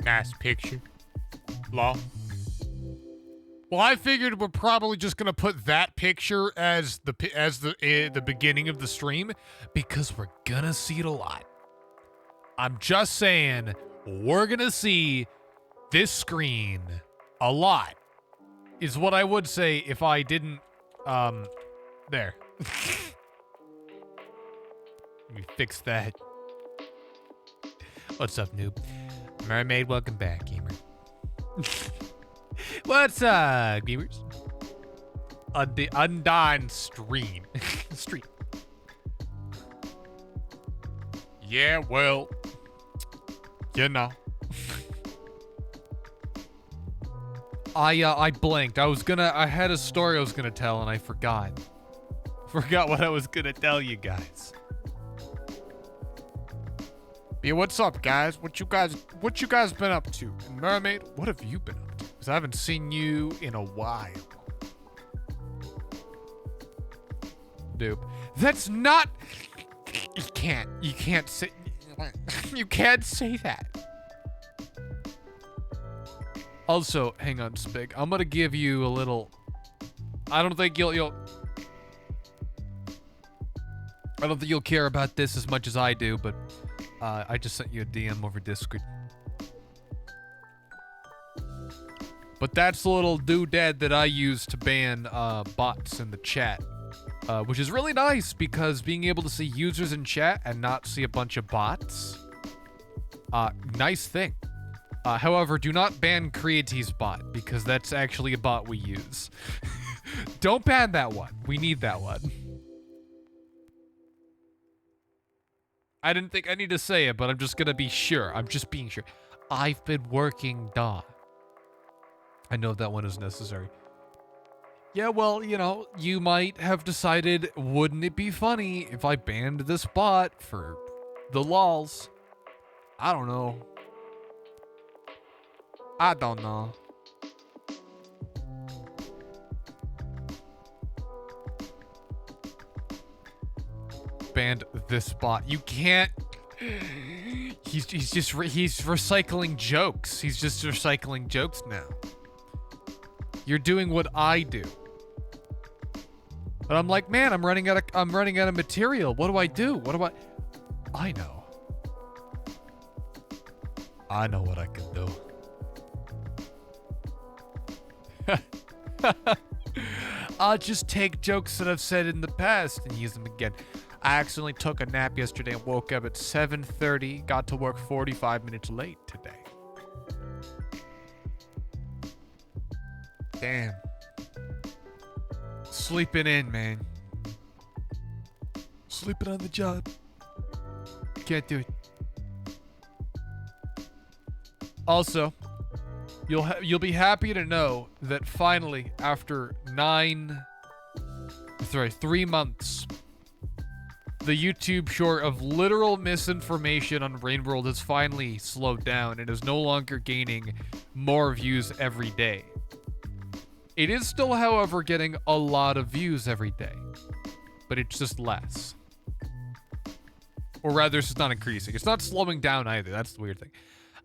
Nice picture. Lol. Well, I figured we're probably just gonna put that picture as the beginning of the stream because we're gonna see it a lot. I'm just saying we're gonna see this screen a lot. Is what I would say if I didn't. There. Let me fix that. What's up, noob? Mermaid, welcome back, gamer. What's up, gamers? The UNDYNE stream. Stream. Yeah, well, you know. I blanked. I had a story I was gonna tell and I forgot. Forgot what I was gonna tell you guys. Yeah, what's up, guys? What you guys been up to? And Mermaid, what have you been up to? Because I haven't seen you in a while. Dude, that's not. You can't say. You can't say that. Also, hang on, Spig. I'm gonna give you a little. I don't think you'll care about this as much as I do, but I just sent you a DM over Discord. But that's the little doodad that I use to ban bots in the chat, which is really nice because being able to see users in chat and not see a bunch of bots, nice thing. However, do not ban Creati's bot because that's actually a bot we use. Don't ban that one. We need that one. I didn't think I need to say it, but I'm just gonna be sure. I'm just being sure. I've been working, duh. I know that one is necessary. Yeah, well, you know, you might have decided, wouldn't it be funny if I banned this bot for the lols? I don't know. I don't know. Banned this bot. You can't. He's recycling jokes. He's just recycling jokes now. You're doing what I do. But I'm like, man, I'm running out of material. What do I do? I know. I know what I can do. I'll just take jokes that I've said in the past and use them again. I accidentally took a nap yesterday and woke up at 7:30. Got to work 45 minutes late today. Damn. Sleeping in, man. Sleeping on the job. Can't do it. Also, you'll be happy to know that finally, after 3 months, the YouTube short of literal misinformation on Rainworld has finally slowed down and is no longer gaining more views every day. It is still, however, getting a lot of views every day, but it's just less. Or rather, it's not increasing. It's not slowing down either. That's the weird thing.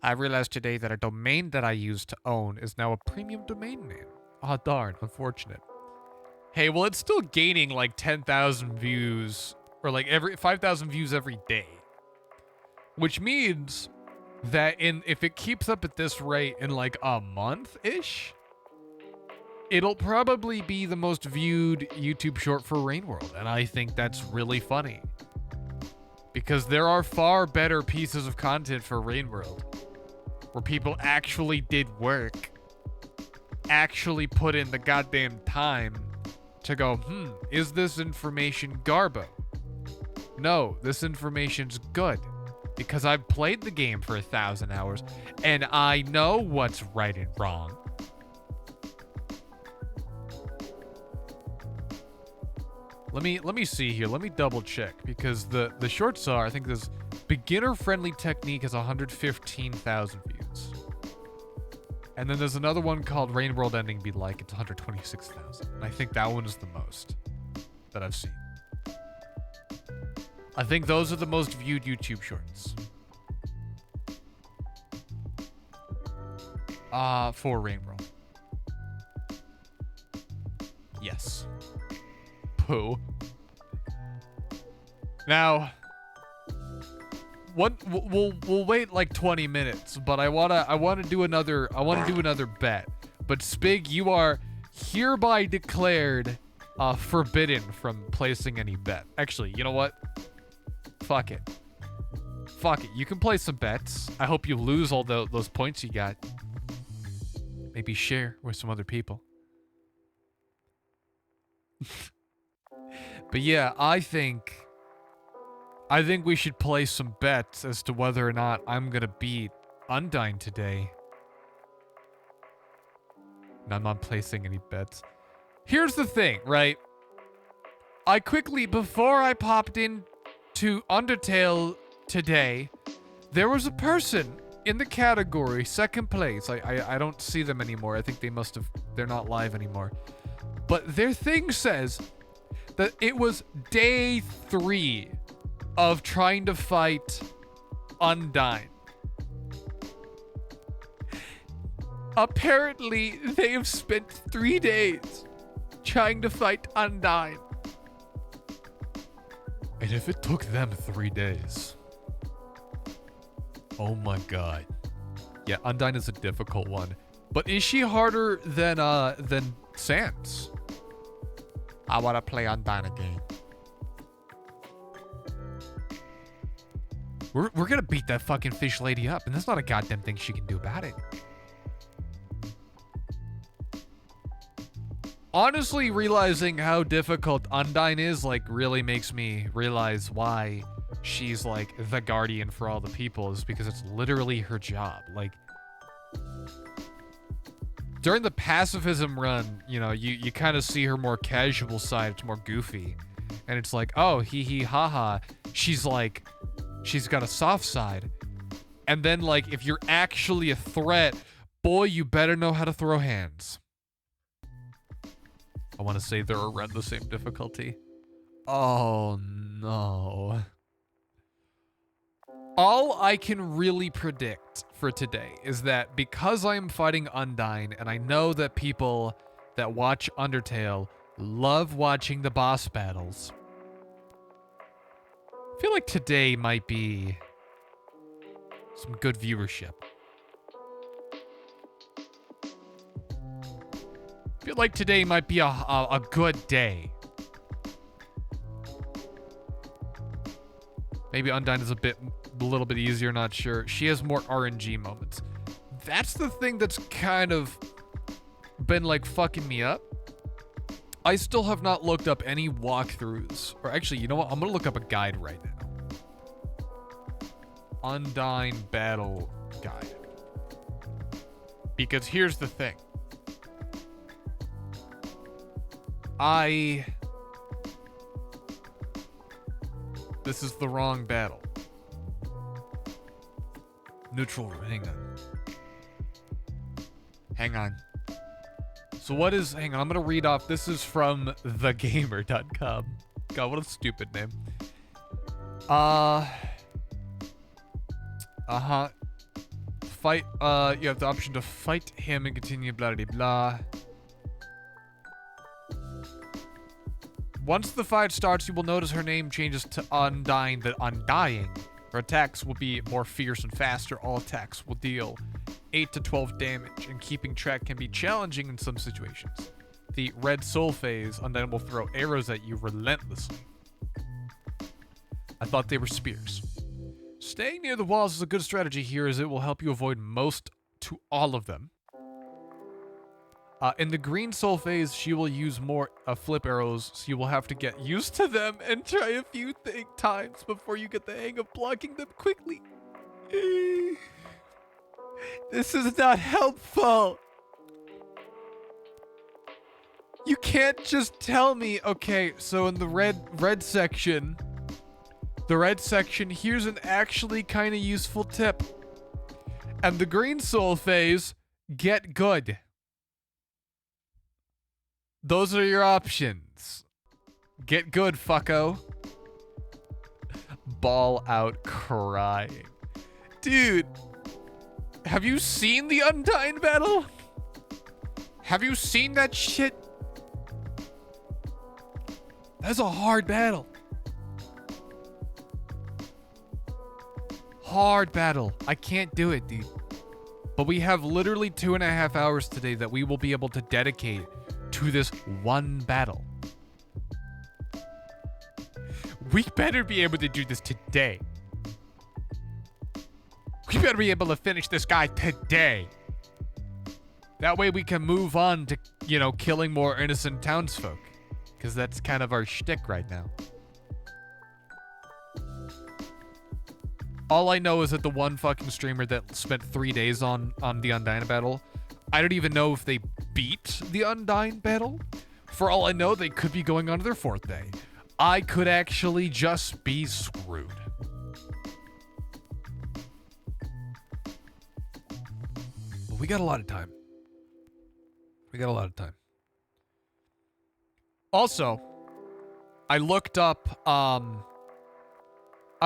I realized today that a domain that I used to own is now a premium domain name. Ah, darn. Unfortunate. Hey, well, it's still gaining like 10,000 views, or like every 5,000 views every day. Which means that if it keeps up at this rate in like a month-ish, it'll probably be the most viewed YouTube short for Rainworld, and I think that's really funny. Because there are far better pieces of content for Rainworld, where people actually did work, actually put in the goddamn time to go, is this information garbo? No, this information's good, because I've played the game for 1,000 hours, and I know what's right and wrong. Let me see here. Let me double check because the shorts are, I think this beginner friendly technique has 115,000 views. And then there's another one called Rain World Ending Be Like. It's 126,000. And I think that one is the most that I've seen. I think those are the most viewed YouTube shorts. For Rain World. Yes. Poo. Now, we'll wait like 20 minutes, but I wanna do another bet. But Spig, you are hereby declared forbidden from placing any bet. Actually, you know what? Fuck it. Fuck it. You can place some bets. I hope you lose all those points you got. Maybe share with some other people. But yeah, I think we should place some bets as to whether or not I'm gonna beat UNDYNE today. And I'm not placing any bets. Here's the thing, right? I quickly, before I popped in to Undertale today, there was a person in the category, second place. I don't see them anymore. I think they're not live anymore. But their thing says that it was day 3 of trying to fight UNDYNE. Apparently, they have spent 3 days trying to fight UNDYNE. And if it took them 3 days... Oh my god. Yeah, UNDYNE is a difficult one. But is she harder than Sans? I wanna play UNDYNE again. We're gonna beat that fucking fish lady up, and there's not a goddamn thing she can do about it. Honestly, realizing how difficult UNDYNE is, like, really makes me realize why she's, like, the guardian for all the people, is because it's literally her job. Like, during the pacifism run, you know, you kind of see her more casual side. It's more goofy. And it's like, oh, hee hee ha ha. She's like, she's got a soft side. And then, like, if you're actually a threat, boy, you better know how to throw hands. I want to say they're around the same difficulty. Oh, no. All I can really predict for today is that because I am fighting UNDYNE, and I know that people that watch Undertale love watching the boss battles, I feel like today might be some good viewership. I feel like today might be a good day. Maybe UNDYNE is a little bit easier, not sure. She has more RNG moments. That's the thing that's kind of been like fucking me up. I still have not looked up any walkthroughs. Or actually, you know what? I'm gonna look up a guide right now. UNDYNE battle guide. Because here's the thing. This is the wrong battle. Neutral, hang on. So what is, hang on, I'm gonna read off, this is from thegamer.com. God, what a stupid name. Fight, you have the option to fight him and continue blah blah blah. Once the fight starts, you will notice her name changes to UNDYNE, the Undying. Her attacks will be more fierce and faster. All attacks will deal 8 to 12 damage, and keeping track can be challenging in some situations. The red soul phase, UNDYNE will throw arrows at you relentlessly. I thought they were spears. Staying near the walls is a good strategy here, as it will help you avoid most to all of them. In the green soul phase, she will use more flip arrows, so you will have to get used to them and try a few times before you get the hang of blocking them quickly. This is not helpful. You can't just tell me, okay, so in the red section, here's an actually kind of useful tip. And the green soul phase, get good. Those are your options. Get good, fucko. Ball out crying. Dude. Have you seen the UNDYNE battle? Have you seen that shit? That's a hard battle. Hard battle. I can't do it, dude. But we have literally 2.5 hours today that we will be able to dedicate to this one battle. We better be able to do this today. We better be able to finish this guy today. That way we can move on to, you know, killing more innocent townsfolk. Because that's kind of our shtick right now. All I know is that the one fucking streamer that spent 3 days on the UNDYNE battle, I don't even know if they beat the UNDYNE battle. For all I know, they could be going on to their 4th day. I could actually just be screwed. But we got a lot of time. We got a lot of time. Also, I looked up, I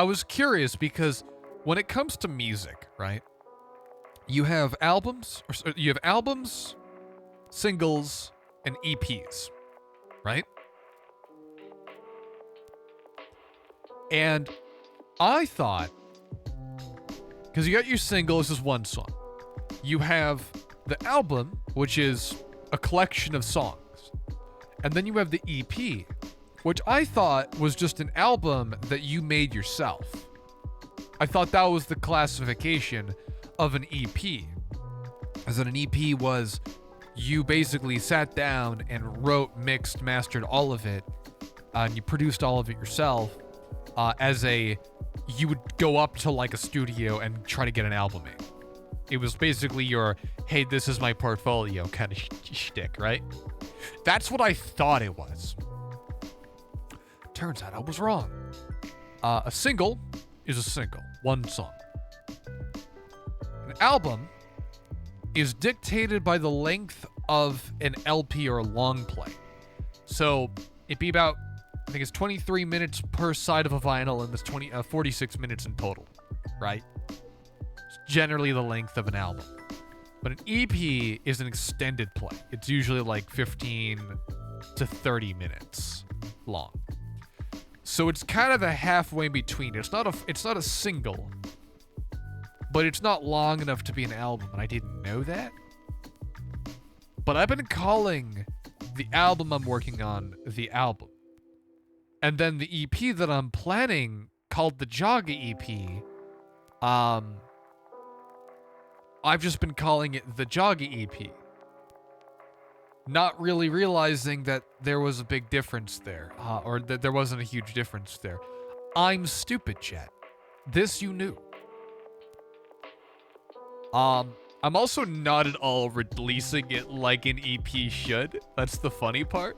was curious because when it comes to music, right? You have albums, singles, and EPs, right? And I thought, because you got your single, this is one song. You have the album, which is a collection of songs. And then you have the EP, which I thought was just an album that you made yourself. I thought that was the classification of an EP. As in an EP was you basically sat down and wrote, mixed, mastered all of it, and you produced all of it yourself. You would go up to like a studio and try to get an album made. It was basically your, hey, this is my portfolio kind of shtick, right? That's what I thought it was. Turns out I was wrong. A single is a single, one song. An album is dictated by the length of an LP or a long play. So it'd be about, I think it's 23 minutes per side of a vinyl, and there's 46 minutes in total, right? It's generally the length of an album. But an EP is an extended play. It's usually like 15 to 30 minutes long. So it's kind of a halfway between. It's not a single, but it's not long enough to be an album, and I didn't know that. But I've been calling the album I'm working on the album. And then the EP that I'm planning, called the Jagga EP, I've just been calling it the Jagga EP. Not really realizing that there was a big difference there, or that there wasn't a huge difference there. I'm stupid, chat. This you knew. I'm also not at all releasing it like an EP should. That's the funny part.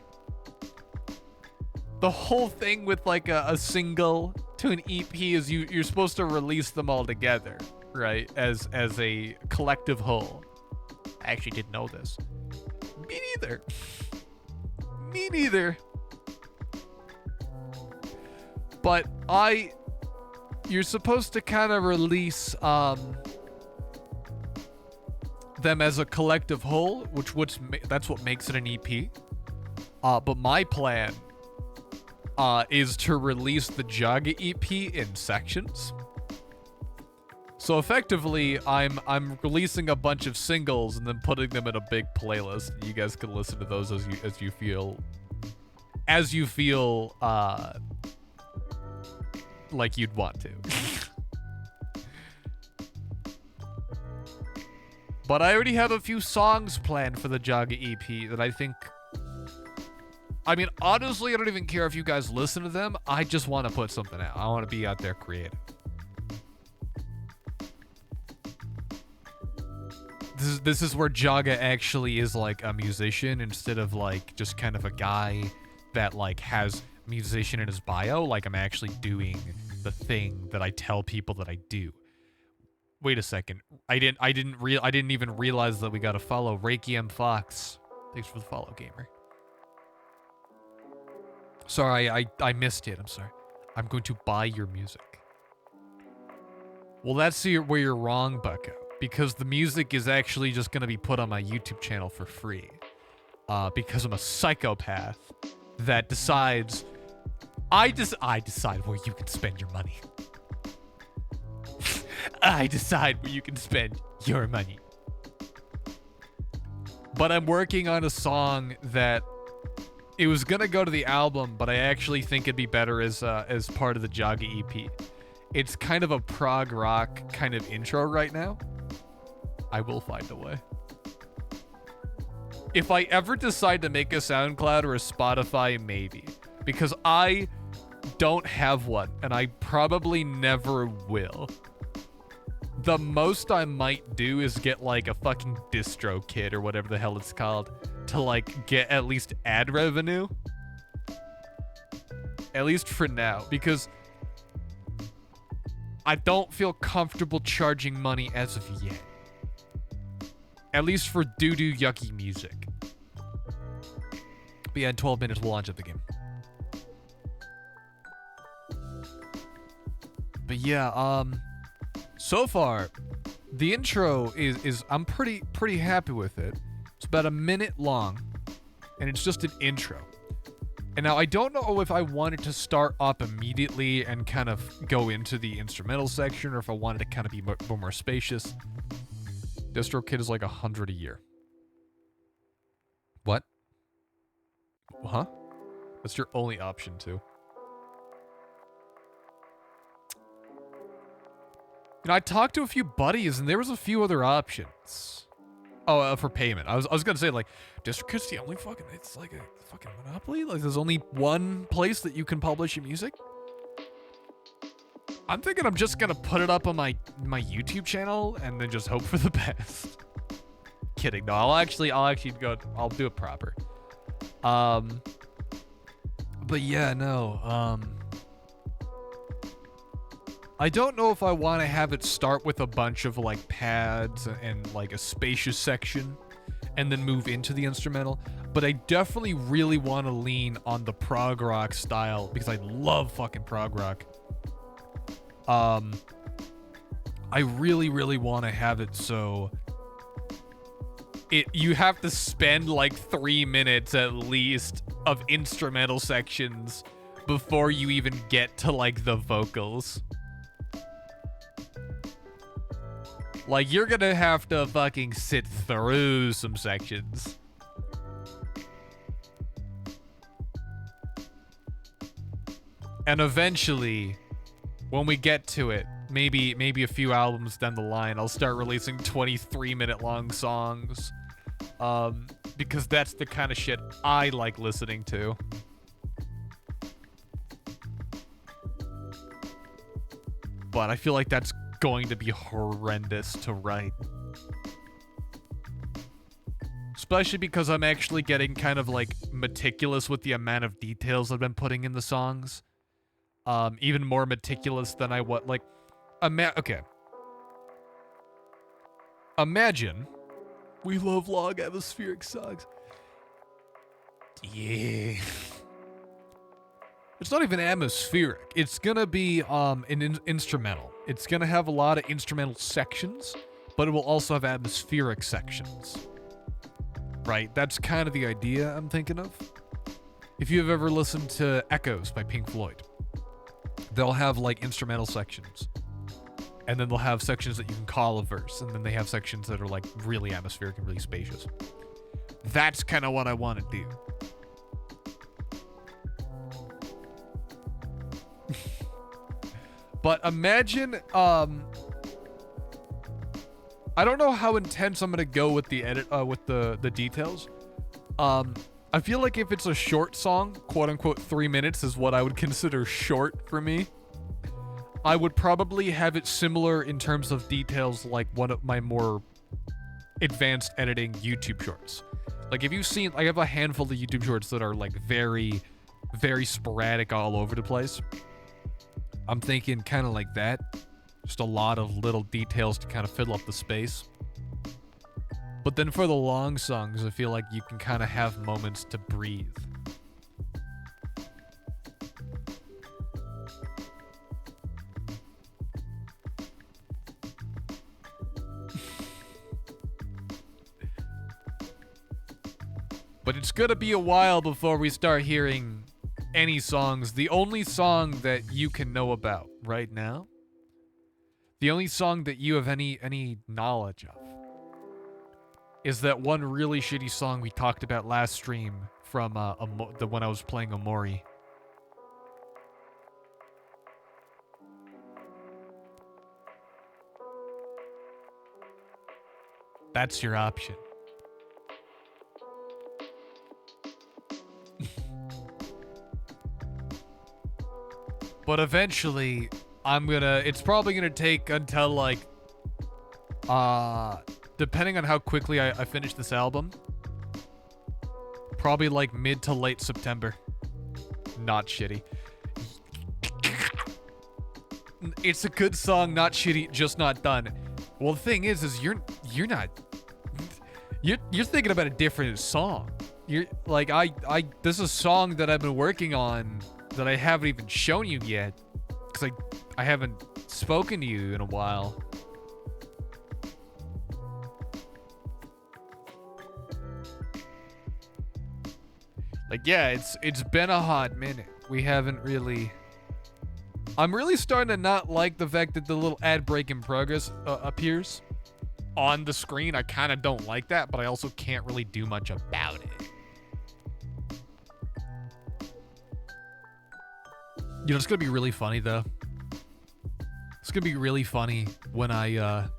The whole thing with like a single to an EP is you're supposed to release them all together, right? As a collective whole. I actually didn't know this. Me neither. Me neither. But you're supposed to kind of release them as a collective whole, that's what makes it an EP. But my plan is to release the Jagga EP in sections. So effectively, I'm releasing a bunch of singles and then putting them in a big playlist. You guys can listen to those as you feel like you'd want to. But I already have a few songs planned for the Jagga EP that I think... I mean, honestly, I don't even care if you guys listen to them. I just want to put something out. I want to be out there creative. This is where Jagga actually is like a musician instead of like just kind of a guy that like has musician in his bio. Like I'm actually doing the thing that I tell people that I do. Wait a second. I didn't even realize that we got to follow Reiki M Fox. Thanks for the follow, gamer. Sorry, I missed it. I'm sorry. I'm going to buy your music. Well, that's where you're wrong, Bucko. because the music is actually just going to be put on my YouTube channel for free. Because I'm a psychopath that decides... I decide where you can spend your money. I decide where you can spend your money. But I'm working on a song that it was gonna go to the album, but I actually think it'd be better as part of the Jagga EP. It's kind of a prog rock kind of intro right now. I will find a way. If I ever decide to make a SoundCloud or a Spotify, maybe. Because I don't have one, and I probably never will. The most I might do is get like a fucking distro kit or whatever the hell it's called to like get at least ad revenue. At least for now, because I don't feel comfortable charging money as of yet. At least for doo-doo yucky music. But yeah, in 12 minutes we'll launch up the game. But yeah, so far, the intro is I'm pretty happy with it. It's about a minute long, and it's just an intro. And now I don't know if I wanted to start up immediately and kind of go into the instrumental section, or if I wanted to kind of be more spacious. DistroKid is like $100 a year. What? Huh? That's your only option too. You know, I talked to a few buddies, and there was a few other options. Oh, for payment. I was gonna say, like, DistroKid's the only fucking... It's like a fucking monopoly? Like, there's only one place that you can publish your music? I'm thinking I'm just gonna put it up on my YouTube channel, and then just hope for the best. Kidding. No, I'll actually go... I'll do it proper. But yeah, no, I don't know if I want to have it start with a bunch of like pads and like a spacious section and then move into the instrumental, but I definitely really want to lean on the prog rock style because I love fucking prog rock. I really want to have it so you have to spend like 3 minutes at least of instrumental sections before you even get to like the vocals. Like, you're gonna have to fucking sit through some sections. And eventually, when we get to it, maybe a few albums down the line, I'll start releasing 23-minute long songs. Because that's the kind of shit I like listening to. But I feel like that's going to be horrendous to write. Especially because I'm actually getting kind of like meticulous with the amount of details I've been putting in the songs. Even more meticulous than I would like. Okay. Imagine we love long atmospheric songs. Yeah. It's not even atmospheric. It's gonna be an instrumental. It's gonna have a lot of instrumental sections, but it will also have atmospheric sections. Right? That's kind of the idea I'm thinking of. If you've ever listened to Echoes by Pink Floyd, they'll have like instrumental sections. And then they'll have sections that you can call a verse, and then they have sections that are like really atmospheric and really spacious. That's kind of what I want to do. But imagine, I don't know how intense I'm gonna go with the edit, with the details. I feel like if it's a short song, quote unquote 3 minutes is what I would consider short for me. I would probably have it similar in terms of details like one of my more advanced editing YouTube shorts. Like if you've seen, I have a handful of YouTube shorts that are like very, very sporadic all over the place. I'm thinking kind of like that. Just a lot of little details to kind of fill up the space. But then for the long songs, I feel like you can kind of have moments to breathe. But it's gonna be a while before we start hearing any songs. The only song that you can know about right now, the only song that you have any knowledge of, is that one really shitty song we talked about last stream from the when I was playing Omori. That's your option. But eventually, it's probably gonna take until like, depending on how quickly I finish this album, probably like mid to late September. Not shitty. It's a good song, not shitty, just not done. Well, the thing is you're not, you're thinking about a different song. You're like, this is a song that I've been working on that I haven't even shown you yet, because I haven't spoken to you in a while. Like, yeah, it's been a hot minute. We haven't really... I'm really starting to not like the fact that the little ad break in progress appears on the screen. I kind of don't like that, but I also can't really do much about it. You know, it's gonna be really funny though. It's gonna be really funny when I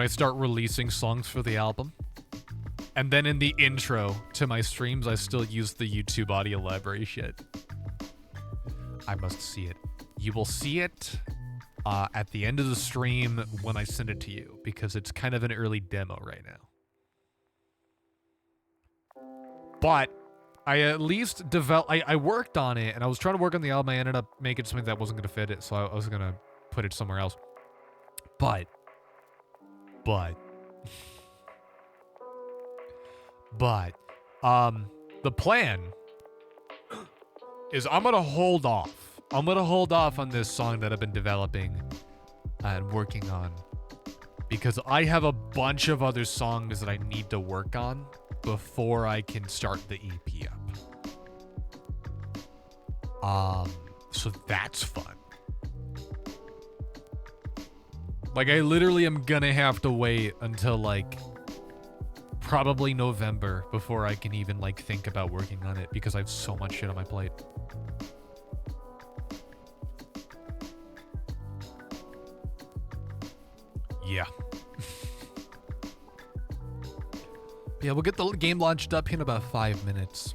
start releasing songs for the album, and then in the intro to my streams, I still use the YouTube audio library shit. I must see it. You will see it at the end of the stream when I send it to you, because it's kind of an early demo right now. But I at least I worked on it, and I was trying to work on the album. I ended up making something that wasn't going to fit it, so I was going to put it somewhere else. But, the plan is I'm going to hold off. I'm going to hold off on this song that I've been developing and working on, because I have a bunch of other songs that I need to work on before I can start the EP up. So that's fun. Like, I literally am gonna have to wait until, like, probably November before I can even, like, think about working on it, because I have so much shit on my plate. Yeah. Yeah, we'll get the game launched up in about 5 minutes.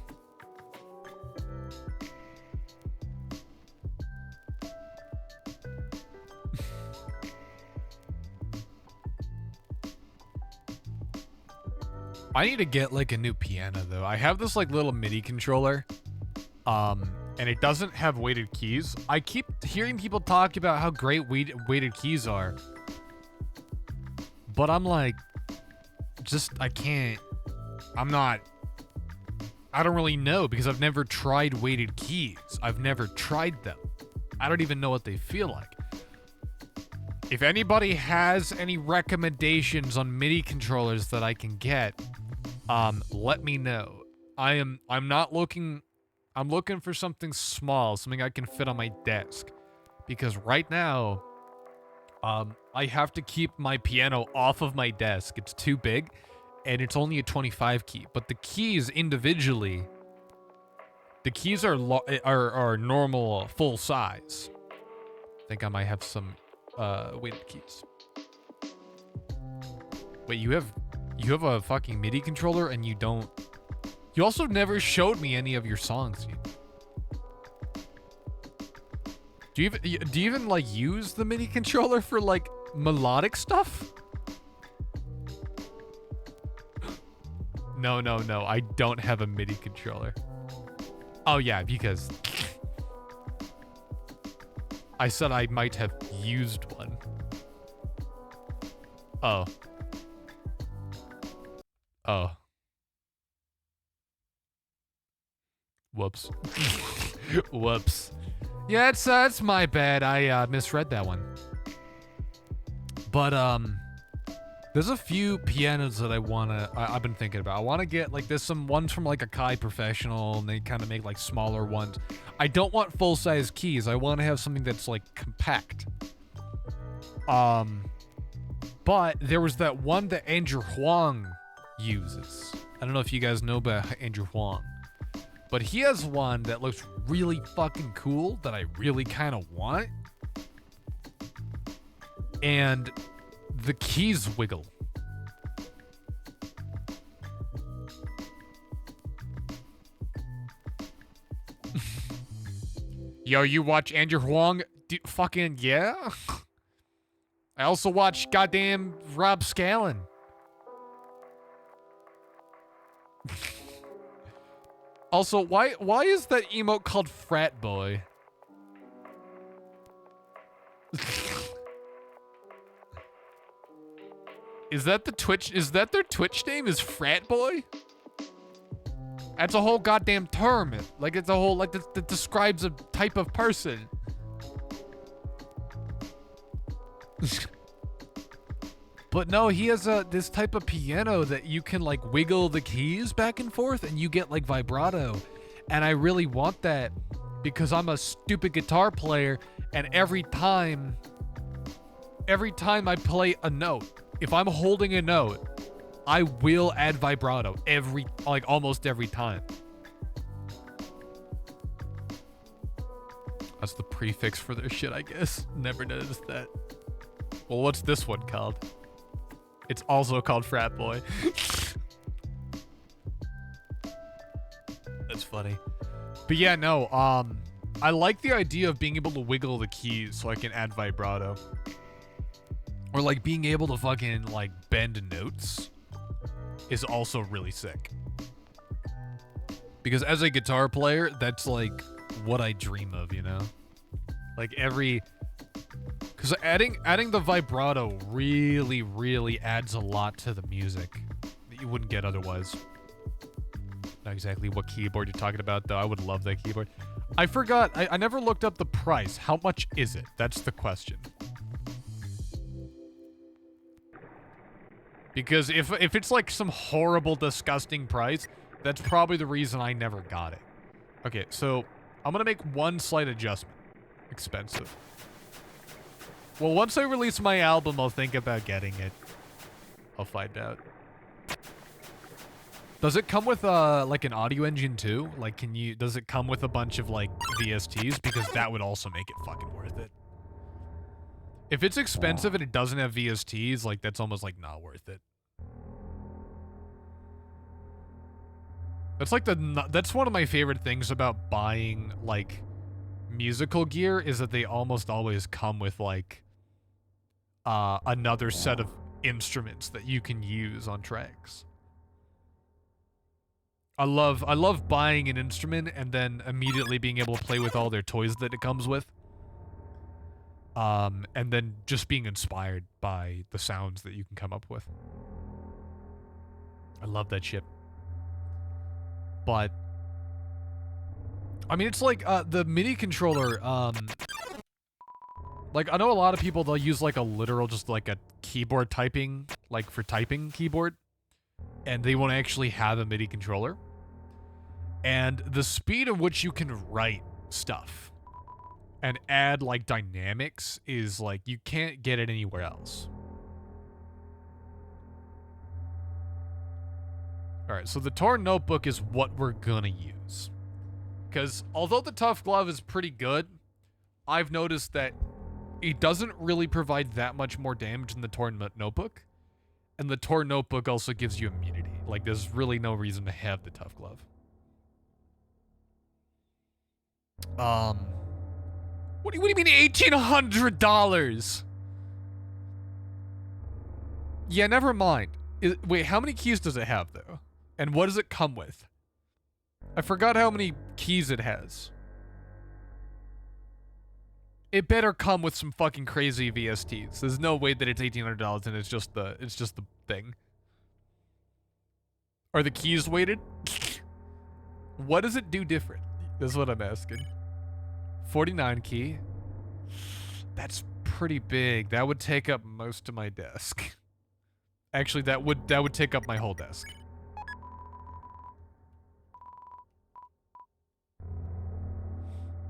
I need to get like a new piano though. I have this like little MIDI controller, and it doesn't have weighted keys. I keep hearing people talk about how great weighted keys are, but I'm like, I can't. I don't really know, because I've never tried weighted keys. I've never tried them. I don't even know what they feel like. If anybody has any recommendations on MIDI controllers that I can get, let me know. I'm looking for something small, something I can fit on my desk, because right now, I have to keep my piano off of my desk. It's too big, and it's only a 25 key, but the keys individually, the keys are normal full size. I think I might have some weighted keys. Wait, you have a fucking MIDI controller, and you don't... You also never showed me any of your songs, dude. Do you even like use the MIDI controller for like melodic stuff? No, I don't have a MIDI controller. Oh yeah, because I said I might have used one. Oh. Whoops. Whoops. Yeah, it's my bad. I misread that one. But There's a few pianos that I've been thinking about. I wanna get, like, there's some ones from, like, a Kai Professional, and they kind of make, like, smaller ones. I don't want full-size keys. I want to have something that's, like, compact. But there was that one that Andrew Huang uses. I don't know if you guys know about Andrew Huang. But he has one that looks really fucking cool that I really kind of want. And the keys wiggle. Yo, you watch Andrew Huang? Fucking yeah? I also watch goddamn Rob Scallon. Also, why is that emote called Frat Boy? Is that their Twitch name is Frat Boy? That's a whole goddamn term. Like, it's a whole, like, that describes a type of person. But no, he has this type of piano that you can, like, wiggle the keys back and forth and you get, like, vibrato. And I really want that because I'm a stupid guitar player, and every time I play a note, if I'm holding a note, I will add vibrato almost every time. That's the prefix for their shit, I guess. Never noticed that. Well, what's this one called? It's also called Frat Boy. That's funny. But yeah, no, I like the idea of being able to wiggle the keys so I can add vibrato. Or, like, being able to fucking, like, bend notes is also really sick. Because as a guitar player, that's, like, what I dream of, you know? Like, because adding the vibrato really, really adds a lot to the music that you wouldn't get otherwise. Not exactly what keyboard you're talking about, though. I would love that keyboard. I forgot. I never looked up the price. How much is it? That's the question. Because if it's like some horrible, disgusting price, that's probably the reason I never got it. Okay, so I'm going to make one slight adjustment. Expensive. Well, once I release my album, I'll think about getting it. I'll find out. Does it come with, like, an audio engine, too? Like, does it come with a bunch of, like, VSTs? Because that would also make it fucking worth it. If it's expensive and it doesn't have VSTs, like, that's almost, like, not worth it. That's, like, that's one of my favorite things about buying, like, musical gear, is that they almost always come with, like, another set of instruments that you can use on tracks. I love buying an instrument and then immediately being able to play with all their toys that it comes with. And then just being inspired by the sounds that you can come up with. I love that shit. But I mean, it's like, the MIDI controller, like, I know a lot of people, they'll use, like, a literal, just, like, a keyboard typing, like, for typing keyboard, and they won't actually have a MIDI controller. And the speed at which you can write stuff and add, like, dynamics is, like, you can't get it anywhere else. Alright, so the Torn Notebook is what we're gonna use. Because although the Tough Glove is pretty good, I've noticed that it doesn't really provide that much more damage than the Torn Notebook. And the Torn Notebook also gives you immunity. Like, there's really no reason to have the Tough Glove. What do you mean $1,800? Yeah, never mind. Wait, how many keys does it have, though? And what does it come with? I forgot how many keys it has. It better come with some fucking crazy VSTs. There's no way that it's $1,800 and it's just the thing. Are the keys weighted? What does it do different? That's what I'm asking. 49 key. That's pretty big. That would take up most of my desk. Actually, that would take up my whole desk.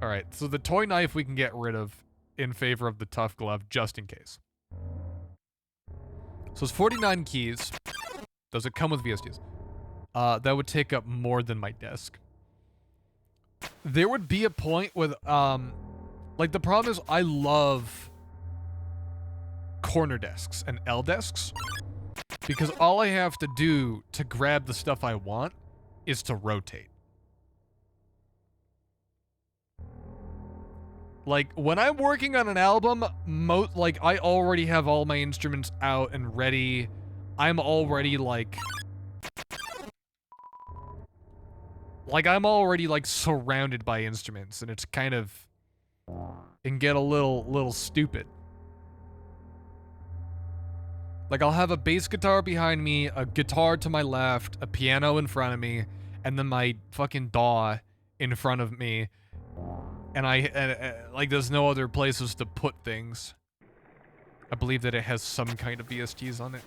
Alright, so the toy knife we can get rid of in favor of the tough glove, just in case. So it's 49 keys. Does it come with VSTs? That would take up more than my desk. There would be a point with, like, the problem is I love corner desks and L desks, because all I have to do to grab the stuff I want is to rotate. Like, when I'm working on an album, like, I already have all my instruments out and ready. I'm already, like, I'm already, like, surrounded by instruments, and it's kind of... it can get a little stupid. Like, I'll have a bass guitar behind me, a guitar to my left, a piano in front of me, and then my fucking DAW in front of me. And like, there's no other places to put things. I believe that it has some kind of VSTs on it.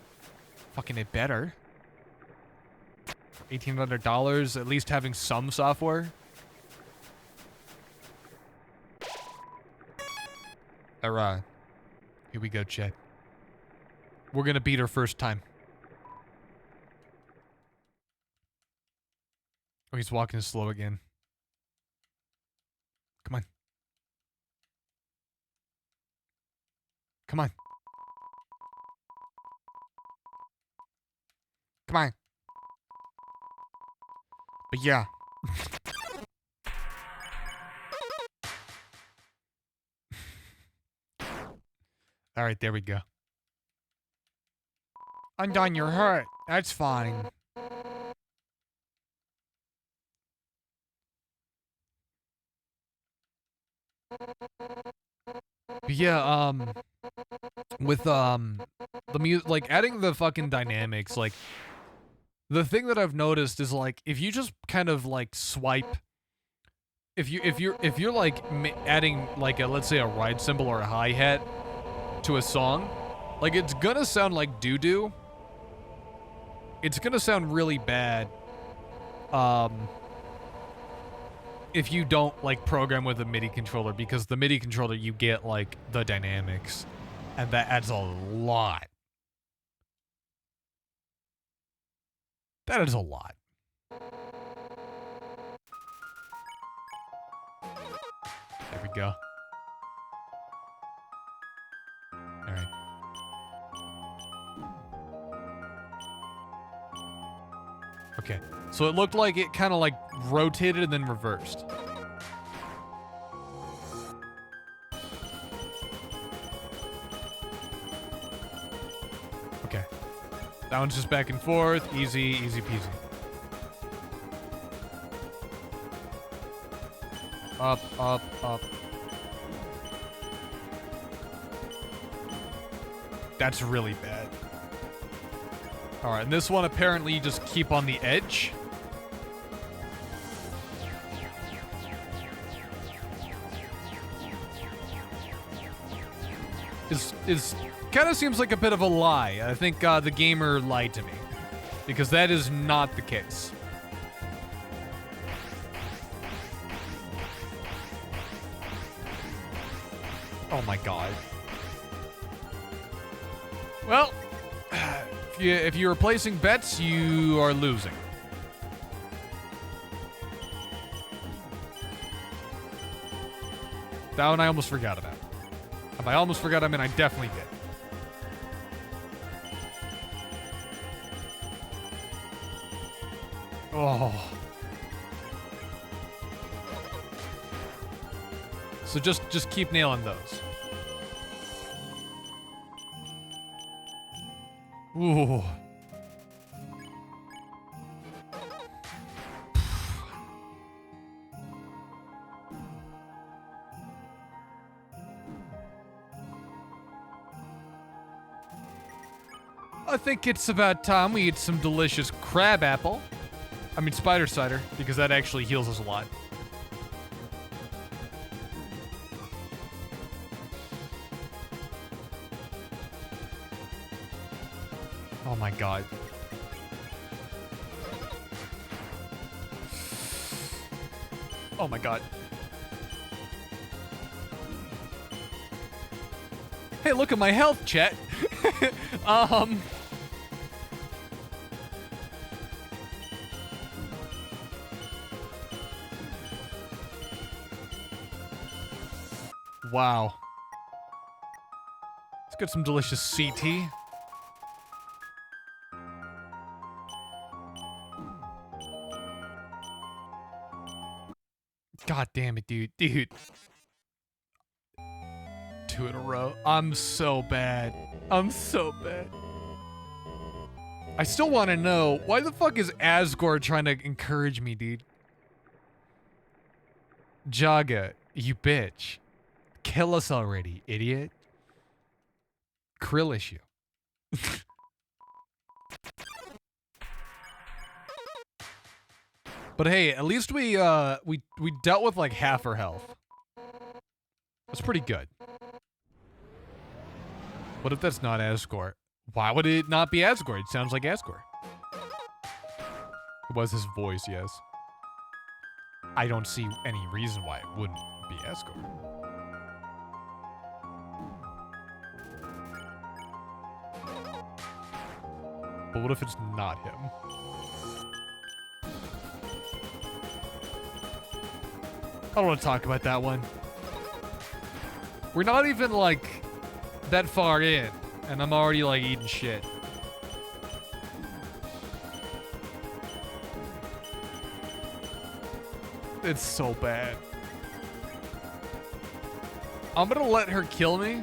Fucking it better. $1,800, at least having some software. Alright. Here we go, Chet. We're gonna beat her first time. Oh, he's walking slow again. Come on. Come on. Come on. But yeah. Alright, there we go. Undyne, you're hurt. That's fine. But yeah, with, the music, like, adding the fucking dynamics, like, the thing that I've noticed is, like, if you just kind of, like, swipe, if you're, like, adding, like, a, let's say a ride cymbal or a hi-hat to a song, like, it's gonna sound like doo-doo. It's gonna sound really bad, if you don't, like, program with a MIDI controller, because the MIDI controller, you get, like, the dynamics, and that adds a lot. That is a lot. There we go. Alright. Okay. So it looked like it kind of, like, rotated and then reversed. Okay. That one's just back and forth. Easy, easy peasy. Up, up, up. That's really bad. Alright, and this one apparently you just keep on the edge. Is kind of seems like a bit of a lie. I think the gamer lied to me, because that is not the case. Oh my god. Well, if you're placing bets, you are losing. That one I almost forgot about. If I almost forgot, I mean I definitely did. Oh. So just keep nailing those. Ooh. I think it's about time we eat some delicious crab apple. I mean spider cider, because that actually heals us a lot. Oh my god. Oh my god. Hey, look at my health, chat. Wow. Let's get some delicious CT. God damn it, dude. Dude. 2 in a row. I'm so bad. I'm so bad. I still want to know, why the fuck is Asgore trying to encourage me, dude? Jagga, you bitch. Kill us already, idiot. Krill issue. But hey, at least we dealt with like half her health. That's pretty good. What if that's not Asgore? Why would it not be Asgore? It sounds like Asgore. It was his voice, yes. I don't see any reason why it wouldn't be Asgore. But what if it's not him? I don't want to talk about that one. We're not even, like, that far in, and I'm already, like, eating shit. It's so bad. I'm gonna let her kill me,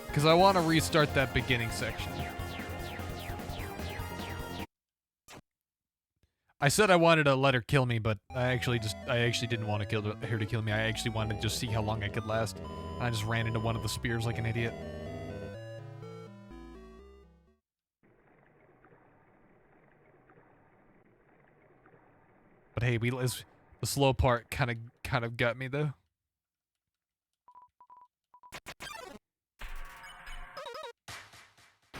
because I want to restart that beginning section. I said I wanted to let her kill me, but I actually didn't want to kill her to kill me. I actually wanted to just see how long I could last. And I just ran into one of the spears like an idiot. But hey, the slow part kind of got me though.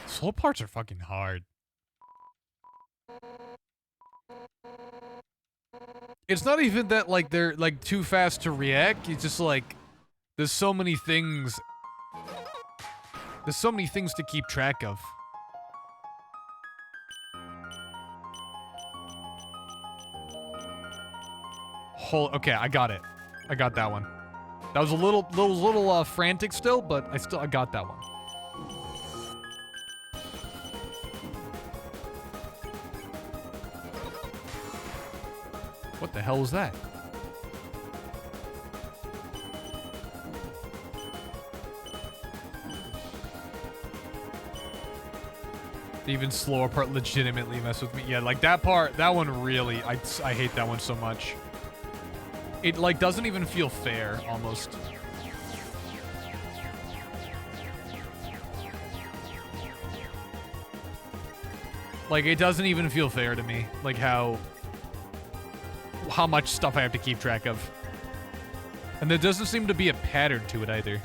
Slow parts are fucking hard. It's not even that, like, they're, like, too fast to react. It's just, like, there's so many things. There's so many things to keep track of. Okay, I got it. I got that one. That was a little frantic still, but I got that one. What the hell was that? The even slower part legitimately messed with me. Yeah, like that one really, I hate that one so much. It, like, doesn't even feel fair, almost. Like, it doesn't even feel fair to me. Like, how much stuff I have to keep track of. And there doesn't seem to be a pattern to it either.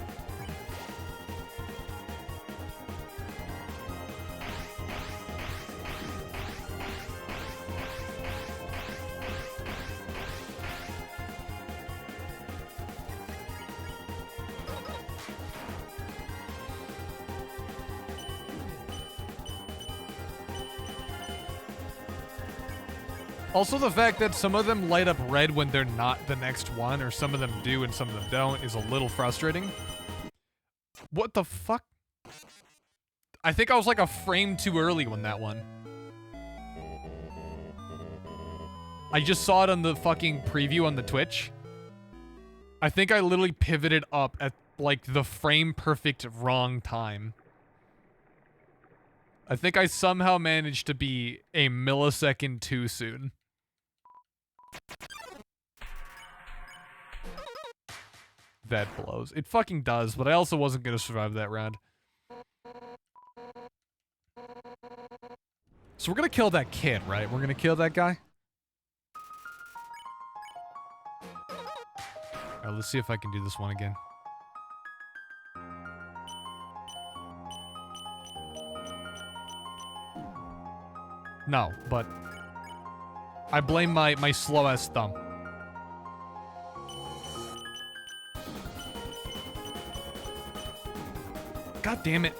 Also, the fact that some of them light up red when they're not the next one, or some of them do and some of them don't, is a little frustrating. What the fuck? I think I was like a frame too early on that one. I just saw it on the fucking preview on the Twitch. I think I literally pivoted up at, like, the frame perfect wrong time. I think I somehow managed to be a millisecond too soon. That blows. It fucking does, but I also wasn't gonna survive that round. So we're gonna kill that kid, right? We're gonna kill that guy? Alright, let's see if I can do this one again. No, but I blame my slow-ass thumb. God damn it.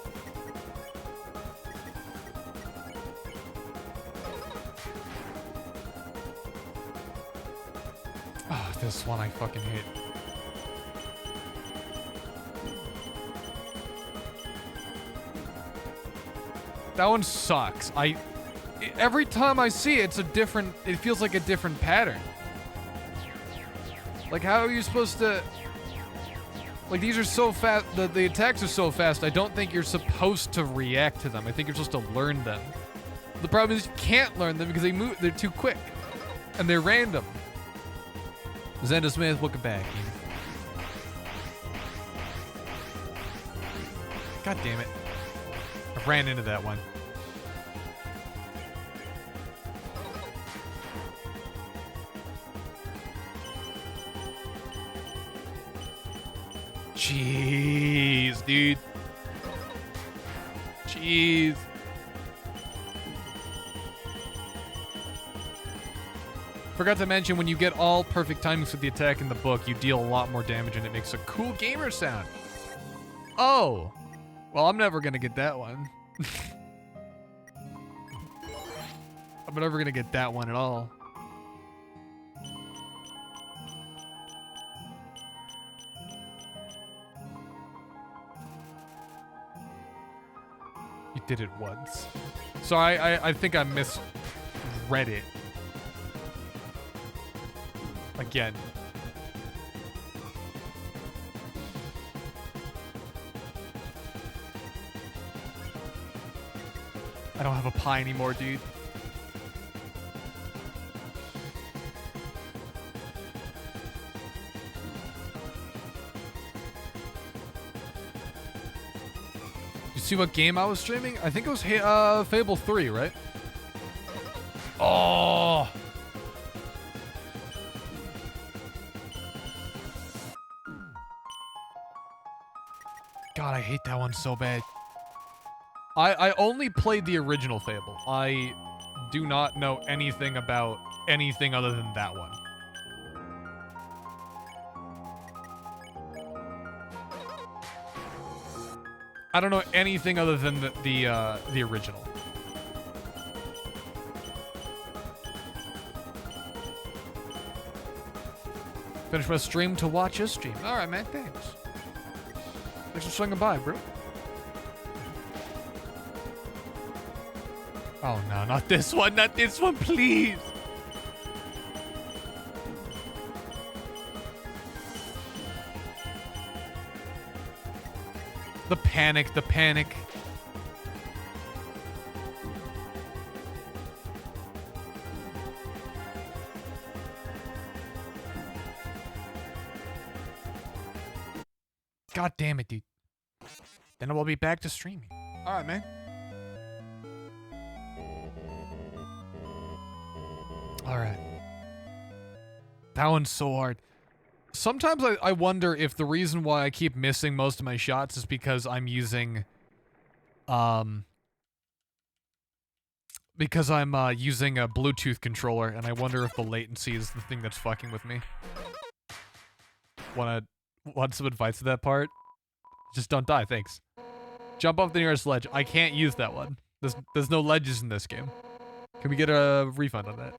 Oh, this one I fucking hate. That one sucks. Every time I see it, it's a different, it feels like a different pattern. Like, how are you supposed to, like, these are so fast, the attacks are so fast, I don't think you're supposed to react to them. I think you're supposed to learn them. The problem is you can't learn them because they're too quick. And they're random. Xander Smith, welcome back. God damn it. I ran into that one. Jeez, dude. Jeez. Forgot to mention, when you get all perfect timings with the attack in the book, you deal a lot more damage and it makes a cool gamer sound. Oh. Well, I'm never gonna get that one. I'm never gonna get that one at all. You did it once. So I think I misread it. Again. I don't have a pie anymore, dude. You see what game I was streaming? I think it was Fable 3, right? Oh! God, I hate that one so bad. I only played the original Fable. I do not know anything about anything other than that one. I don't know anything other than the original. Finish my stream to watch your stream. All right, man. Thanks. Thanks for swinging by, bro. Oh no, not this one, not this one, please. The panic, the panic. God damn it, dude. Then we'll be back to streaming. All right, man. All right. That one's so hard. Sometimes I wonder if the reason why I keep missing most of my shots is because I'm using, using a Bluetooth controller, and I wonder if the latency is the thing that's fucking with me. Want some advice to that part? Just don't die, thanks. Jump off the nearest ledge. I can't use that one. There's no ledges in this game. Can we get a refund on that?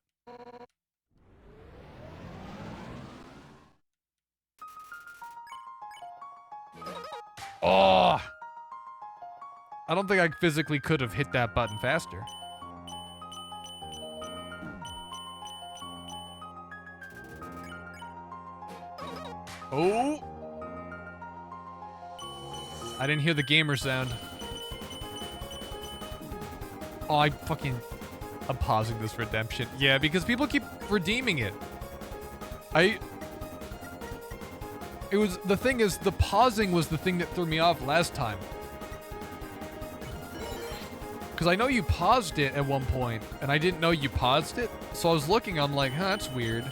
Oh! I don't think I physically could have hit that button faster. Oh! I didn't hear the gamer sound. Oh, I'm pausing this redemption. Yeah, because people keep redeeming it. The thing is, the pausing was the thing that threw me off last time. Because I know you paused it at one point, and I didn't know you paused it. So I was looking, I'm like, huh, that's weird.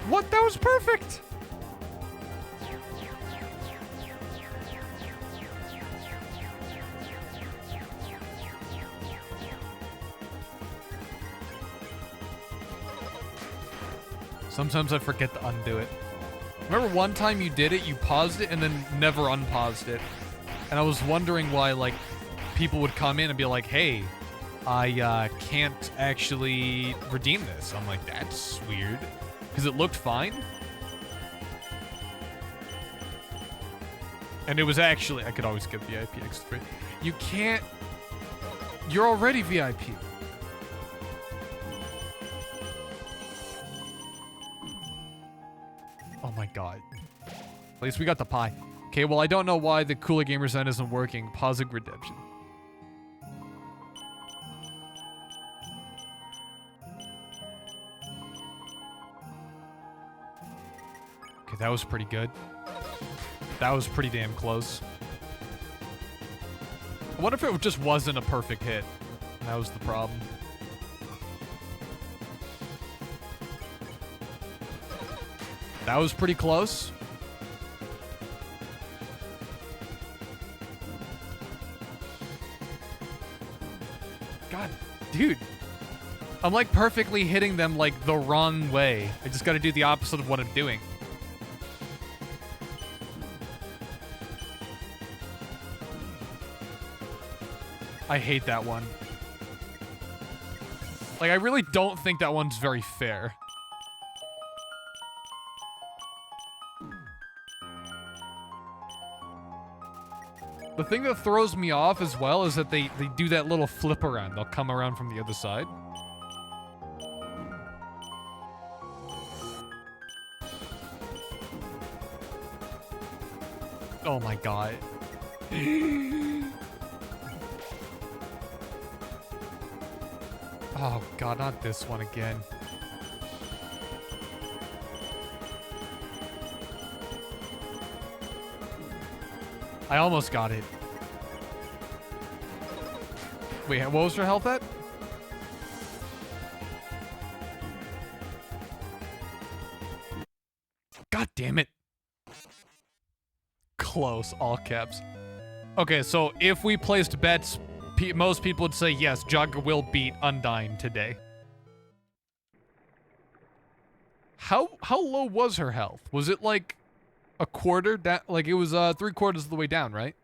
What? That was perfect! Sometimes I forget to undo it. Remember one time you did it, you paused it, and then never unpaused it. And I was wondering why, like, people would come in and be like, hey, I can't actually redeem this. I'm like, that's weird. Because it looked fine. And it was actually, I could always get VIP X3. You can't, you're already VIP. Oh my god. At least we got the pie. Okay, well, I don't know why the Cooler Gamer sign isn't working. Pausing redemption. Okay, that was pretty good. That was pretty damn close. I wonder if it just wasn't a perfect hit. That was the problem. That was pretty close. God, dude. I'm like perfectly hitting them like the wrong way. I just gotta do the opposite of what I'm doing. I hate that one. Like, I really don't think that one's very fair. The thing that throws me off as well is that they do that little flip around. They'll come around from the other side. Oh my god. Oh god, not this one again. I almost got it. Wait, what was her health at? God damn it. Close, all caps. Okay, so if we placed bets, most people would say yes, Jagga will beat UNDYNE today. How low was her health? Was it like a quarter? That like it was 3/4 of the way down, right?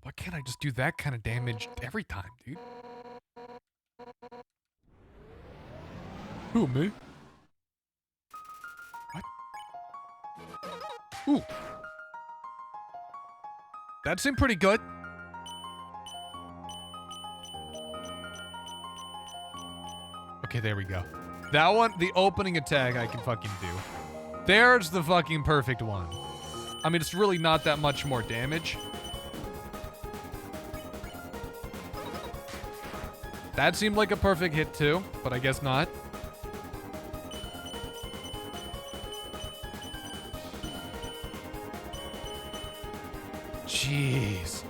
Why can't I just do that kind of damage every time, dude? Who, me? What? Ooh. That seemed pretty good. Okay, there we go. That one, the opening attack I can fucking do. There's the fucking perfect one. I mean, it's really not that much more damage. That seemed like a perfect hit too, but I guess not. Jeez.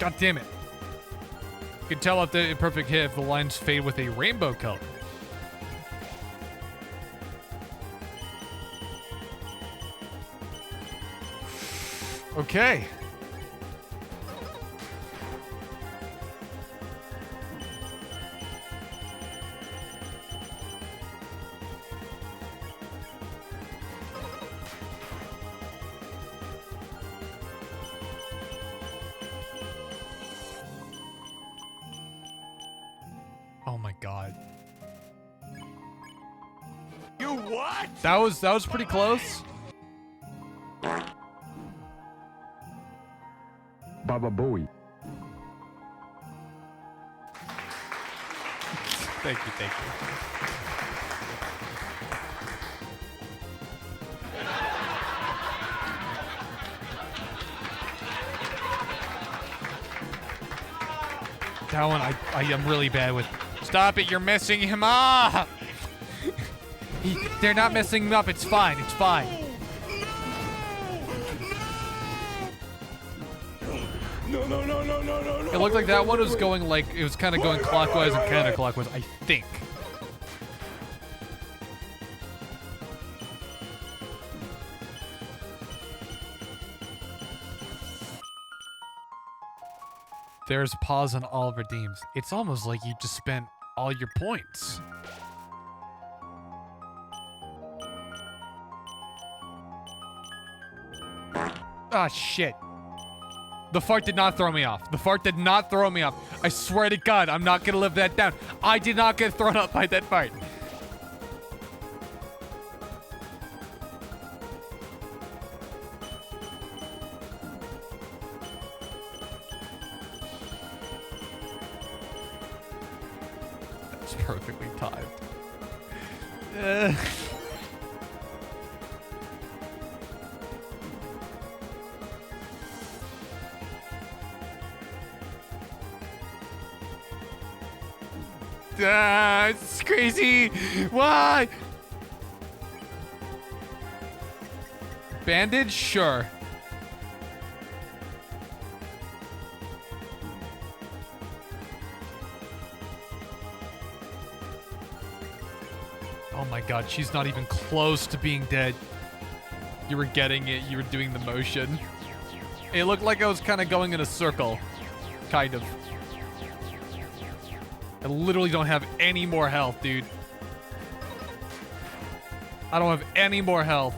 God damn it. You can tell if the perfect hit if the lines fade with a rainbow color. Okay. Oh my god. You what? That was pretty close. Baba Booey. Thank you, thank you. That one I am really bad with. Stop it, you're messing him up! They're not messing him up, it's fine, it's fine. No. It looked like that one was going like, it was kind of going clockwise and counterclockwise, I think. There's pause on all redeems. It's almost like you just spent all your points. Ah, shit. The fart did not throw me off. The fart did not throw me off. I swear to God, I'm not gonna live that down. I did not get thrown up by that fart. That's perfectly timed. It's crazy. Why? Bandage? Sure. Oh my God, she's not even close to being dead. You were getting it. You were doing the motion. It looked like I was kind of going in a circle. Kind of. I literally don't have any more health, dude. I don't have any more health.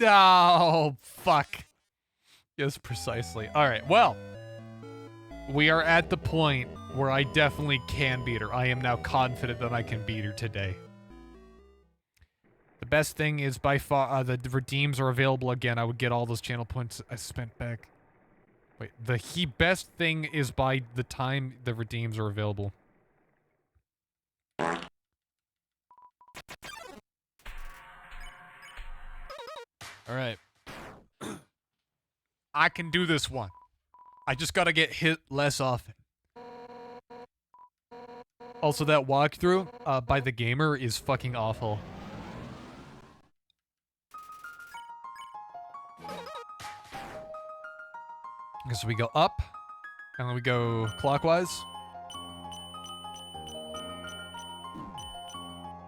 Oh, fuck. Yes, precisely. All right, well. We are at the point where I definitely can beat her. I am now confident that I can beat her today. The best thing is by far, the redeems are available again. I would get all those channel points I spent back. Wait, the best thing is by the time the redeems are available. Alright. I can do this one. I just gotta get hit less often. Also, that walkthrough by the gamer is fucking awful. Okay, so we go up, and then we go clockwise.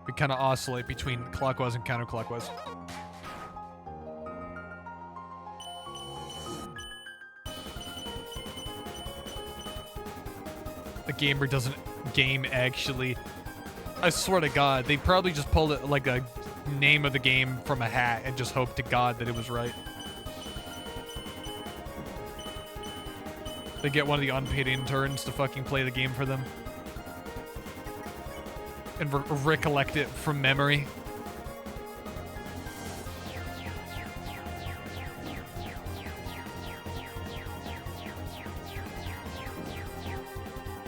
We kind of oscillate between clockwise and counterclockwise. The gamer doesn't game, actually. I swear to God, they probably just pulled it like a name of the game from a hat and just hoped to God that it was right. They get one of the unpaid interns to fucking play the game for them. And recollect it from memory.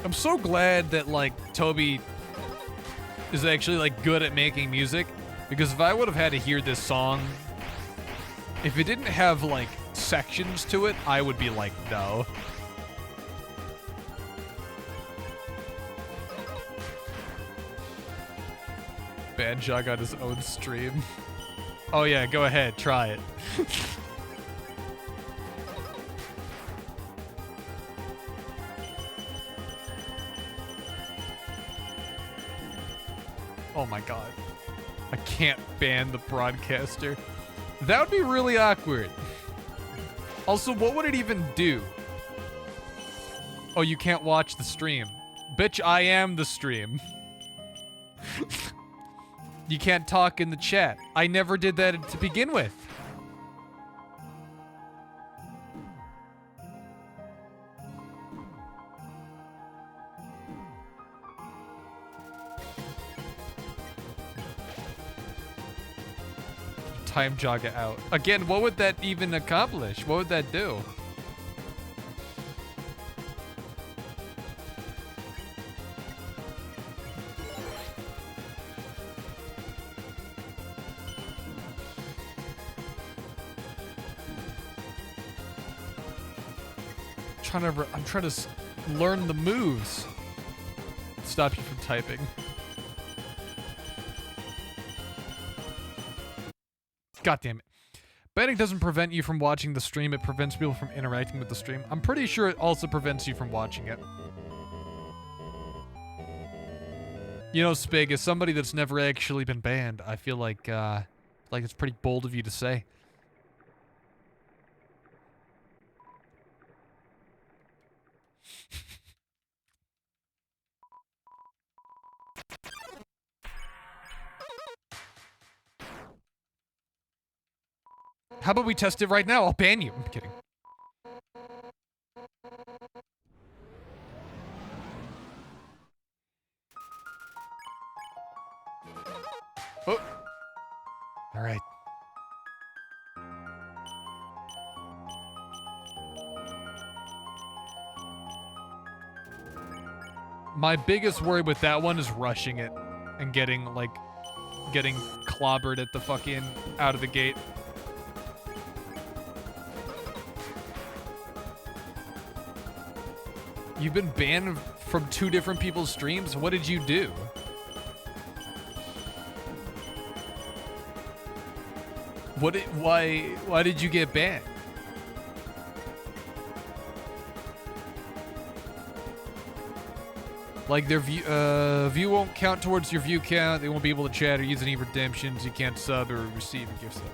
I'm so glad that, like, Toby is actually, like, good at making music. Because if I would have had to hear this song, if it didn't have, like, sections to it, I would be like, no. Bad Jagga on his own stream. Oh yeah, go ahead, try it. Oh my God. I can't ban the broadcaster. That would be really awkward. Also, what would it even do? Oh, you can't watch the stream. Bitch, I am the stream. You can't talk in the chat. I never did that to begin with. Time Jagga out. Again, what would that even accomplish? What would that do? I'm trying to learn the moves. Stop you from typing. God damn it. Banning doesn't prevent you from watching the stream, it prevents people from interacting with the stream. I'm pretty sure it also prevents you from watching it. You know, Spig, as somebody that's never actually been banned, I feel like it's pretty bold of you to say. How about we test it right now? I'll ban you. I'm kidding. Oh. All right. My biggest worry with that one is rushing it and getting clobbered at the fucking out of the gate. You've been banned from 2 different people's streams? What did you do? Why did you get banned? Like their view won't count towards your view count. They won't be able to chat or use any redemptions. You can't sub or receive a gift sub.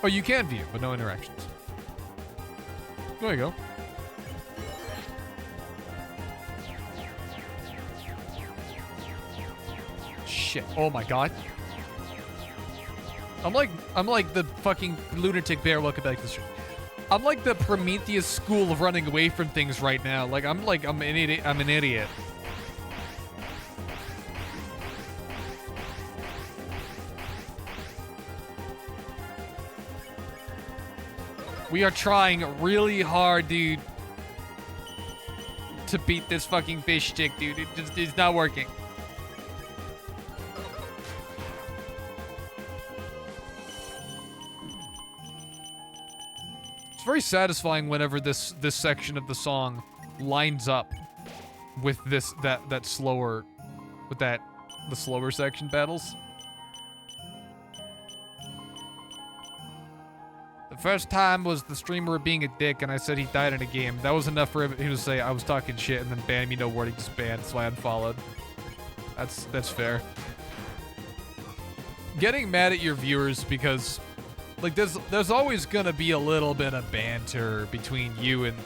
Oh, you can view, but no interactions. There you go. Shit. Oh my god. I'm like the fucking lunatic bear. Welcome back to the stream. I'm like the Prometheus school of running away from things right now. I'm an idiot. We are trying really hard, dude, to beat this fucking fish stick, dude. It's not working. It's very satisfying whenever this section of the song lines up with the slower section battles. The first time was the streamer being a dick and I said he died in a game. That was enough for him to say I was talking shit and then ban me, no warning, just banned, so I unfollowed. That's fair. Getting mad at your viewers because like there's always gonna be a little bit of banter between you and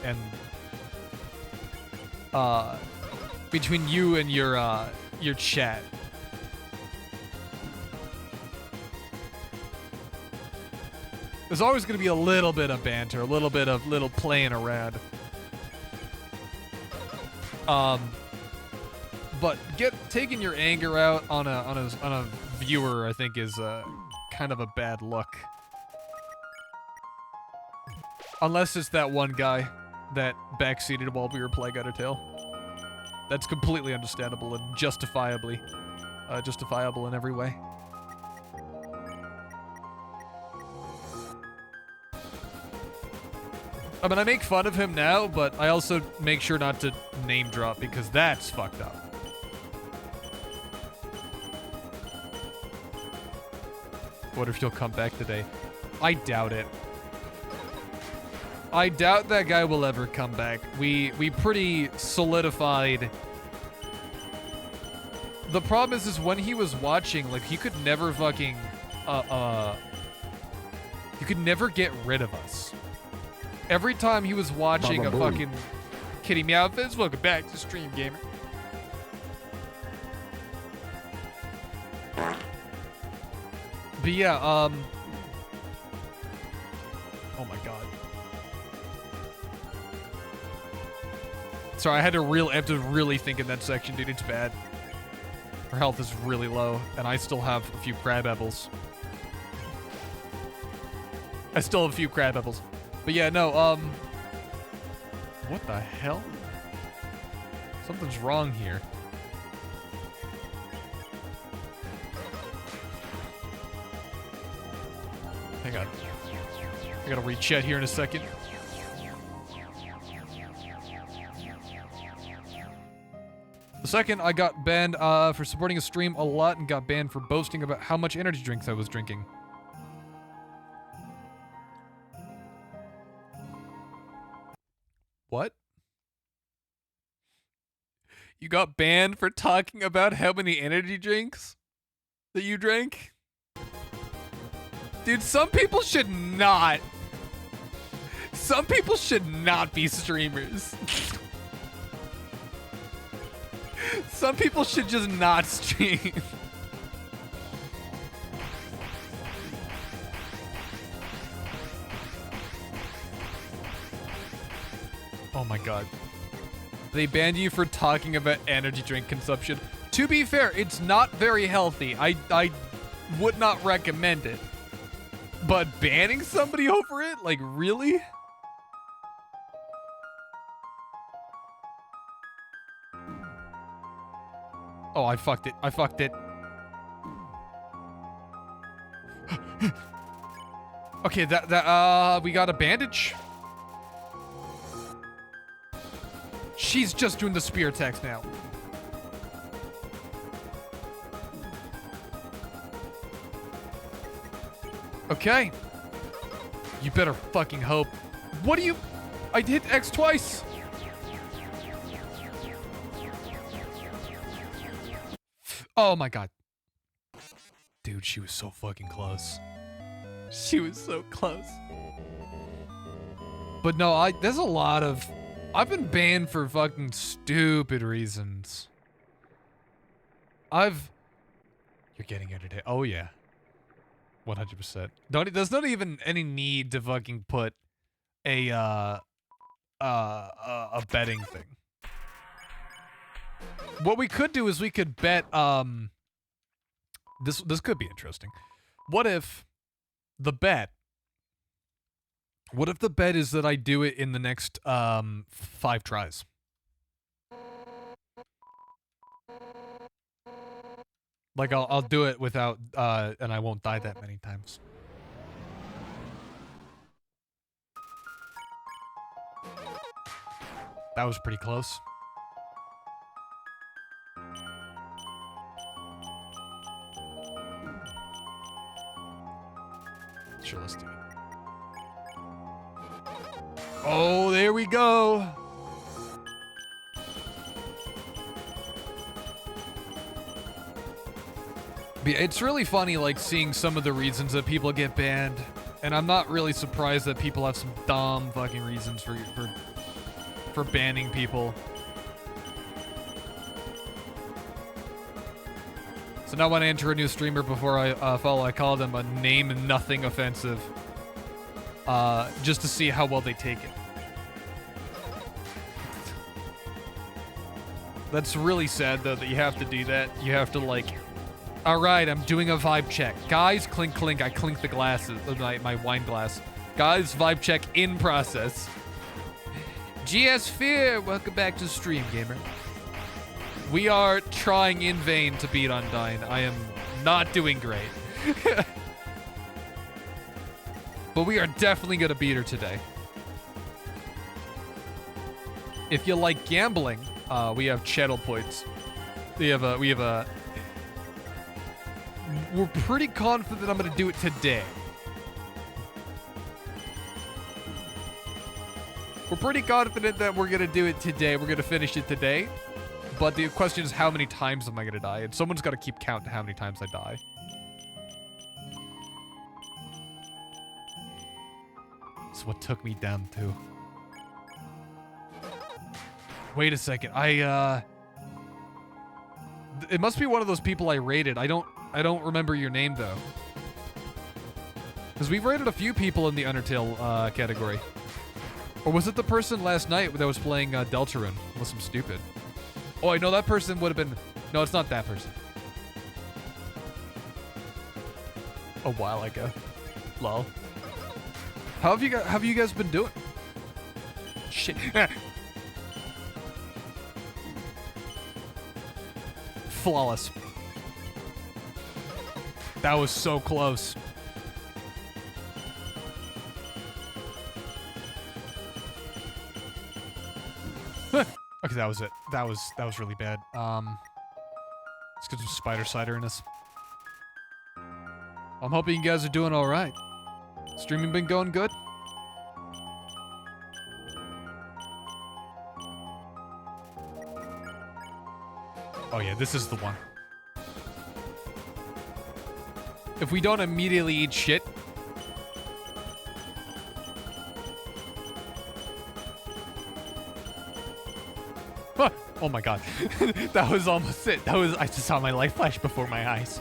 your chat. There's always gonna be a little bit of banter, a little bit of playing around. But taking your anger out on a viewer, I think, is kind of a bad look. Unless it's that one guy that backseated while we were playing Undertale. That's completely understandable and justifiable in every way. I mean, I make fun of him now, but I also make sure not to name drop because that's fucked up. What if he'll come back today? I doubt it. I doubt that guy will ever come back. We pretty solidified. The problem is when he was watching, like, he could never fucking, he could never get rid of us. Every time he was watching a fucking Kitty Meow Fizz, welcome back to Stream Gamer. But yeah, oh my god. Sorry, I have to really think in that section, dude. It's bad. Her health is really low, and I still have a few crab apples. But yeah, no, what the hell? Something's wrong here. Hang on. I gotta reach chat here in a second. The second, I got banned for supporting a stream a lot and got banned for boasting about how much energy drinks I was drinking. What? You got banned for talking about how many energy drinks that you drank? Dude, some people should not. Some people should not be streamers. Some people should just not stream. Oh my god. They banned you for talking about energy drink consumption. To be fair, it's not very healthy. I would not recommend it. But banning somebody over it? Like, really? Oh, I fucked it. I fucked it. Okay, we got a bandage. She's just doing the spear attacks now. Okay. You better fucking hope. What do you... I hit X twice. Oh my god. Dude, she was so fucking close. She was so close. But no, there's a lot of... I've been banned for fucking stupid reasons. You're getting it today. Oh yeah. 100%. There's not even any need to fucking put a betting thing. What we could do is we could bet, this could be interesting. What if the bet is that I do it in the next, 5 tries? Like, I'll do it without, and I won't die that many times. That was pretty close. Sure, let's do it. Oh, there we go. It's really funny, like, seeing some of the reasons that people get banned. And I'm not really surprised that people have some dumb fucking reasons for banning people. So now when I enter a new streamer before I follow, I call them a name nothing offensive. Just to see how well they take it. That's really sad, though, that you have to do that. You have to, like... Alright, I'm doing a vibe check. Guys, clink, clink. I clink the glasses, my wine glass. Guys, vibe check in process. GS Fear, welcome back to stream, gamer. We are trying in vain to beat UNDYNE. I am not doing great. But we are definitely gonna beat her today. If you like gambling, we have channel points. We're pretty confident that I'm gonna do it today. We're pretty confident that we're gonna do it today. We're gonna finish it today. But the question is, how many times am I gonna die? And someone's gotta keep count to how many times I die. That's what took me down to. Wait a second. It must be one of those people I rated. I don't remember your name, though. Because we've rated a few people in the Undertale category. Or was it the person last night that was playing Deltarune? Unless I'm stupid. Oh, I know that person would have been... No, it's not that person. A while ago. Lol. How have you guys been doing? Shit. Flawless. That was so close. Okay, because that was it. That was really bad. Let's get some spider cider in us. I'm hoping you guys are doing all right. Streaming been going good? Oh yeah, this is the one. If we don't immediately eat shit. Huh. Oh my god. That was almost it. I just saw my light flash before my eyes.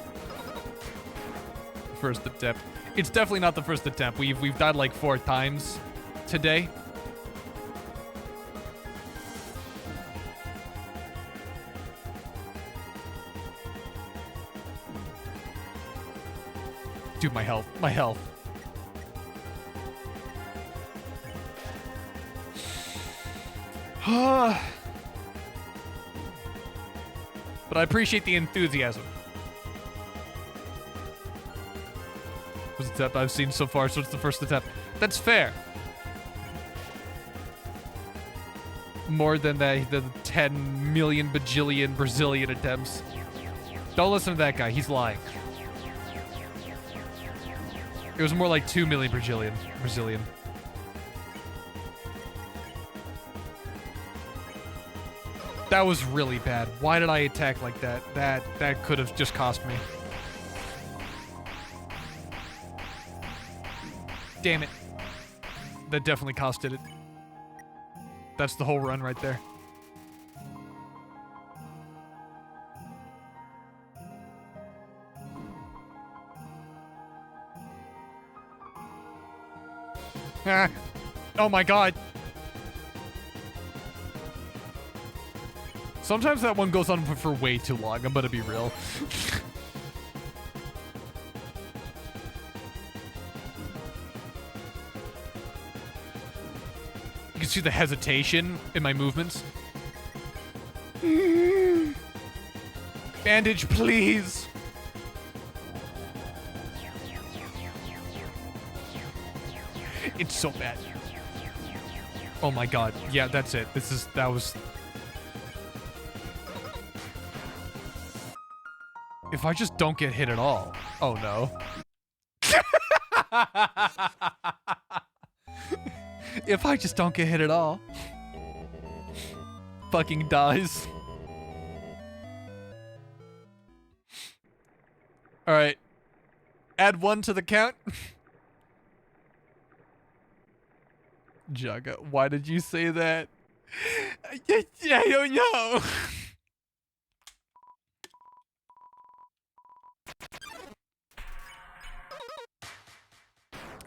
First attempt. It's definitely not the first attempt. We've died like 4 times today. Dude, my health. My health. But I appreciate the enthusiasm. First attempt I've seen so far, so it's the first attempt. That's fair. More than the 10 million bajillion Brazilian attempts. Don't listen to that guy, he's lying. It was more like 2 million Brazilian. That was really bad. Why did I attack like that? That could have just cost me. Damn it. That definitely costed it. That's the whole run right there. Ah. Oh my god. Sometimes that one goes on for way too long. I'm gonna be real. You can see the hesitation in my movements. Bandage, please. It's so bad. Oh my god. Yeah, that's it. That was... If I just don't get hit at all. Oh no. If I just don't get hit at all. Fucking dies. Alright. Add 1 to the count. Jagga, why did you say that? I don't know.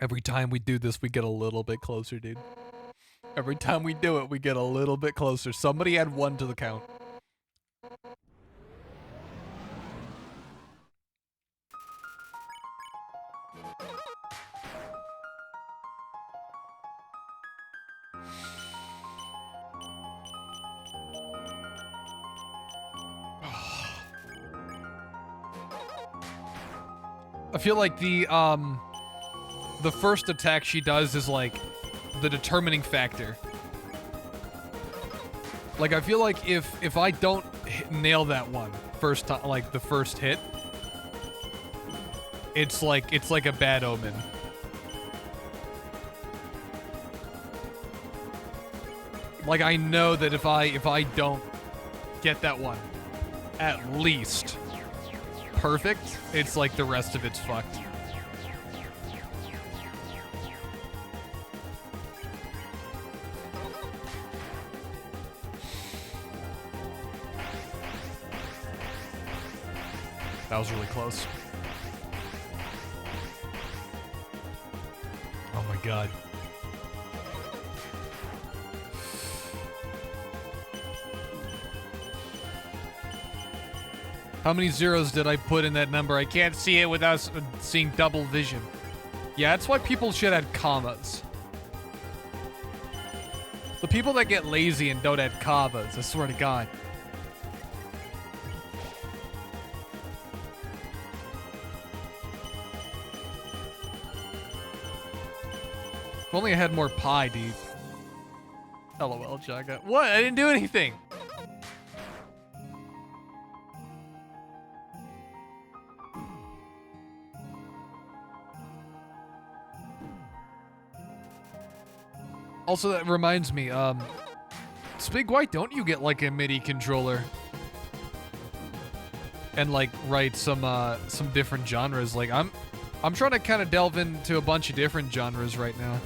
Every time we do this, we get a little bit closer, dude. Every time we do it, we get a little bit closer. Somebody add 1 to the count. I feel like the first attack she does is like the determining factor. Like I feel like if I don't nail that one first time, like the first hit, it's like a bad omen. Like I know that if I don't get that one at least perfect, it's like the rest of it's fucked. That was really close. Oh my god. How many zeros did I put in that number? I can't see it without seeing double vision. Yeah, that's why people should add commas. The people that get lazy and don't add commas, I swear to God. If only I had more pie, dude. LOL, Jagga. What? I didn't do anything. Also, that reminds me, Spig, why don't you get like a MIDI controller? And like write some different genres. Like I'm trying to kind of delve into a bunch of different genres right now.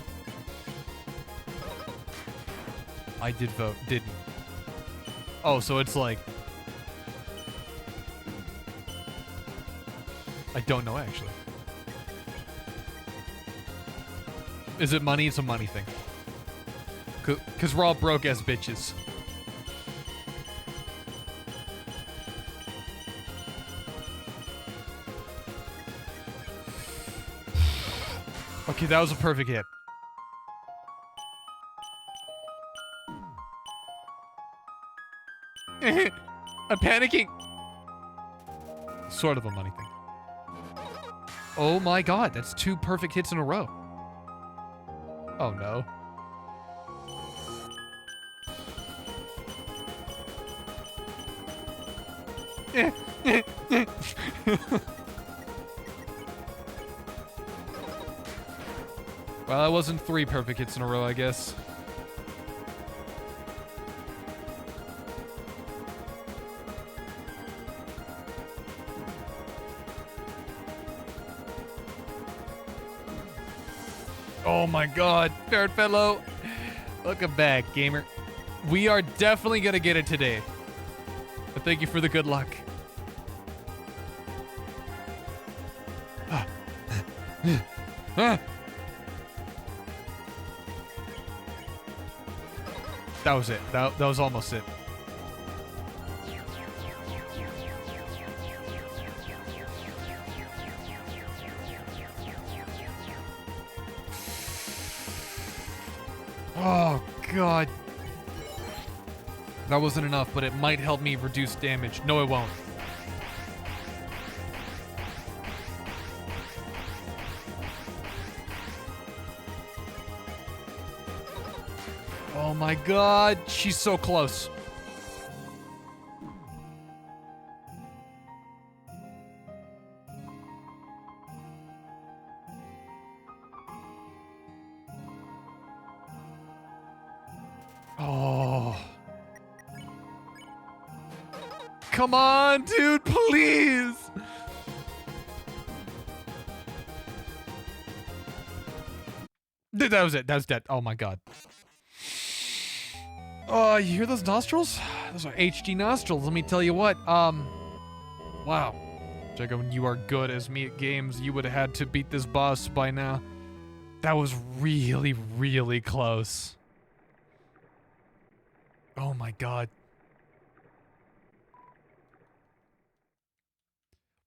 I did vote, didn't. Oh, so it's like I don't know actually. Is it money? It's a money thing. Cause we're all broke as bitches. Okay, that was a perfect hit. I'm panicking. Sort of a money thing. Oh my god, that's 2 perfect hits in a row. Oh no. Well, that wasn't 3 perfect hits in a row, I guess. Oh my god, Ferret Fellow. Welcome back, gamer. We are definitely gonna get it today. But thank you for the good luck. That was it. That was almost it. Oh, God. That wasn't enough, but it might help me reduce damage. No, it won't. Oh my god, she's so close. Oh. Come on, dude, please. Dude, that was it. That was dead. Oh my god. Oh, you hear those nostrils? Those are HD nostrils. Let me tell you what. Wow. Jagga, when you are good as me at games, you would have had to beat this boss by now. That was really, really close. Oh my god.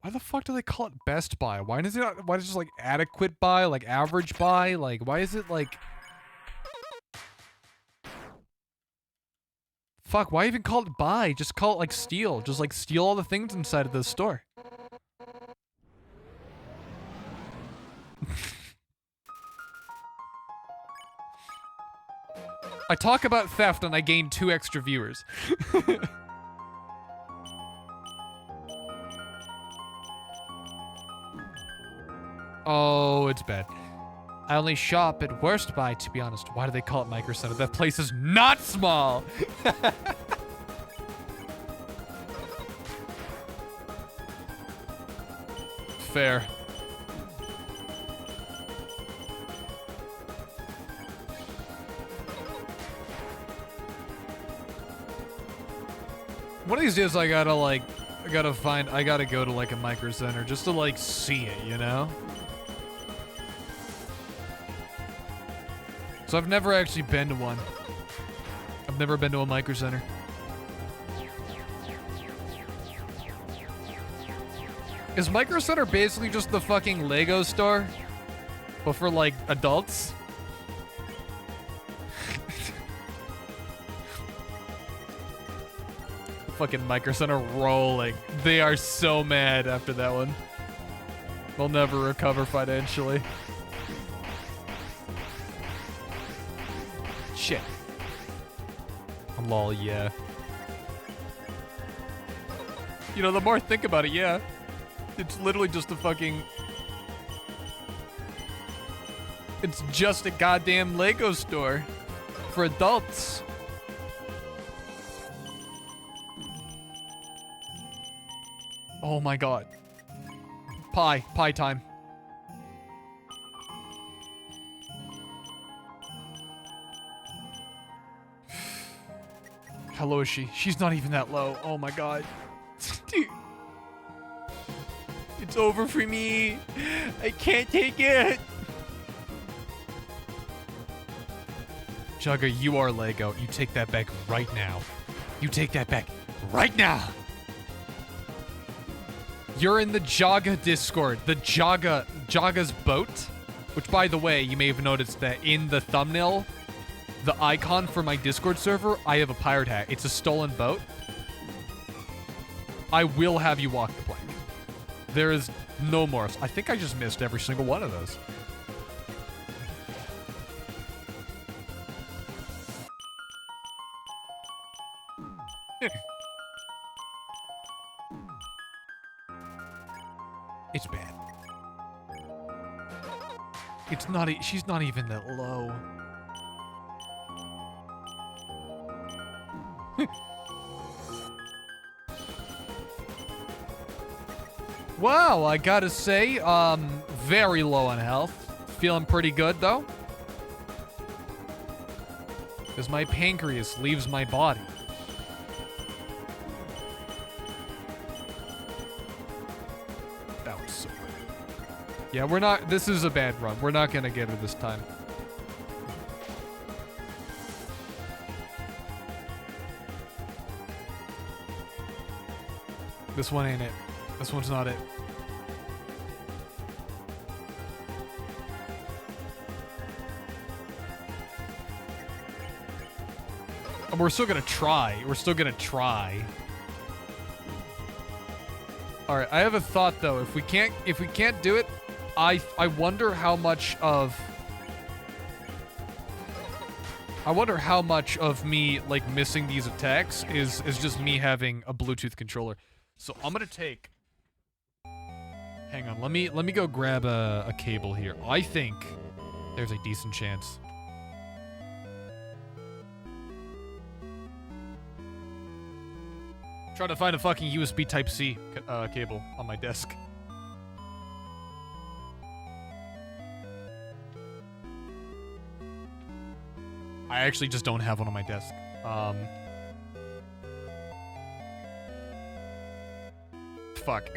Why the fuck do they call it best buy? Why is it not, why is it just like adequate buy, like average buy? Like, why is it like... Fuck, why even call it buy? Just call it like steal. Just like steal all the things inside of the store. I talk about theft and I gain 2 extra viewers. Oh, it's bad. I only shop at Worst Buy, to be honest. Why do they call it Micro Center? That place is not small! Fair. One of these days I gotta go to like a Micro Center just to like see it, you know? So I've never actually been to one. I've never been to a Micro Center. Is Micro Center basically just the fucking Lego store? But for like adults? Fucking Micro Center rolling. They are so mad after that one. They'll never recover financially. Shit. Lol, yeah. You know, the more I think about it, yeah. It's literally just a fucking... It's just a goddamn Lego store. for adults. Oh my god. Pie time. How low is she? She's not even that low. Oh my god. Dude. It's over for me. I can't take it. Jagga, you are Lego. You take that back right now. You take that back right now. You're in the Jagga Discord. The Jagga's boat. Which, by the way, you may have noticed that in the thumbnail, the icon for my Discord server, I have a pirate hat. It's a stolen boat. I will have you walk the plank. There is no more. I think I just missed every single one of those. It's bad. It's not. She's not even that low. Wow, I gotta say, very low on health. Feeling pretty good though. Because my pancreas leaves my body. That was so good. Yeah, we're not. This is a bad run. We're not gonna get her this time. This one ain't it. This one's not it. And we're still gonna try. We're still gonna try. All right, I have a thought though. If we can't do it, I wonder how much of me like missing these attacks is just me having a Bluetooth controller. So I'm gonna take. Hang on, let me go grab a cable here. I think there's a decent chance. Trying to find a fucking USB Type-C cable on my desk. I actually just don't have one on my desk. Fuck.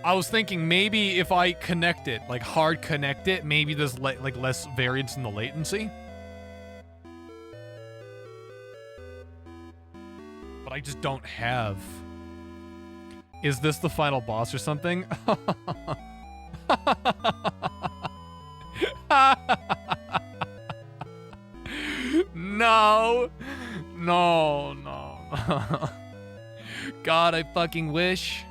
I was thinking maybe if I connect it, like hard connect it, maybe there's like less variance in the latency. But I just don't have. Is this the final boss or something? No. No. God, I fucking wish.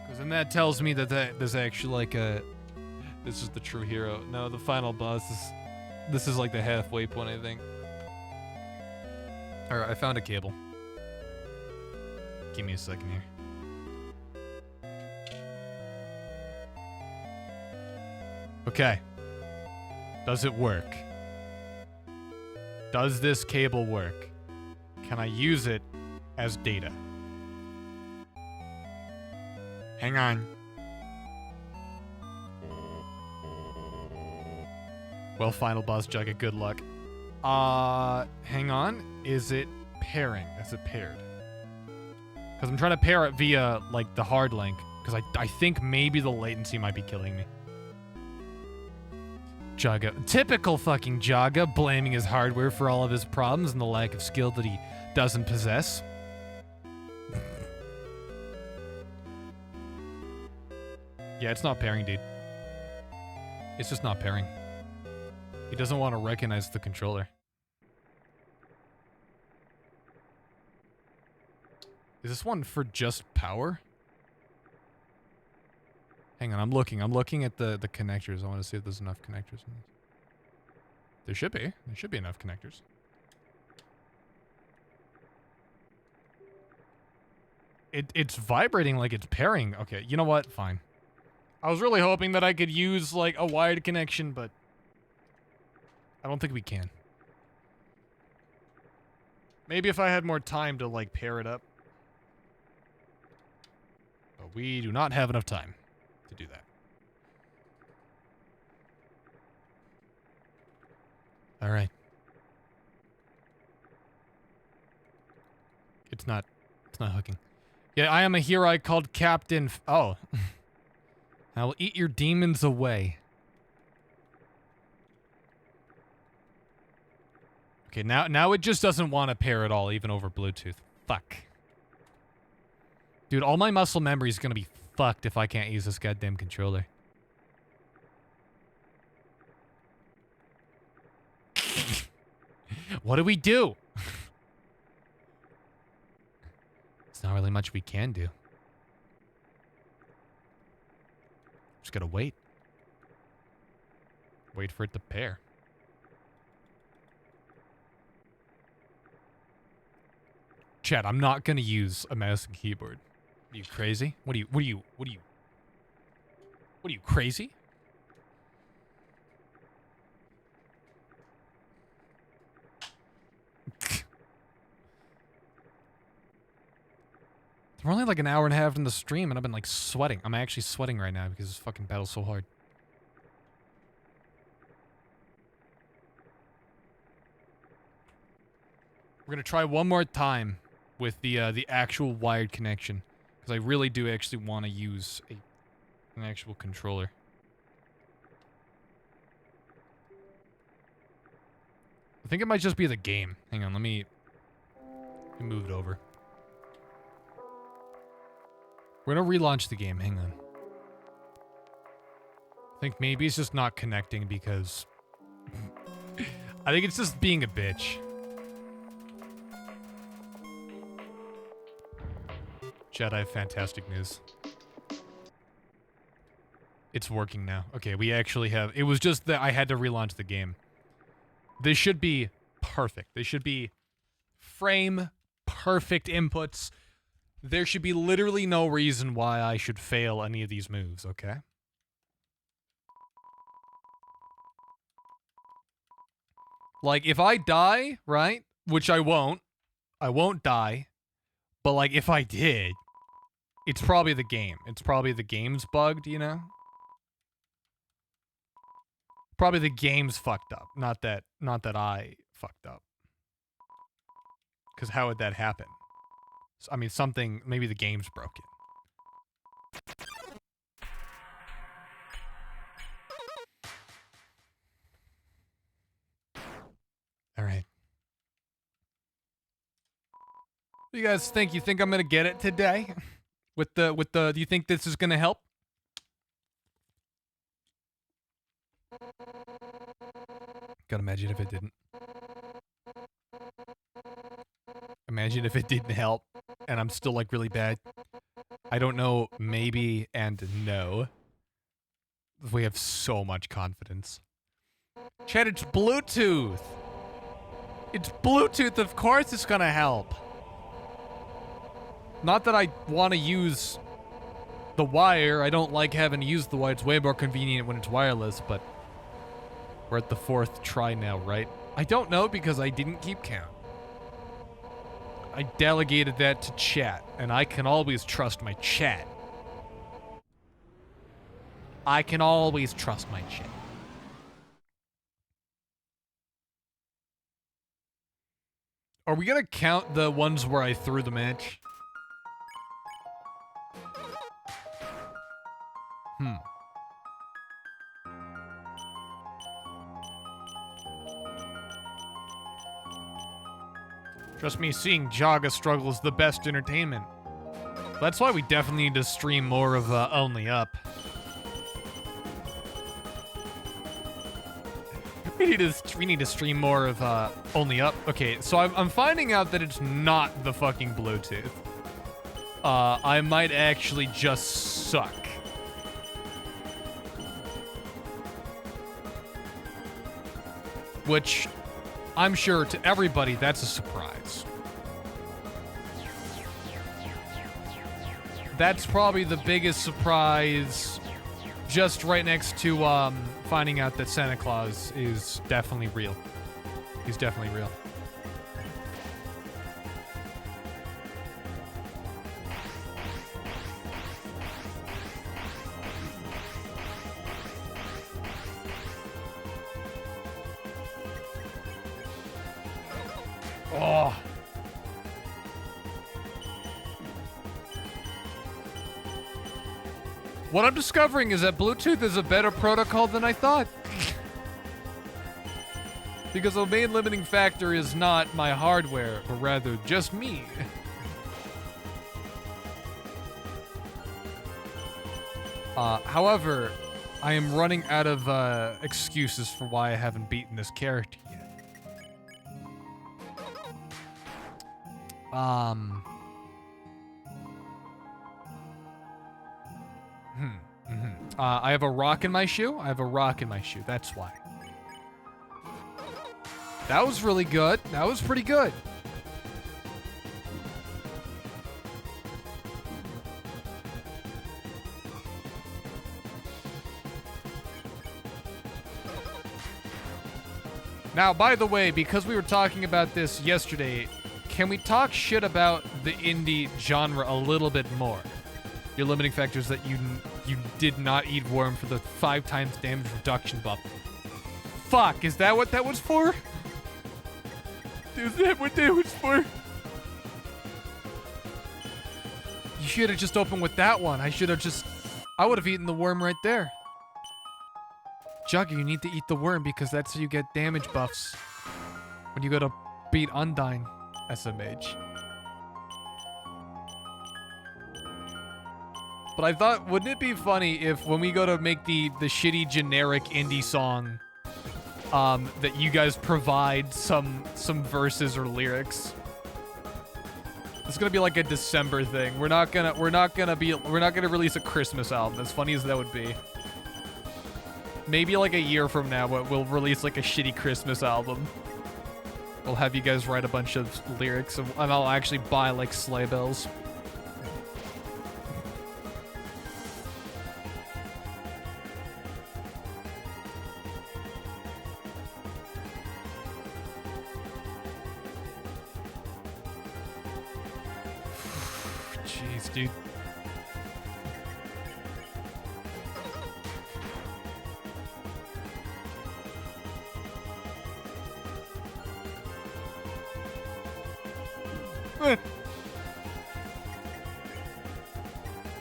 Because then that tells me that there's actually like a... This is the true hero. No, the final boss is... This is like the halfway point, I think. Alright, I found a cable. Give me a second here. Okay. Does it work? Does this cable work? Can I use it as data? Hang on. Well, final boss Jagga, good luck. Hang on. Is it pairing? Is it paired? Because I'm trying to pair it via, like, the hard link. Because I think maybe the latency might be killing me. Jagga. Typical fucking Jagga, blaming his hardware for all of his problems and the lack of skill that he doesn't possess. Yeah, it's not pairing, dude. It's just not pairing. He doesn't want to recognize the controller. Is this one for just power? Hang on, I'm looking at the connectors. I want to see if there's enough connectors in this. There should be. There should be enough connectors. It's vibrating like it's pairing. Okay, you know what? Fine. I was really hoping that I could use, like, a wired connection, but I don't think we can. Maybe if I had more time to, like, pair it up. But we do not have enough time to do that. Alright. It's not hooking. Yeah, I am a hero called Captain oh. I will eat your demons away. Okay, now it just doesn't want to pair at all, even over Bluetooth. Fuck. Dude, all my muscle memory is gonna be fucked if I can't use this goddamn controller. What do we do? There's not really much we can do. Just gotta wait. Wait for it to pair. Chat, I'm not gonna use a mouse and keyboard. Are you crazy? What are you crazy? We're only like an hour and a half in the stream and I've been like sweating. I'm actually sweating right now because this fucking battle's so hard. We're gonna try one more time with the actual wired connection because I really do actually want to use an actual controller. I think it might just be the game. Hang on, let me move it over. We're gonna relaunch the game, hang on. I think maybe it's just not connecting because... I think it's just being a bitch. Chat, I have fantastic news. It's working now. Okay, we actually have... It was just that I had to relaunch the game. This should be perfect. This should be frame perfect inputs. There should be literally no reason why I should fail any of these moves, okay? Like, if I die, right? Which I won't die. But, like, if I did, it's probably the game. It's probably the game's bugged, you know? Probably the game's fucked up. Not that I fucked up. Because how would that happen? I mean, something, maybe the game's broken. All right. What do you guys think? You think I'm gonna get it today? Do you think this is gonna help? Gotta imagine if it didn't. Imagine if it didn't help, and I'm still, like, really bad. I don't know, maybe, and no. We have so much confidence. Chat, it's Bluetooth! It's Bluetooth, of course it's gonna help! Not that I want to use the wire, I don't like having to use the wire, it's way more convenient when it's wireless, but... We're at the 4th try now, right? I don't know because I didn't keep count. I delegated that to chat, and I can always trust my chat. I can always trust my chat. Are we gonna count the ones where I threw the match? Trust me, seeing Jagga struggle is the best entertainment. That's why we definitely need to stream more of Only Up. We need to stream more of Only Up. Okay, so I'm finding out that it's not the fucking Bluetooth. I might actually just suck. Which, I'm sure to everybody, that's a surprise. That's probably the biggest surprise just right next to finding out that Santa Claus is definitely real. He's definitely real. Oh. What I'm discovering is that Bluetooth is a better protocol than I thought. Because the main limiting factor is not my hardware, but rather just me. However, I am running out of excuses for why I haven't beaten this character yet. I have a rock in my shoe. That's why. That was really good. That was pretty good. Now, by the way, because we were talking about this yesterday, can we talk shit about the indie genre a little bit more? Your limiting factor is that you did not eat worm for the 5 times damage reduction buff. Fuck, is that what that was for? Is that what that was for? You should have just opened with that one. I would have eaten the worm right there. Jagga, you need to eat the worm because that's how you get damage buffs when you go to beat UNDYNE SMH. But I thought, wouldn't it be funny if when we go to make the shitty generic indie song, that you guys provide some verses or lyrics? It's gonna be like a December thing. We're not gonna release a Christmas album, as funny as that would be. Maybe like a year from now, we'll release like a shitty Christmas album. We'll have you guys write a bunch of lyrics, and I'll actually buy like sleigh bells. Jeez, dude.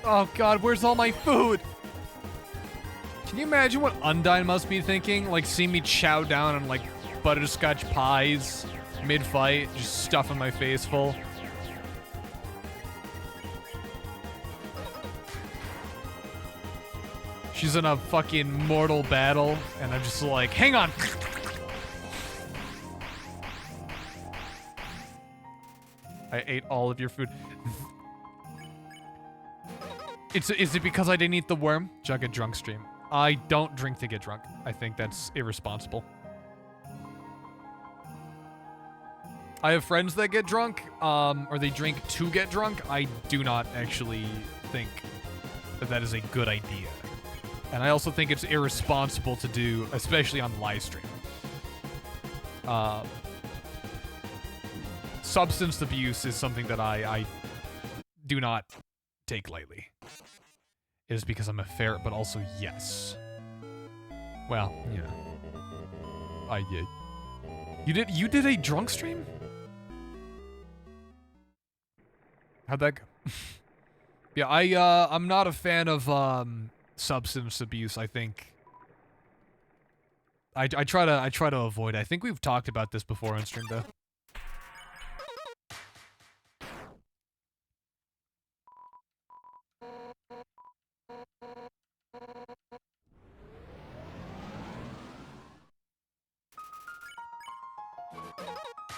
Oh god, where's all my food? Can you imagine what UNDYNE must be thinking? Like, seeing me chow down on, like, butterscotch pies mid-fight, just stuffing my face full. She's in a fucking mortal battle, and I'm just like, hang on! I ate all of your food. Is it because I didn't eat the worm? Jagga drunk stream. I don't drink to get drunk. I think that's irresponsible. I have friends that get drunk, or they drink to get drunk. I do not actually think that that is a good idea. And I also think it's irresponsible to do, especially on live stream. Substance abuse is something that I do not take lightly. It is because I'm a ferret, but also yes. Well, you know. I did. You did a drunk stream? How'd that go? Yeah, I'm not a fan of substance abuse. I think I try to avoid it. I think we've talked about this before on stream though.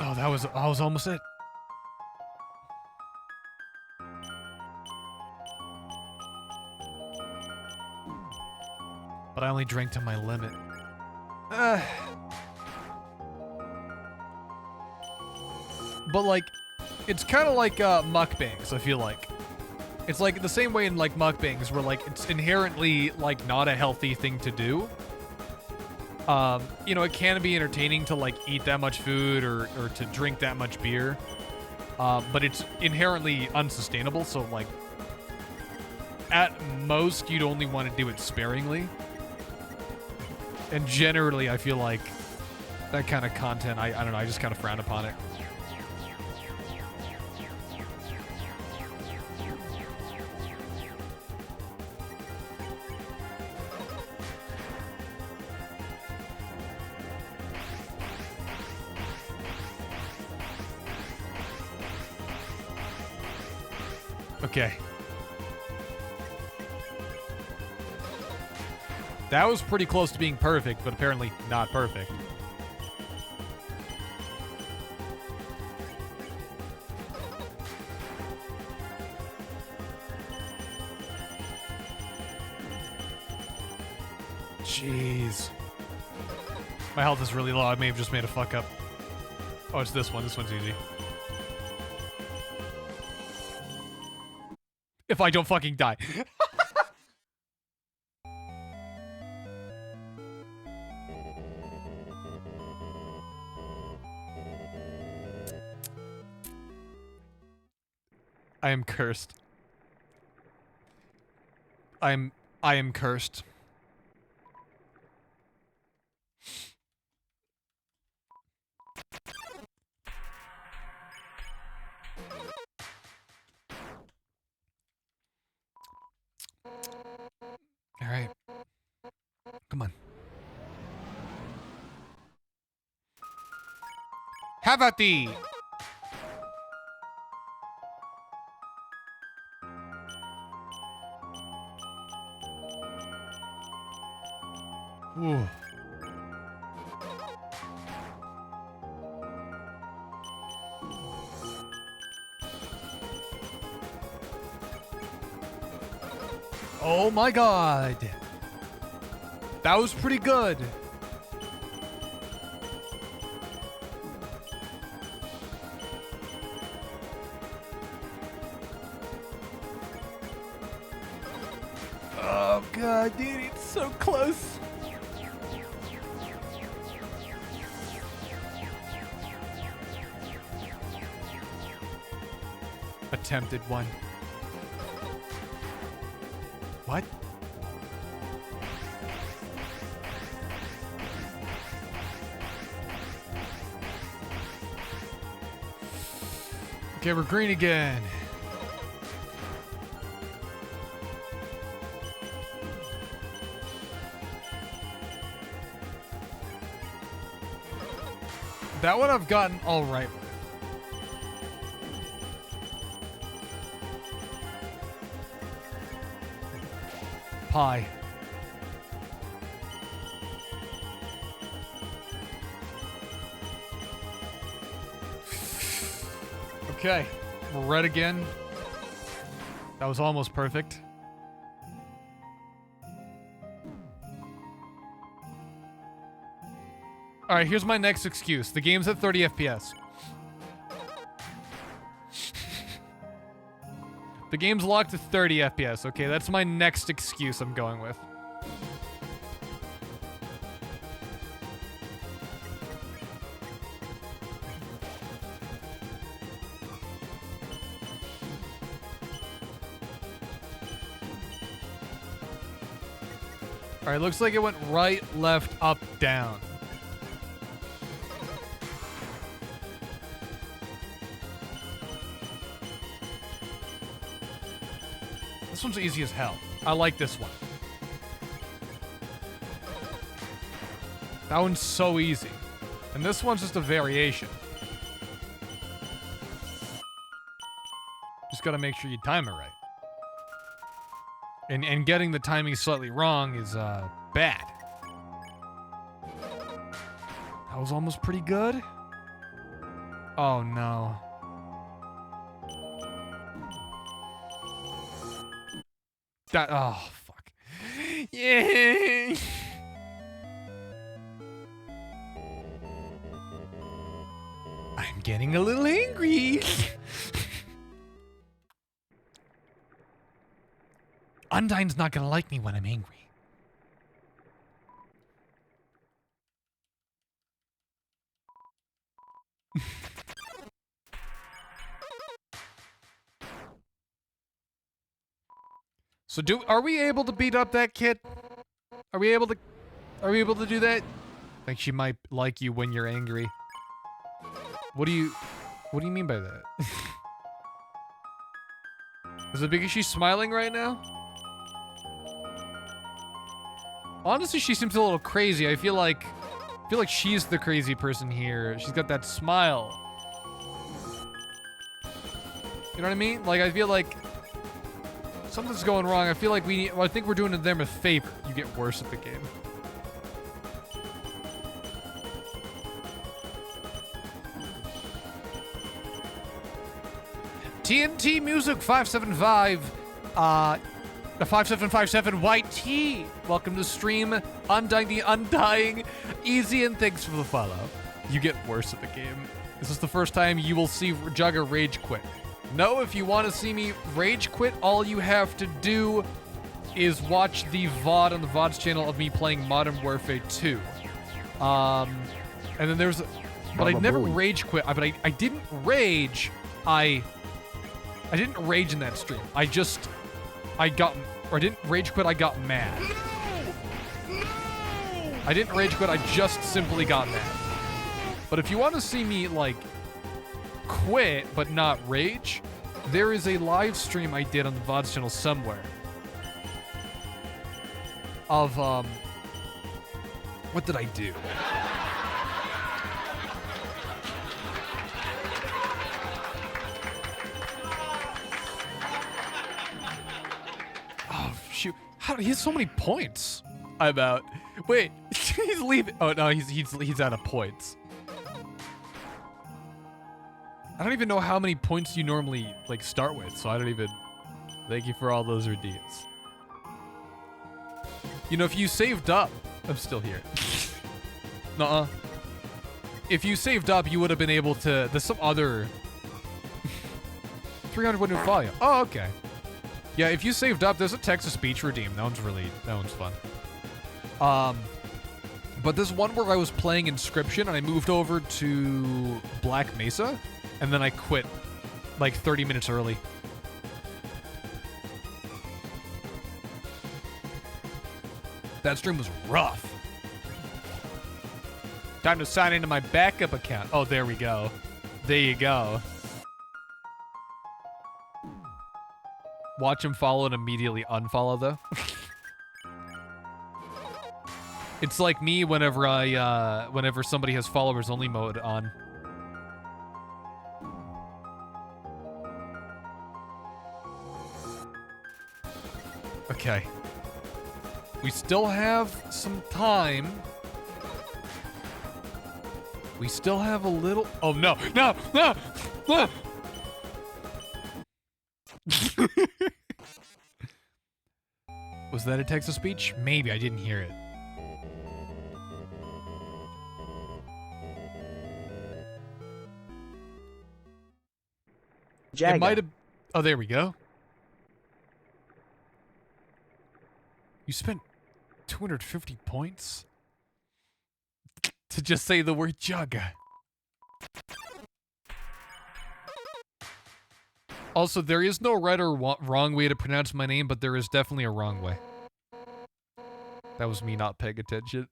Oh, that was almost it. But I only drank to my limit. But like, it's kind of like mukbangs, I feel like. It's like the same way in like mukbangs where like it's inherently like not a healthy thing to do. You know, it can be entertaining to like eat that much food or to drink that much beer. But it's inherently unsustainable, so like at most you'd only want to do it sparingly. And generally I feel like that kind of content, I don't know, I just kind of frown upon it. Okay. That was pretty close to being perfect, but apparently not perfect. Jeez. My health is really low. I may have just made a fuck up. Oh, it's this one. This one's easy. If I don't fucking die. I am cursed. I am cursed. All right. Come on. How about the... Ooh. Oh my god. That was pretty good. Oh god, dude, it's so close. Attempted one. What? Okay, we're green again. That one I've gotten all right with. Pie. Okay, we're red again. That was almost perfect. Alright, here's my next excuse. The game's at 30 FPS. The game's locked at 30 FPS. Okay, that's my next excuse I'm going with. Alright, looks like it went right, left, up, down. This one's easy as hell. I like this one. That one's so easy. And this one's just a variation. Just gotta make sure you time it right. And getting the timing slightly wrong is, bad. That was almost pretty good. Oh, no. That, oh, fuck. Yeah. I'm getting a little angry. Undyne's not gonna like me when I'm angry. So are we able to beat up that kid? Are we able to do that? I think she might like you when you're angry. What do you mean by that? Is it because she's smiling right now? Honestly, she seems a little crazy. I feel like she's the crazy person here. She's got that smile. You know what I mean? Like, I feel like something's going wrong. I feel like I think we're doing them a favor. You get worse at the game. TNT Music 575, 5757 White T. Welcome to stream. Undying the Undying. Easy, and thanks for the follow. You get worse at the game. This is the first time you will see Jagga rage quit. No, if you want to see me rage quit, all you have to do is watch the VOD on the VOD's channel of me playing Modern Warfare 2. And then there's, but I never rage quit. But I didn't rage. I didn't rage in that stream. I didn't rage quit, I got mad. No! I didn't rage quit, I just simply got mad. But if you want to see me, like, quit but not rage, there is a live stream I did on the VOD's channel somewhere. Of, what did I do? Shoot, he has so many points. I'm out. Wait, he's leaving. Oh no, he's out of points. I don't even know how many points you normally like start with, so I don't even. Thank you for all those redeems. You know, if you saved up, I'm still here. Nuh-uh. If you saved up, you would have been able to. There's some other 300 new volume. Oh, okay. Yeah, if you saved up, there's a text-to-speech redeem. That one's fun. But there's one where I was playing Inscription and I moved over to Black Mesa, and then I quit like 30 minutes early. That stream was rough. Time to sign into my backup account. Oh, there we go. There you go. Watch him follow and immediately unfollow, though. It's like me whenever whenever somebody has followers only mode on. Okay. We still have some time. We still have a little. Oh no! No! No! No! Was that a text-to-speech? Maybe, I didn't hear it. Jagga. It might have... Oh, there we go. You spent 250 points? To just say the word Jagga. Also, there is no right or wrong way to pronounce my name, but there is definitely a wrong way. That was me not paying attention.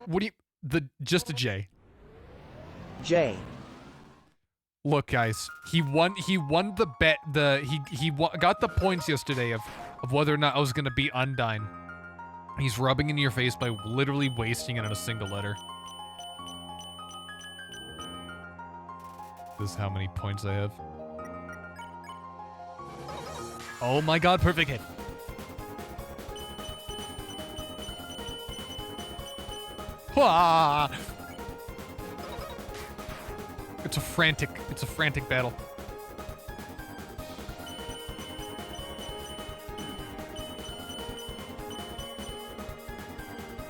What do you... Just a J. J. Look, guys, he won the bet, got the points yesterday of whether or not I was gonna beat Undyne. He's rubbing in your face by literally wasting it on a single letter. This is how many points I have. Oh my god, perfect hit. Wah! It's a frantic battle.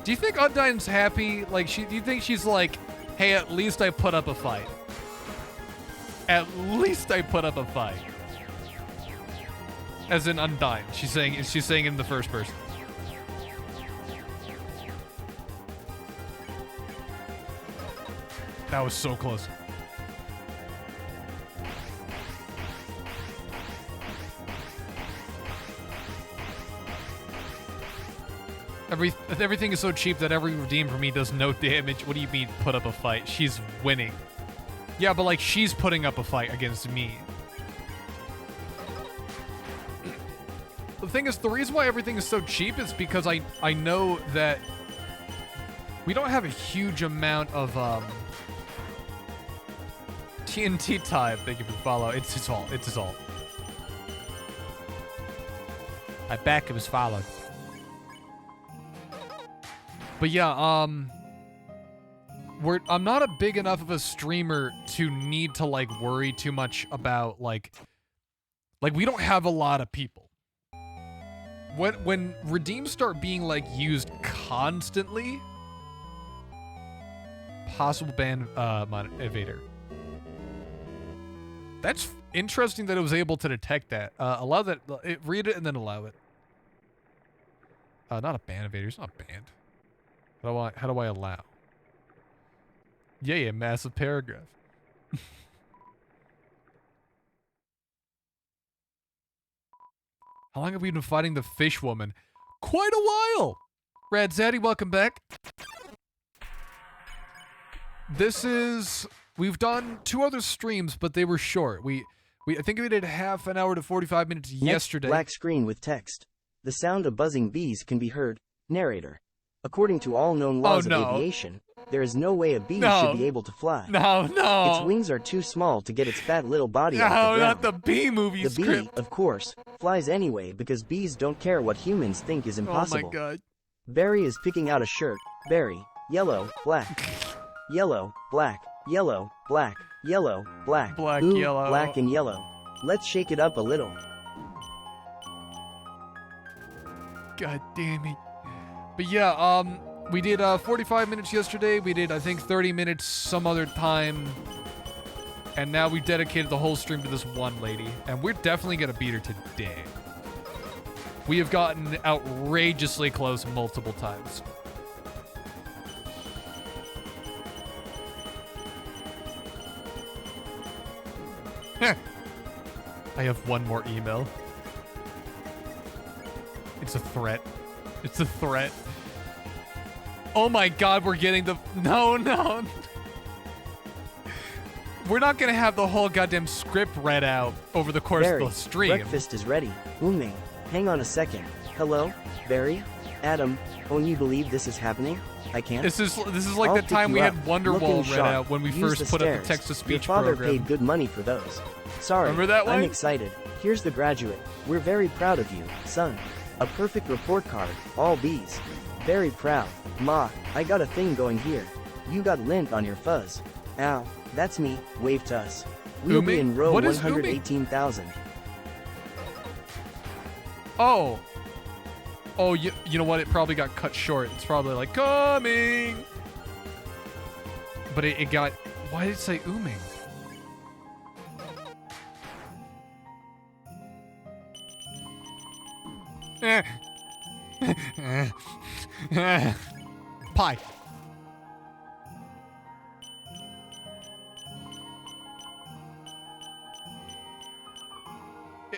Do you think Undyne's happy? Like, do you think she's like, hey, at least I put up a fight? At least I put up a fight. As in Undyne. She's saying in the first person. That was so close. Everything is so cheap that every redeem for me does no damage. What do you mean, put up a fight? She's winning. Yeah, but like, she's putting up a fight against me. The thing is, the reason why everything is so cheap is because I know that we don't have a huge amount of TNT time. Thank you for the follow. It's his fault. It's his fault. I back him was followed. But yeah, I'm not a big enough of a streamer to need to like worry too much about like we don't have a lot of people. When redeems start being like used constantly, possible ban evader. That's interesting that it was able to detect that. Allow that. Read it and then allow it. Not a ban evader. It's not banned. How do I allow? Yeah, massive paragraph. How long have we been fighting the fish woman? Quite a while! Rad Zaddy, welcome back. We've done 2 other streams, but they were short. I think we did half an hour to 45 minutes yesterday. Black screen with text. The sound of buzzing bees can be heard. Narrator. According to all known laws of aviation, there is no way a bee should be able to fly. No. Its wings are too small to get its fat little body off the ground. Not the bee movie The script. bee, of course, flies anyway because bees don't care what humans think is impossible. Oh my god. Barry is picking out a shirt. Barry, yellow, black. Yellow, black, yellow, black, yellow, black. Black, Ooh, yellow. black and yellow. Let's shake it up a little. God damn it. But yeah, we did 45 minutes yesterday. We did, I think, 30 minutes some other time. And now we dedicated the whole stream to this one lady. And we're definitely going to beat her today. We have gotten outrageously close multiple times. I have one more email. It's a threat. It's a threat. Oh my god, we're getting the... No. We're not gonna have the whole goddamn script read out over the course Barry, of the stream. breakfast is ready. Booming. Hang on a second. Hello? Barry? Adam? Can you believe this is happening? I can't. This is like I'll the pick time you we up. had Wonderwall Looking read sharp. out when we Use first the put up stairs. the text-to-speech Your father program. paid good money for those. Sorry. Remember that one? I'm excited. Here's the graduate. We're very proud of you, son. A perfect report card. All B's. Very proud. Ma, I got a thing going here. You got lint on your fuzz. Ow. That's me. Wave to us. We'll be in row What is 118,000. Oh, you know what? It probably got cut short. It's probably like, coming! But it got... Why did it say ooming? Pie.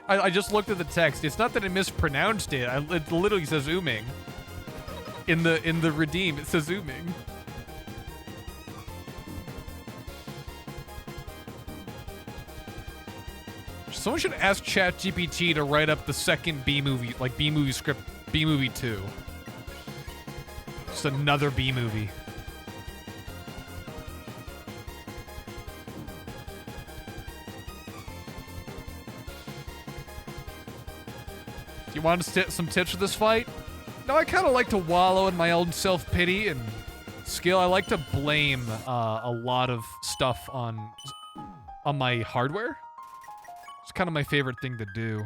I just looked at the text. It's not that I mispronounced it. It literally says ooming. In the redeem, it says ooming. Someone should ask ChatGPT to write up the second B movie, like B movie script, B movie 2. Just another B movie. Do you want some tips for this fight? No, I kind of like to wallow in my own self-pity and skill. I like to blame a lot of stuff on my hardware. It's kind of my favorite thing to do.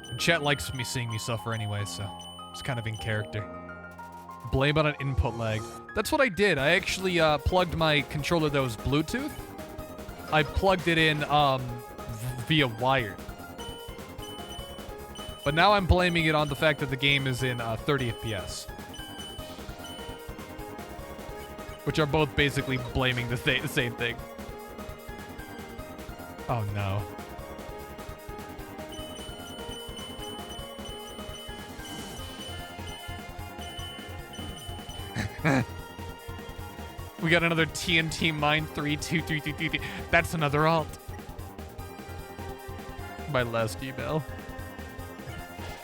And chat likes me seeing me suffer anyway, so it's kind of in character. Blame on an input lag. That's what I did. I actually plugged my controller that was Bluetooth I plugged it in via wire. But now I'm blaming it on the fact that the game is in 30 FPS. Which are both basically blaming the same thing. Oh no. We got another TNT mine 32333. That's another alt. My last email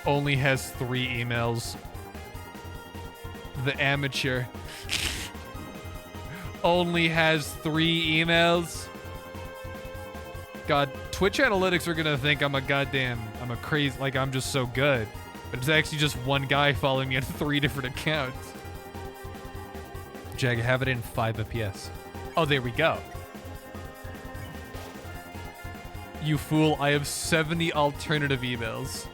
only has 3 emails. The amateur only has 3 emails. God, Twitch analytics are gonna think I'm a crazy, like I'm just so good. But it's actually just one guy following me on 3 different accounts. Jagga, have it in 5 FPS. Oh, there we go. You fool, I have 70 alternative emails.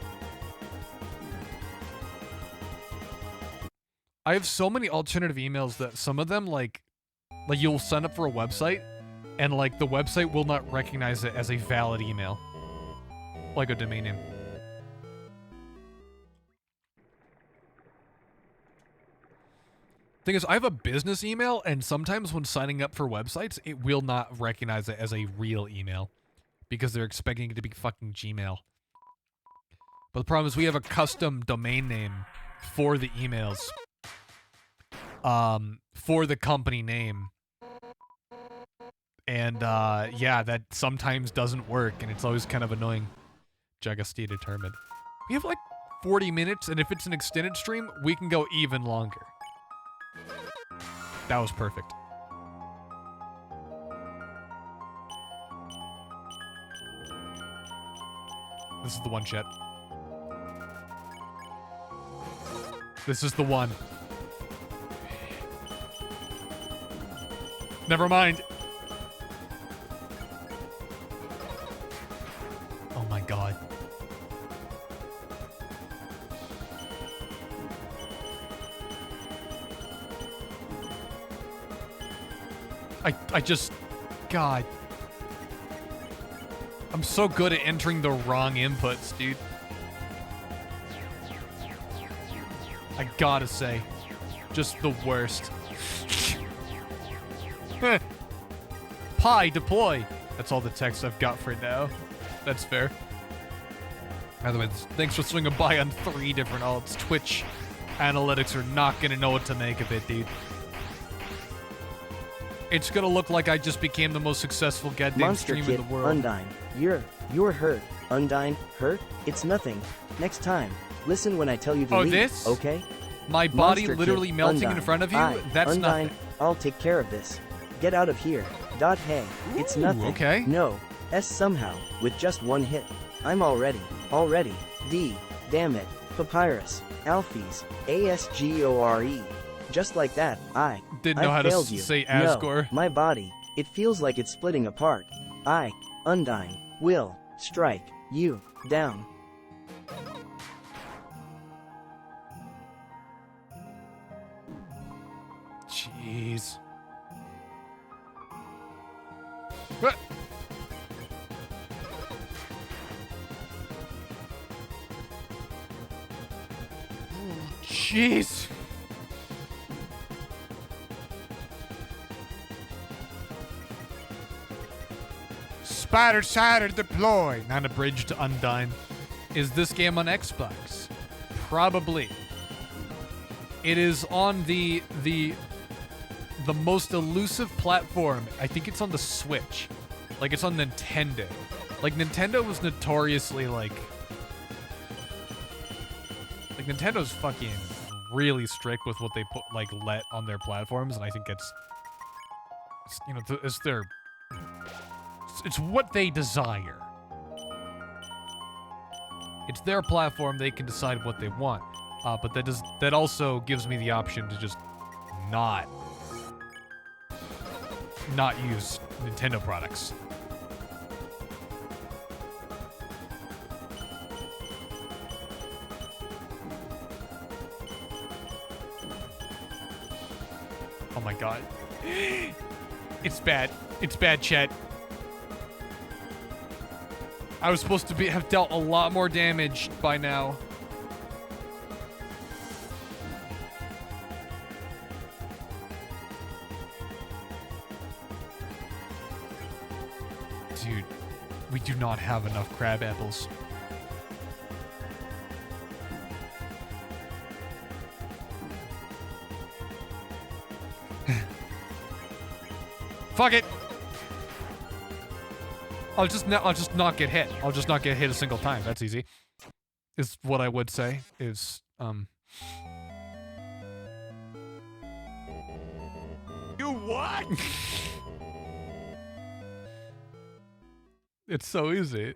I have so many alternative emails that some of them, like you'll sign up for a website, and like the website will not recognize it as a valid email. Like a domain name. Thing is, I have a business email, and sometimes when signing up for websites, it will not recognize it as a real email. Because they're expecting it to be fucking Gmail. But the problem is we have a custom domain name for the emails. For the company name. And, yeah, that sometimes doesn't work, and it's always kind of annoying. Jagga, stay determined. We have like 40 minutes, and if it's an extended stream, we can go even longer. That was perfect. This is the one, chat. This is the one. Never mind. Oh my god. I just... God. I'm so good at entering the wrong inputs, dude. I gotta say. Just the worst. Pi, deploy! That's all the text I've got for now. That's fair. By the way, thanks for swinging by on 3 different alts. Twitch analytics are not gonna know what to make of it, dude. It's gonna look like I just became the most successful goddamn streamer in the world. UNDYNE, you're hurt. UNDYNE, hurt? It's nothing. Next time, listen when I tell you to leave, this? okay? My body Monster literally Kid, melting UNDYNE. in front of you? That's UNDYNE, nothing. I'll take care of this. Get out of here. Hey, it's Ooh, nothing. okay. No, S somehow, with just 1 hit. I'm already. D, damn it, Papyrus, Alphys, ASGORE. Just like that, Didn't know how to failed you. say No, Asgore. my body, it feels like it's splitting apart. UNDYNE, will strike you down. Jeez. What? Jeez. Spider deploy. Not a bridge to UNDYNE. Is this game on Xbox? Probably. It is on the most elusive platform. I think it's on the Switch. Like, it's on Nintendo. Like, Nintendo was notoriously, like Nintendo's fucking really strict with what they put, like, let on their platforms, and I think it's you know, it's their... It's what they desire. It's their platform, they can decide what they want. But that also gives me the option to just not use Nintendo products. Oh my god. It's bad. It's bad, chat. I was supposed to have dealt a lot more damage by now. Dude, we do not have enough crab apples. Fuck it. I'll just not get hit. I'll just not get hit a single time. That's easy. Is what I would say. Is You what? It's so easy.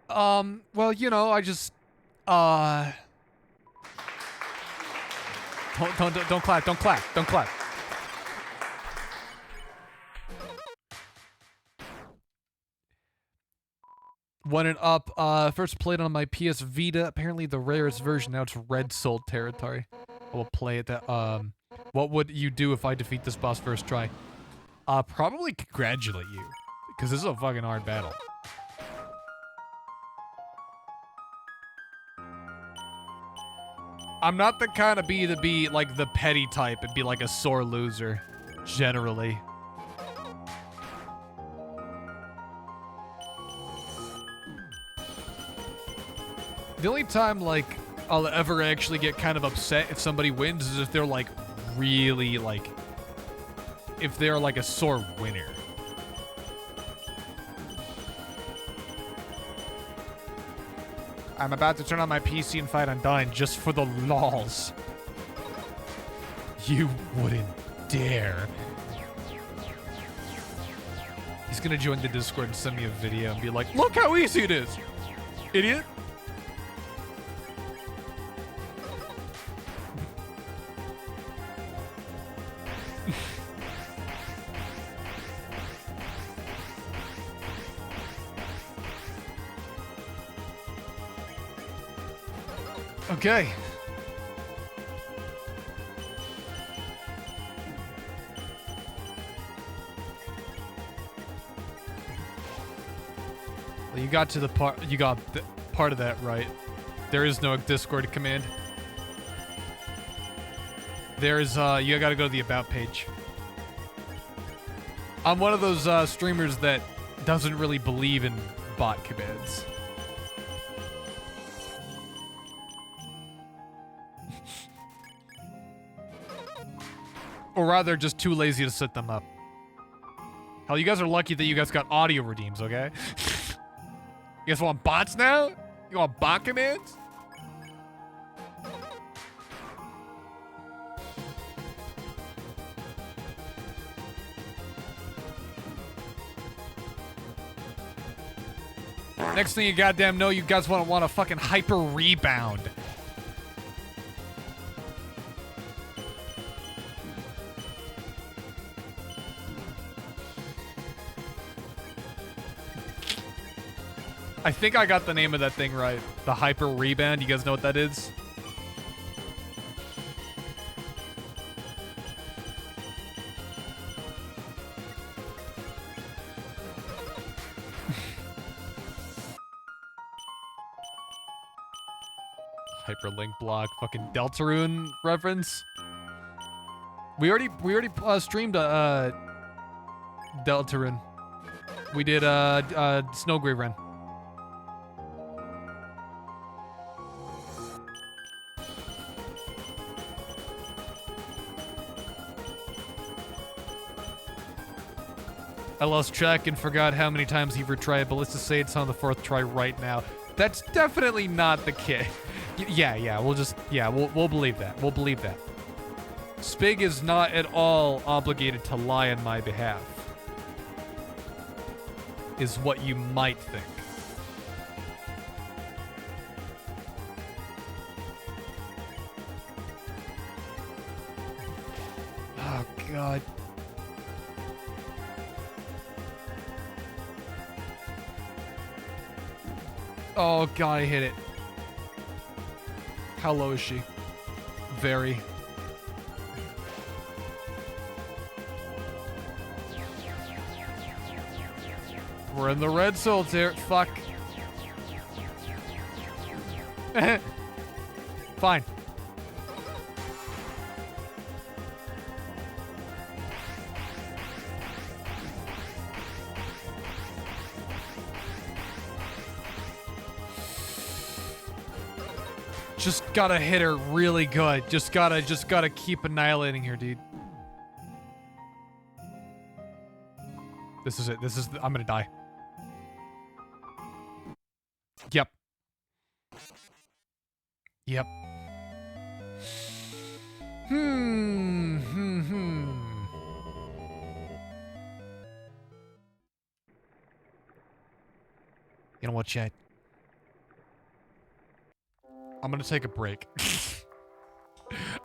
Well, you know, I just don't clap, don't clap, don't clap. One and up, first played on my PS Vita, apparently the rarest version, now it's Red Soul territory. I will play it that, what would you do if I defeat this boss first try? Probably congratulate you, because this is a fucking hard battle. I'm not the kind of bee to be, like, the petty type and be, like, a sore loser, generally. The only time, like, I'll ever actually get kind of upset if somebody wins is if they're, like, really, like... if they're, like, a sore winner. I'm about to turn on my PC and fight Undyne just for the lols. You wouldn't dare. He's gonna join the Discord and send me a video and be like, look how easy it is, idiot. Okay. Well, you got to the part. You got the part of that right. There is no Discord command. There is. You gotta go to the about page. I'm one of those streamers that doesn't really believe in bot commands. Or rather, just too lazy to set them up. Hell, you guys are lucky that you guys got audio redeems, okay? You guys want bots now? You want bot commands? Next thing you goddamn know, you guys want a fucking hyper rebound. I think I got the name of that thing right. The hyper rebound. You guys know what that is? Hyperlink block. Fucking Deltarune reference. We already streamed Deltarune. We did Snowgrave Run. I lost track and forgot how many times he retried, but let's just say it's on the 4th try right now. That's definitely not the case. Yeah, we'll believe that. We'll believe that. Spig is not at all obligated to lie on my behalf. Is what you might think. Oh, God. Oh, God, I hit it. How low is she? Very. We're in the red solitaire. Fuck. Fine. Just gotta hit her really good. Just gotta keep annihilating her, dude. This is it. I'm gonna die. Yep. Yep. You know what, chat? I'm gonna take a break.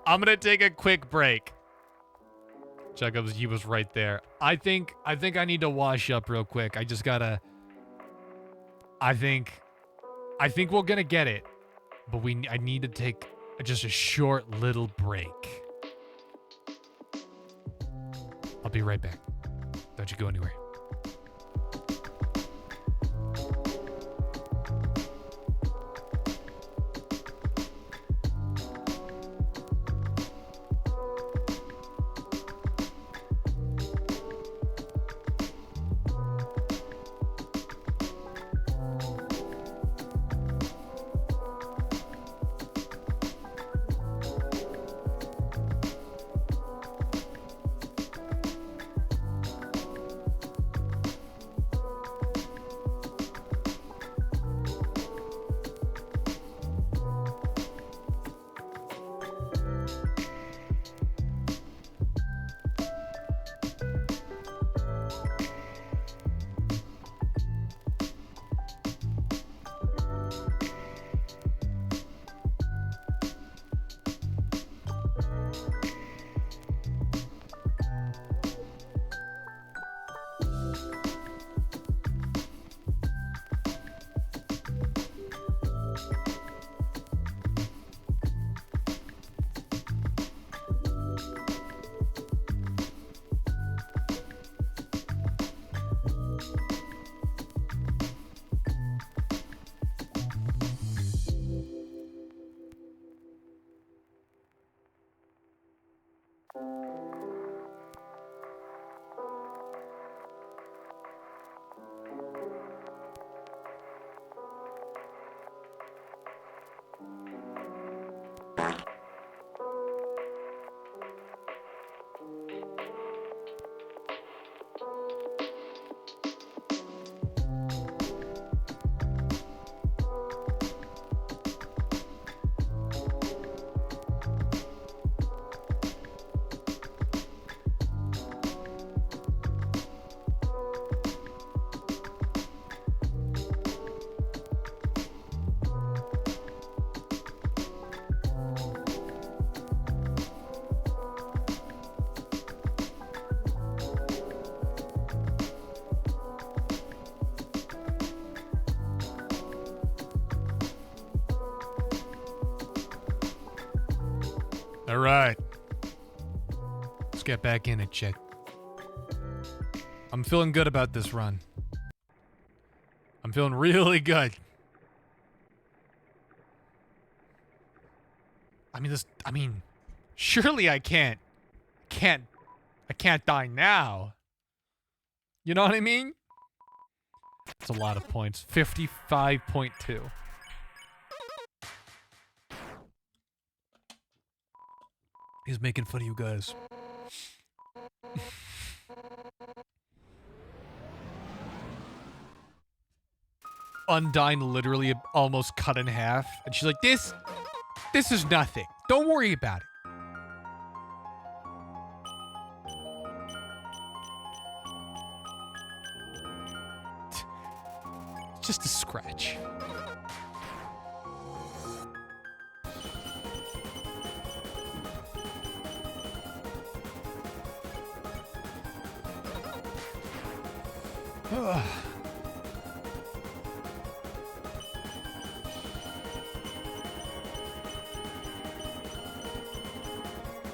I'm gonna take a quick break. Jagga, he was right there. I think I need to wash up real quick. I just gotta. I think we're gonna get it, but I need to take just a short little break. I'll be right back. Don't you go anywhere. All right. Let's get back in it, chick. I'm feeling good about this run. I'm feeling really good. I mean, surely I can't die now. You know what I mean? It's a lot of points. 55.2. He's making fun of you guys. UNDYNE literally almost cut in half. And she's like, this is nothing. Don't worry about it. Just a scratch.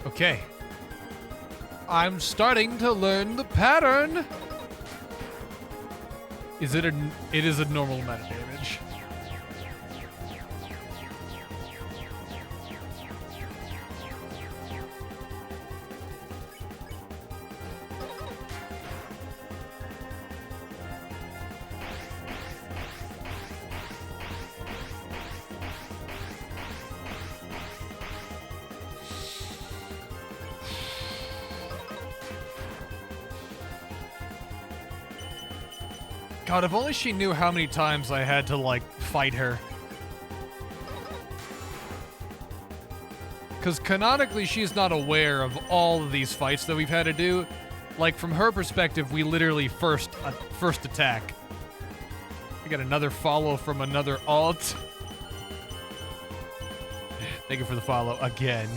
Okay. I'm starting to learn the pattern. Is it a? It is a normal amount of damage. God, if only she knew how many times I had to, like, fight her. Because canonically, she's not aware of all of these fights that we've had to do. Like, from her perspective, we literally first attack. We got another follow from another alt. Thank you for the follow again.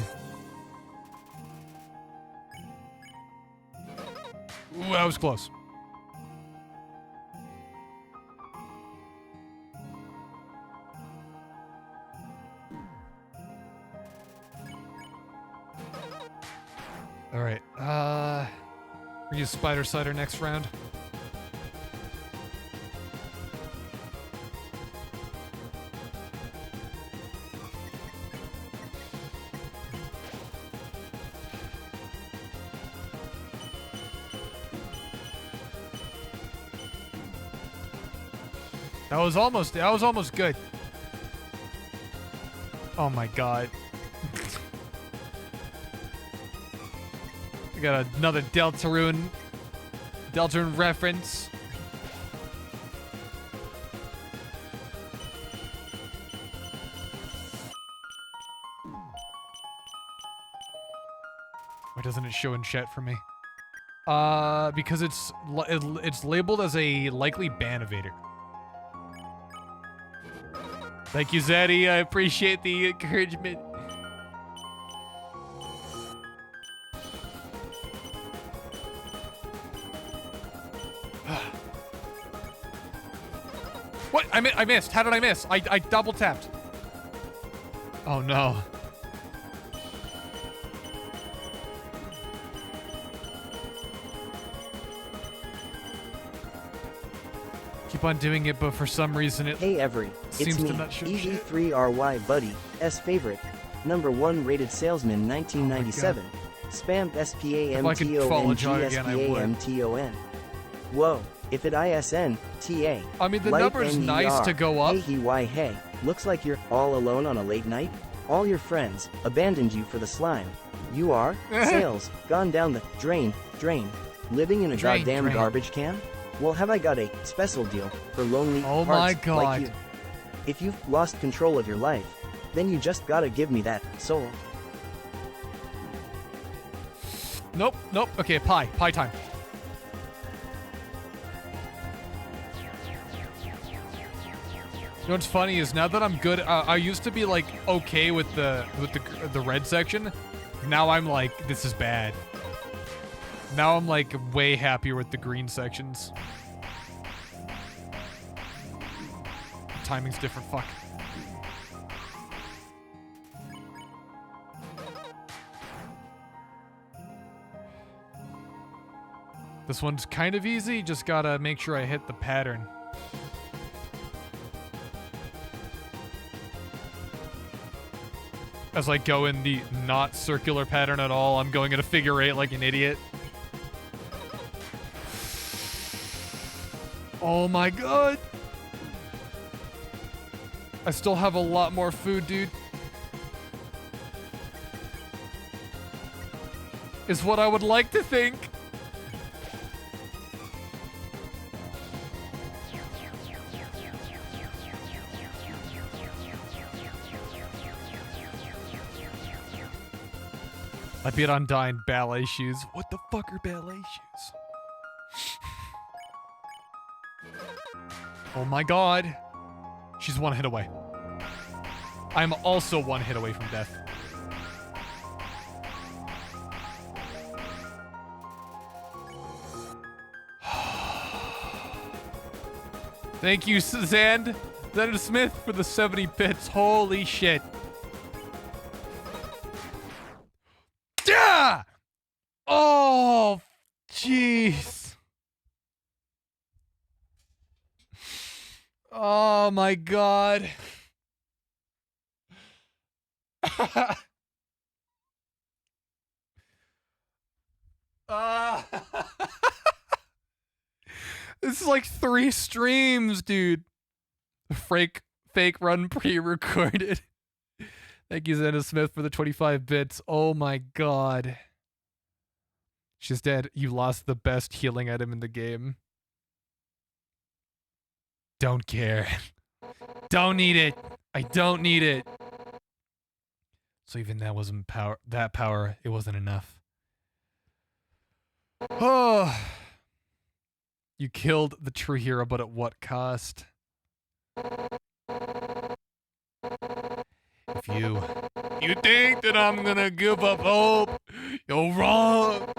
Ooh, that was close. All right, we use Spider Cider next round. That was almost good. Oh my god. We got another Deltarune reference. Why doesn't it show in chat for me? Because it's labeled as a likely ban evader. Thank you, Zaddy. I appreciate the encouragement. What? I missed. How did I miss? I double tapped. Oh no. Keep on doing it, but for some reason it Hey every, seems it's me, to not show shit. EV3RY Buddy, S favorite, #1 rated salesman 1997, spammed If I could follow Jagga again, I would. SPAMTONGSPAMTON. Whoa, if it ISN, TA. I mean, the light number's nice NER. to go up. Hey, looks like you're all alone on a late night? All your friends abandoned you for the slime. You are, sales, gone down the drain, living in a Drain, goddamn drain. garbage can? Well, have I got a special deal for lonely Oh hearts my like God. you. If you've lost control of your life, then you just gotta give me that soul. Nope. Okay, pie time. You know what's funny is now that I'm good, I used to be like okay with the red section. Now I'm like, this is bad. Now I'm like way happier with the green sections. Timing's different. Fuck. This one's kind of easy. Just gotta make sure I hit the pattern. As I go in the not circular pattern at all, I'm going in a figure eight like an idiot. Oh my god. I still have a lot more food, dude. Is what I would like to think. I beat Undyne ballet shoes. What the fuck are ballet shoes? Oh my god. She's one hit away. I'm also one hit away from death. Thank you, Suzanne. Leonard Smith for the 70 bits. Holy shit. Yeah! Oh, jeez. Oh my god. Ah. This is like 3 streams, dude. Fake run pre-recorded. Thank you, Zenna Smith, for the 25 bits. Oh my god. She's dead. You lost the best healing item in the game. Don't care. Don't need it. I don't need it. So even that wasn't power. That power, it wasn't enough. Oh. You killed the true hero, but at what cost? If you think that I'm gonna give up hope, you're wrong.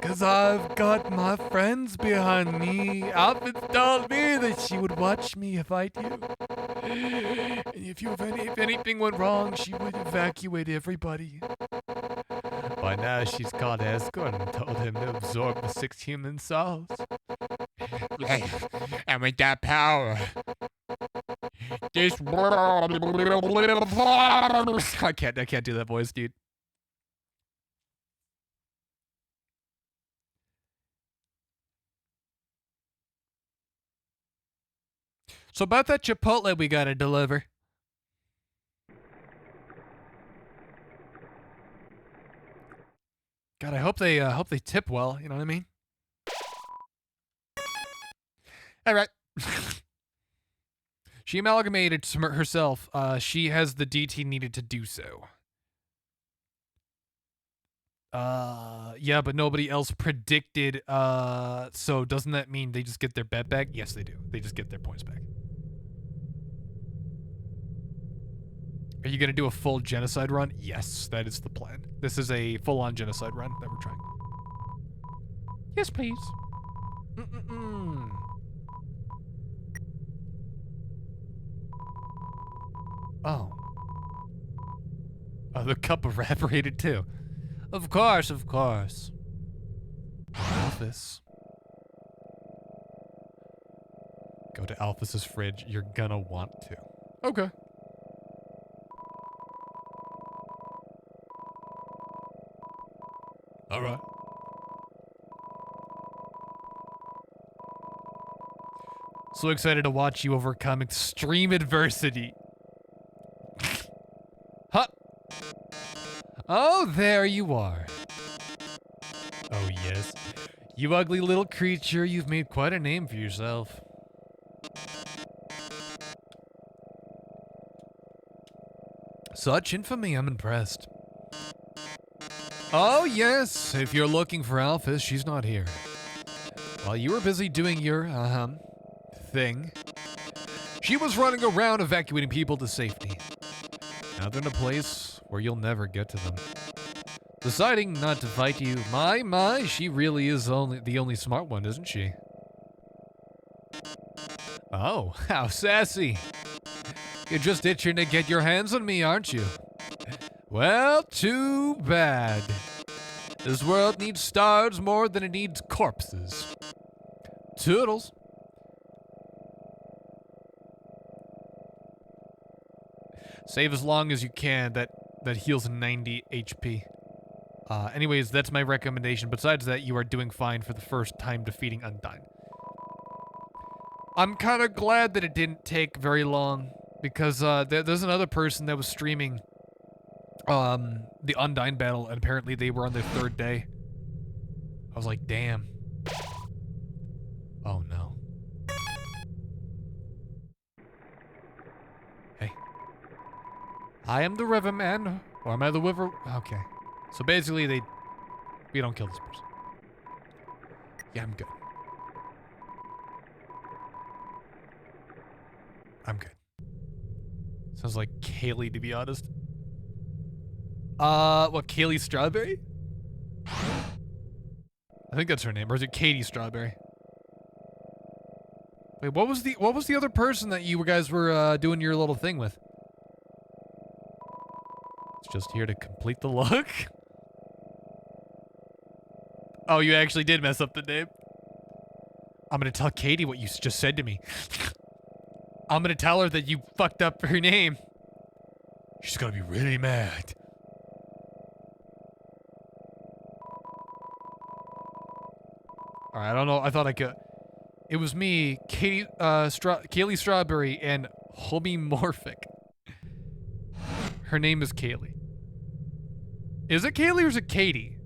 Cause I've got my friends behind me. Alphys told me that she would watch me fight you. And if anything went wrong, she would evacuate everybody. By now, she's called Escort and told him to absorb the 6 human souls. And with that power, this I can't do that voice, dude. So about that Chipotle we gotta deliver. God, I hope they tip well. You know what I mean? All right. She amalgamated herself. She has the DT needed to do so. Yeah, but nobody else predicted. So doesn't that mean they just get their bet back? Yes, they do. They just get their points back. Are you gonna do a full genocide run? Yes, that is the plan. This is a full-on genocide run that we're trying. Yes, please. Oh. Oh, the cup evaporated too. Of course, of course. Alphys. Go to Alphys's fridge. You're gonna want to. Okay. All right. So excited to watch you overcome extreme adversity. Huh. Oh, there you are. Oh, yes. You ugly little creature, you've made quite a name for yourself. Such infamy, I'm impressed. Oh, yes, if you're looking for Alphys, she's not here. While you were busy doing your, thing, she was running around evacuating people to safety. Now they're in a place where you'll never get to them. Deciding not to fight you, my, she really is the only smart one, isn't she? Oh, how sassy. You're just itching to get your hands on me, aren't you? Well, too bad. This world needs stars more than it needs corpses. Toodles. Save as long as you can. That heals 90 HP. Anyways, that's my recommendation. Besides that, you are doing fine for the first time defeating UNDYNE. I'm kind of glad that it didn't take very long, because there's another person that was streaming the UNDYNE battle, and apparently they were on their 3rd day. I was like, damn. Oh no. Hey. I am the riverman, or am I the river? Okay. So basically we don't kill this person. Yeah, I'm good. I'm good. Sounds like Kaylee, to be honest. What, Kaylee Strawberry? I think that's her name, or is it Katie Strawberry? Wait, what was the other person that you guys were doing your little thing with? It's just here to complete the look. Oh, you actually did mess up the name. I'm gonna tell Katie what you just said to me. I'm gonna tell her that you fucked up her name. She's gonna be really mad. Alright, I don't know. I thought I could. It was me, Kaylee Strawberry, and Homomorphic. Her name is Kaylee. Is it Kaylee or is it Katie?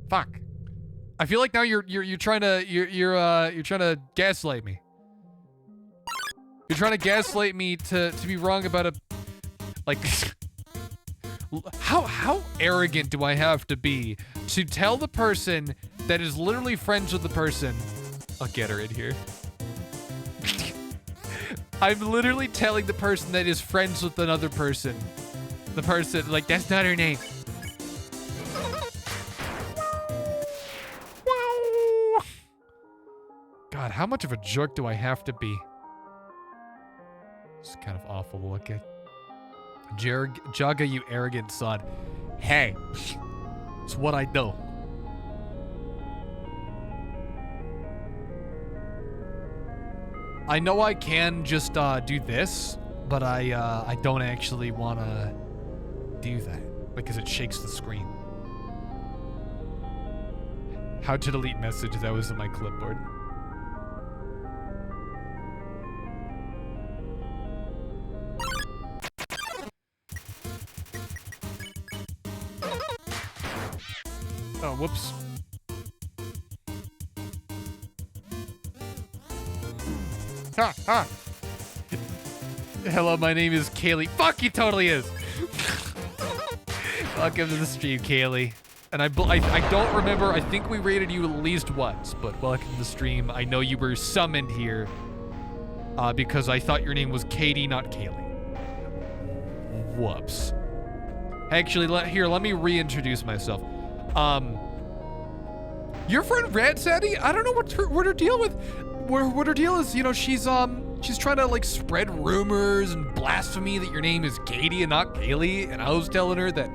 Fuck. I feel like now you're trying to gaslight me. You're trying to gaslight me to be wrong about a, like, how arrogant do I have to be to tell the person that is literally friends with the person? I'll get her in here. I'm literally telling the person that is friends with another person. The person, like, that's not her name. God, how much of a jerk do I have to be? It's kind of awful to look at. Jagga, you arrogant son. Hey, it's what I do. I know I can just do this, but I don't actually want to do that because it shakes the screen. How to delete message, that was in my clipboard. Oh, whoops. Ha, ha. Hello, my name is Kaylee. Fuck, he totally is. Welcome to the stream, Kaylee. And I don't remember, I think we rated you at least once, but welcome to the stream. I know you were summoned here because I thought your name was Katie, not Kaylee. Whoops. Actually, let me reintroduce myself. Your friend Red Sadie, I don't know what her deal with. What her deal is, you know, she's trying to like spread rumors and blasphemy that your name is Katie and not Kaylee, and I was telling her that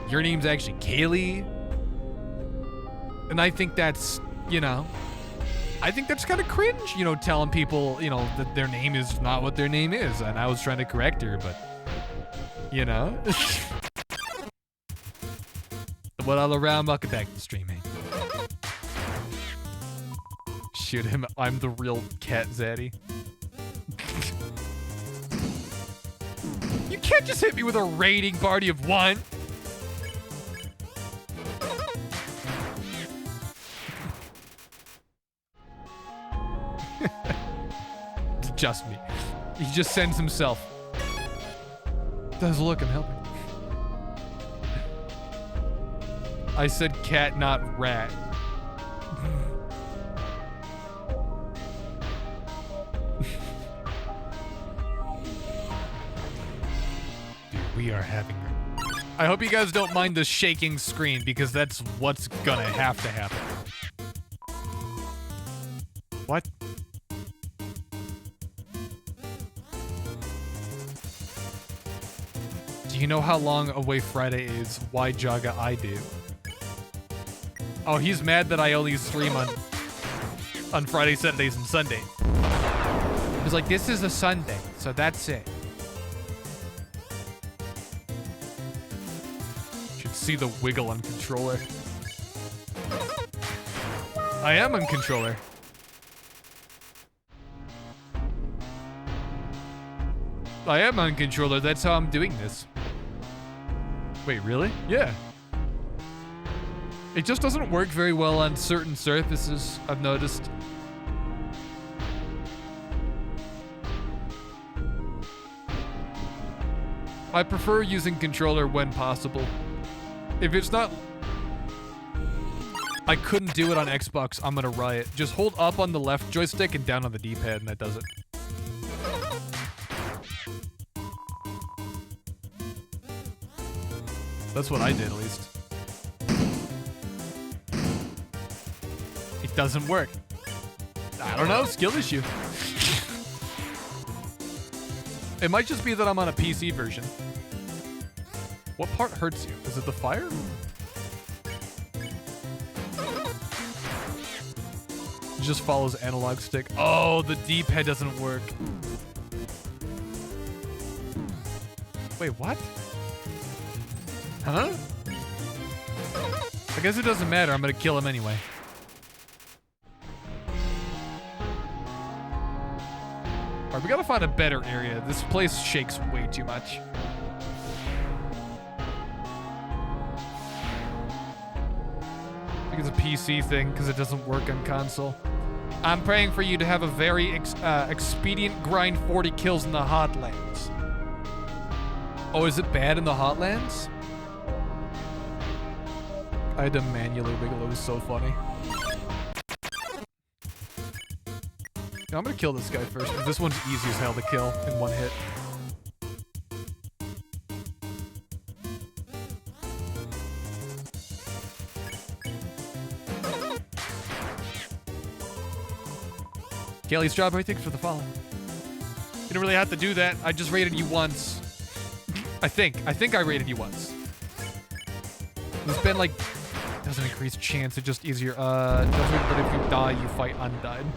your name's actually Kaylee. And I think that's, you know, I think that's kind of cringe, you know, telling people, you know, that their name is not what their name is. And I was trying to correct her, but, you know. What all around, welcome back to the stream, man. Shoot him, I'm the real cat zaddy. You can't just hit me with a raiding party of one. It's just me. He just sends himself. Does look, I'm helping. I said cat, not rat. Dude, we are having... I hope you guys don't mind the shaking screen because that's what's gonna have to happen. What? Do you know how long away Friday is? Why Jagga I do? Oh, he's mad that I only stream on Fridays, Saturdays, and Sundays. He's like, this is a Sunday, so that's it. Should see the wiggle on controller. I am on controller. I am on controller, that's how I'm doing this. Wait, really? Yeah. It just doesn't work very well on certain surfaces, I've noticed. I prefer using controller when possible. If it's not... I couldn't do it on Xbox, I'm gonna riot. Just hold up on the left joystick and down on the D-pad and that does it. That's what I did, at least. It doesn't work. I don't know, skill issue. It might just be that I'm on a PC version. What part hurts you? Is it the fire? Just follows analog stick. Oh, the D-pad doesn't work. Wait, what? Huh? I guess it doesn't matter. I'm gonna kill him anyway. Alright, we gotta find a better area. This place shakes way too much. I think it's a PC thing because it doesn't work on console. I'm praying for you to have a very expedient grind 40 kills in the Hotlands. Oh, is it bad in the Hotlands? I had to manually wiggle. It was so funny. Now, I'm gonna kill this guy first, because this one's easy as hell to kill in one hit. Kelly Strawberry, thanks for the follow. You didn't really have to do that. I just rated you once. I think I rated you once. It's been like, doesn't increase chance, it's just easier. Doesn't, but if you die, you fight UNDYNE.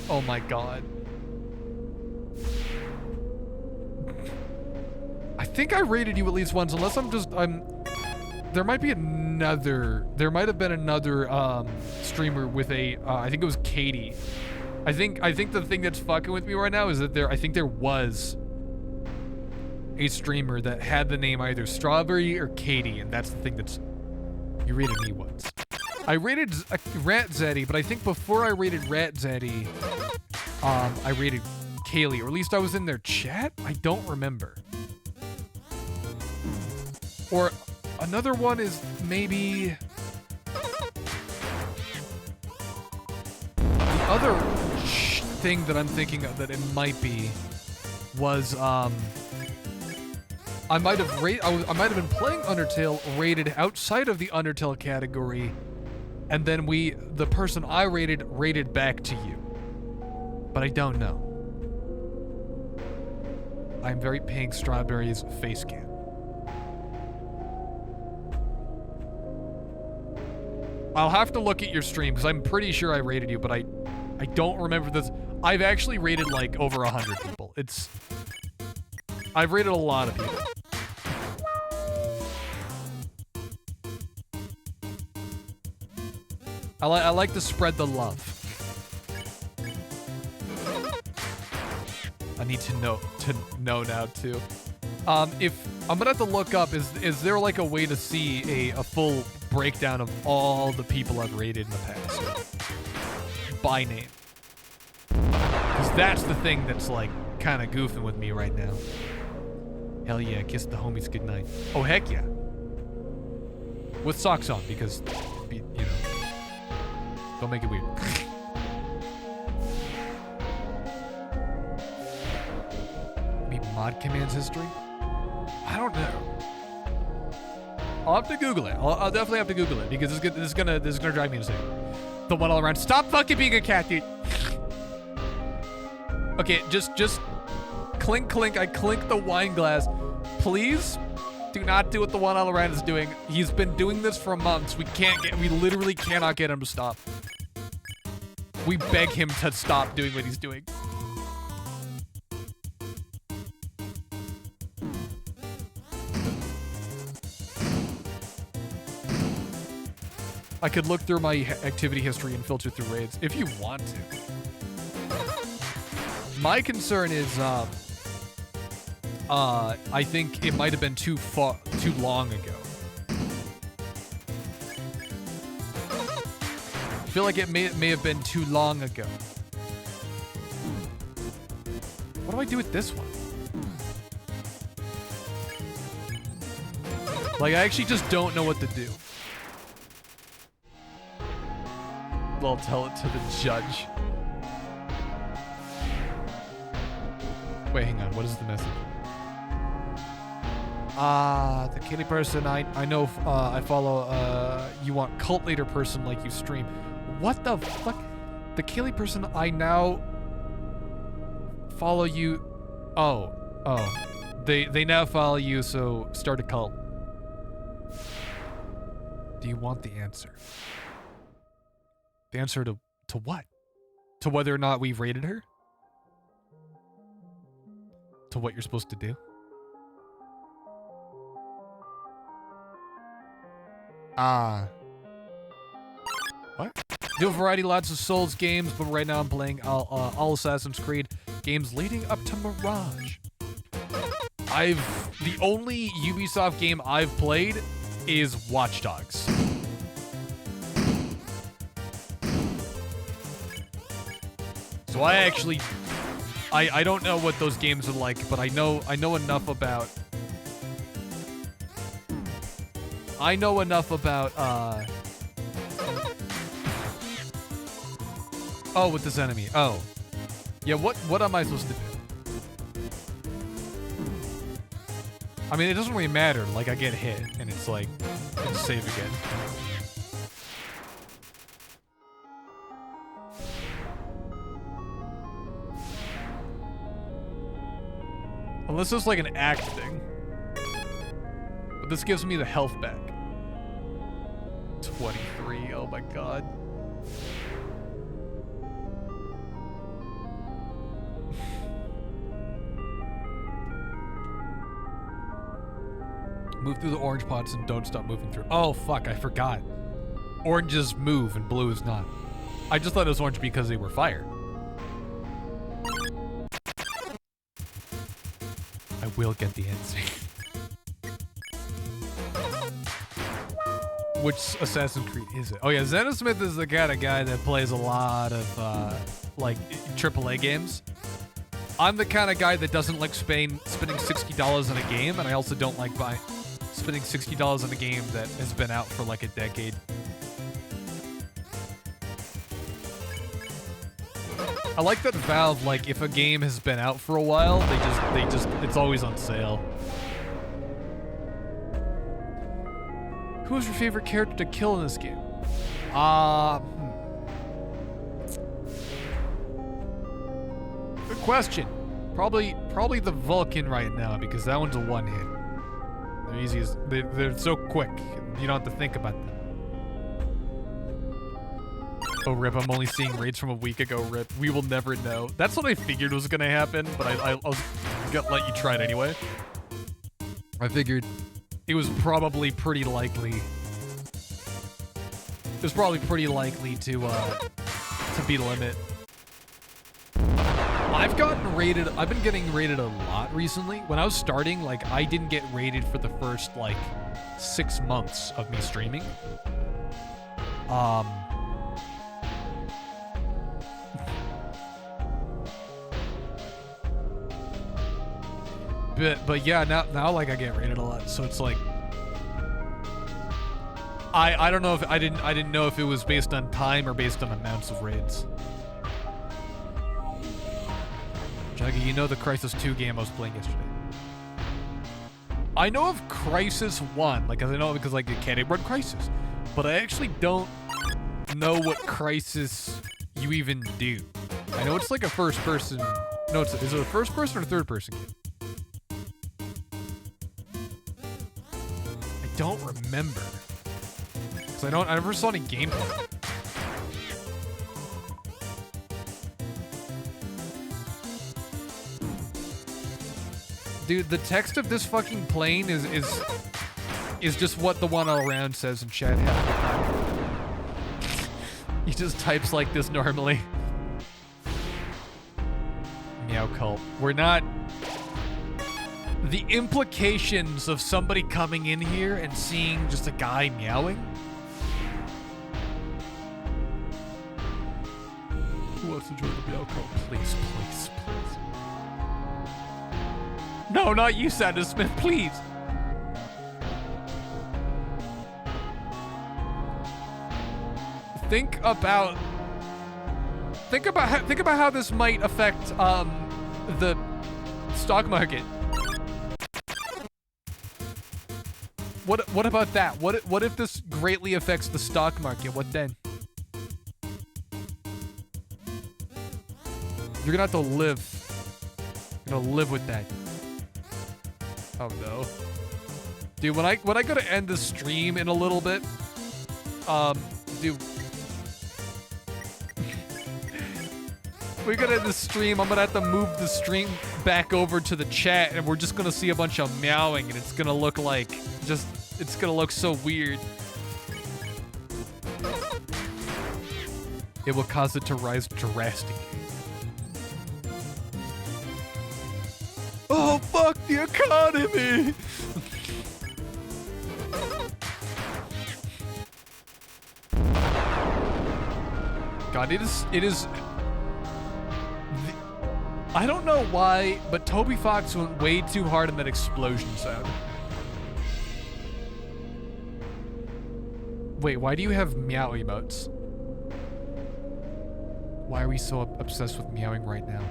Oh my god. I think I rated you at least once, unless there might be another, there might have been another, streamer with a, I think it was Katie. I think the thing that's fucking with me right now is that I think there was a streamer that had the name either Strawberry or Katie, and that's the thing that's, you rated me once. I rated Rat Zeddy, but I think before I rated Rat Zeddy, I rated Kaylee, or at least I was in their chat? I don't remember. Or another one is maybe... The other thing that I'm thinking of that it might be was, I might have been playing Undertale rated outside of the Undertale category, and then the person I rated back to you. But I don't know. I'm very pink Strawberry's face cam. I'll have to look at your stream because I'm pretty sure I rated you, but I don't remember this. I've actually rated like over 100 people. I've rated a lot of people. I like to spread the love. I need to know now too. If I'm gonna have to look up, is there like a way to see a full breakdown of all the people I've rated in the past by name? Because that's the thing that's like kind of goofing with me right now. Hell yeah, kiss the homies goodnight. Oh heck yeah. With socks on, because you know, don't make it weird. Maybe mod commands history? I don't know. I'll have to Google it. I'll definitely have to Google it because this is gonna drive me insane. The one all around. Stop fucking being a cat, dude. Okay, just clink clink. I clink the wine glass. Please do not do what the one all around is doing. He's been doing this for months. We literally cannot get him to stop. We beg him to stop doing what he's doing. I could look through my activity history and filter through raids if you want to. My concern is, I think it might have been too long ago. I feel like it may have been too long ago. What do I do with this one? Like, I actually just don't know what to do. I'll tell it to the judge. Wait, hang on. What is the message? The kitty person I know, I follow, you want cult leader person like you stream. What the fuck? The Kaylee person I now follow you. Oh. They now follow you, so start a cult. Do you want the answer? The answer to To what? To whether or not we've rated her? To what you're supposed to do? What? Do a variety, lots of Souls games, but right now I'm playing all Assassin's Creed games leading up to Mirage. The only Ubisoft game I've played is Watch Dogs. So I don't know what those games are like, but I know enough about oh, with this enemy. Oh. Yeah, what am I supposed to do? I mean, it doesn't really matter. Like, I get hit, and it's like, I just save again. Unless it's like an act thing. But this gives me the health back. 23, oh my god. Move through the orange pots and don't stop moving through. Oh, fuck, I forgot. Oranges move and blue is not. I just thought it was orange because they were fire. I will get the answer. Which Assassin's Creed is it? Oh yeah, Zenosmith is the kind of guy that plays a lot of, like, AAA games. I'm the kind of guy that doesn't like spending $60 on a game, and I also don't like spending $60 on a game that has been out for like a decade. I like that Valve, like, if a game has been out for a while, it's always on sale. Who's your favorite character to kill in this game? Good question. Probably the Vulcan right now, because that one's a one-hit. They're easy as they're so quick. You don't have to think about them. Oh, rip, I'm only seeing raids from a week ago, rip. We will never know. That's what I figured was gonna happen, but I was gonna let you try it anyway. I figured it was probably pretty likely. It was probably pretty likely to beat a limit. I've been getting rated a lot recently. When I was starting, like, I didn't get rated for the first, like, 6 months of me streaming. But yeah, now like I get rated a lot, so it's like I don't know if I didn't know if it was based on time or based on amounts of raids. Jagga, you know the Crisis 2 game I was playing yesterday. I know of Crisis 1, like, 'cause I know because like it can't run Crisis, but I actually don't know what Crisis you even do. I know it's like a first person. No, is it a first person or a third person game? I don't remember. Because I never saw any gameplay. Dude, the text of this fucking plane is just what the one all around says in chat half the time. He just types like this normally. Meow cult. We're not... The implications of somebody coming in here and seeing just a guy meowing? Who wants to join the meow cult? Please, please, please. No, not you, Sandra Smith, please. Think about how this might affect the stock market. What about that? What if this greatly affects the stock market? What then? You're gonna have to live. You're gonna live with that. Oh no. Dude, when I go to end the stream in a little bit, dude. we're gonna end the stream. I'm gonna have to move the stream back over to the chat, and we're just gonna see a bunch of meowing, and it's gonna look like it's gonna look so weird. It will cause it to rise drastically. Oh, fuck the economy! God, it is... I don't know why, but Toby Fox went way too hard on that explosion sound. Wait, why do you have meow emotes? Why are we so obsessed with meowing right now?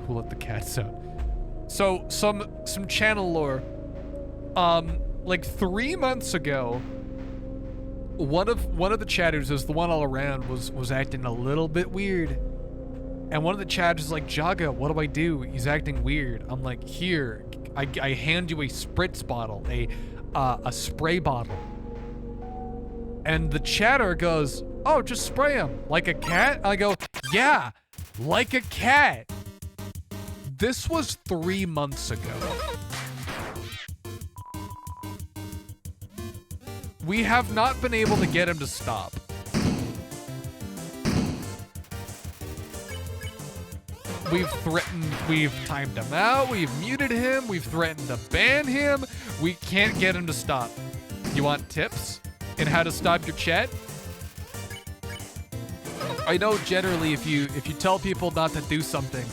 Who let the cats out? So, some channel lore. Like 3 months ago, one of the chatters, is the one all around, was acting a little bit weird. And one of the chatters is like, Jagga, what do I do? He's acting weird. I'm like, here, I hand you a spritz bottle, a spray bottle. And the chatter goes, oh, just spray him. Like a cat? I go, yeah, like a cat. This was 3 months ago. We have not been able to get him to stop. We've threatened, we've timed him out, we've muted him, we've threatened to ban him. We can't get him to stop. You want tips in how to stop your chat? I know generally if you tell people not to do something,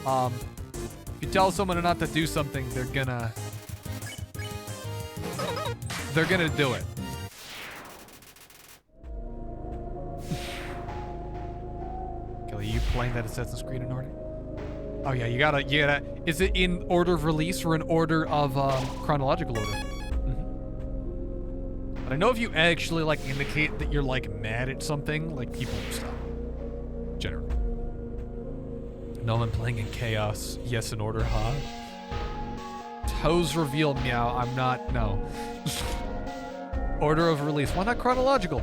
if you tell someone not to do something, they're gonna do it. Kelly, you playing that Assassin's Creed in order? Oh yeah, you gotta, is it in order of release or in order of chronological order? But I know if you actually like indicate that you're like mad at something, like people will stop. Generally. No, I'm playing in chaos. Yes, in order, huh? Toes reveal meow. I'm not, no. Order of release. Why not chronological?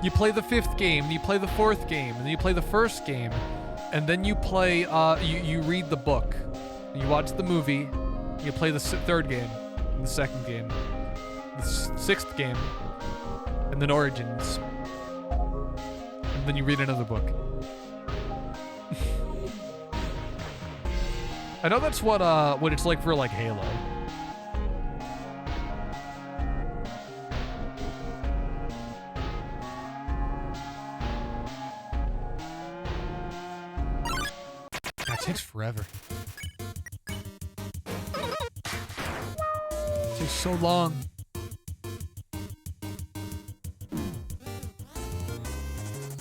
You play the 5th game, and you play the 4th game, and then you play the 1st game, and then you play, you read the book. And you watch the movie, you play the 3rd game, and the 2nd game, the 6th game, and then Origins. And then you read another book. I know that's what it's like for like Halo. That takes forever. It takes so long.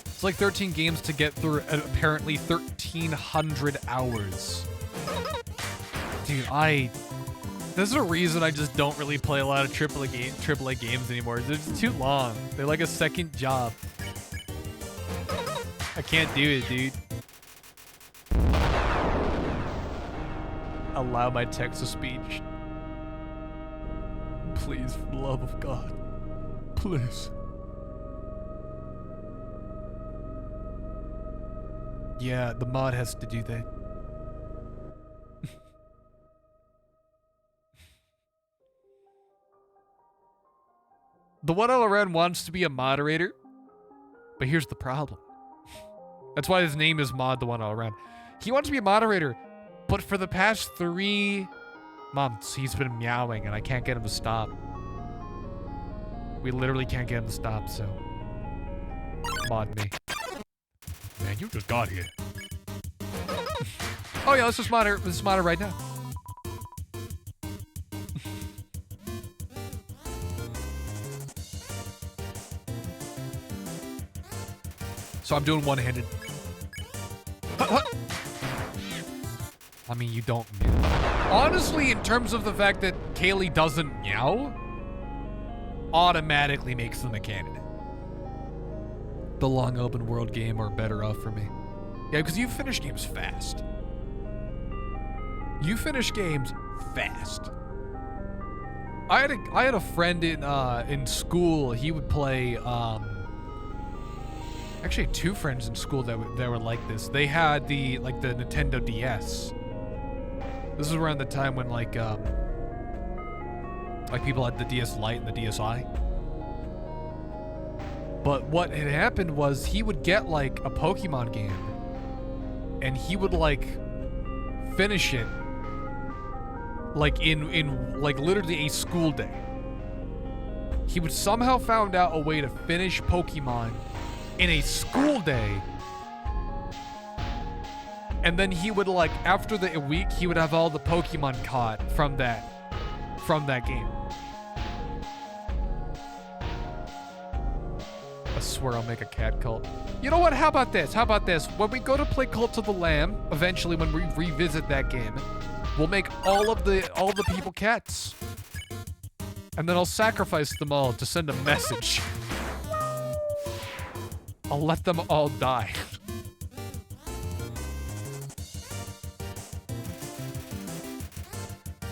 It's like 13 games to get through, apparently 1,300 hours. Dude, there's a reason I just don't really play a lot of AAA games anymore. They're just too long. They're like a second job. I can't do it, dude. Allow my text-to-speech. Please, for the love of God. Please. Yeah, the mod has to do that. The one all around wants to be a moderator, but here's the problem. That's why his name is Mod the One All Around. He wants to be a moderator, but for the past 3 months, he's been meowing and I can't get him to stop. We literally can't get him to stop, so mod me. Man, you just got here. Oh yeah, let's just mod her right now. So I'm doing one-handed. What? I mean, you don't meow. Honestly, in terms of the fact that Kaylee doesn't meow, automatically makes them a candidate. The long open world game are better off for me. Yeah, because you finish games fast. You finish games fast. I had a friend in school. He would play Actually, two friends in school that were like this. They had the Nintendo DS. This is around the time when like people had the DS Lite and the DSi. But what had happened was he would get like a Pokemon game and he would like finish it like in like literally a school day. He would somehow found out a way to finish Pokemon in a school day. And then he would like after a week he would have all the Pokemon caught from that game. I swear I'll make a cat cult. You know what? How about this? How about this? When we go to play Cult of the Lamb, eventually when we revisit that game, we'll make all the people cats. And then I'll sacrifice them all to send a message. I'll let them all die.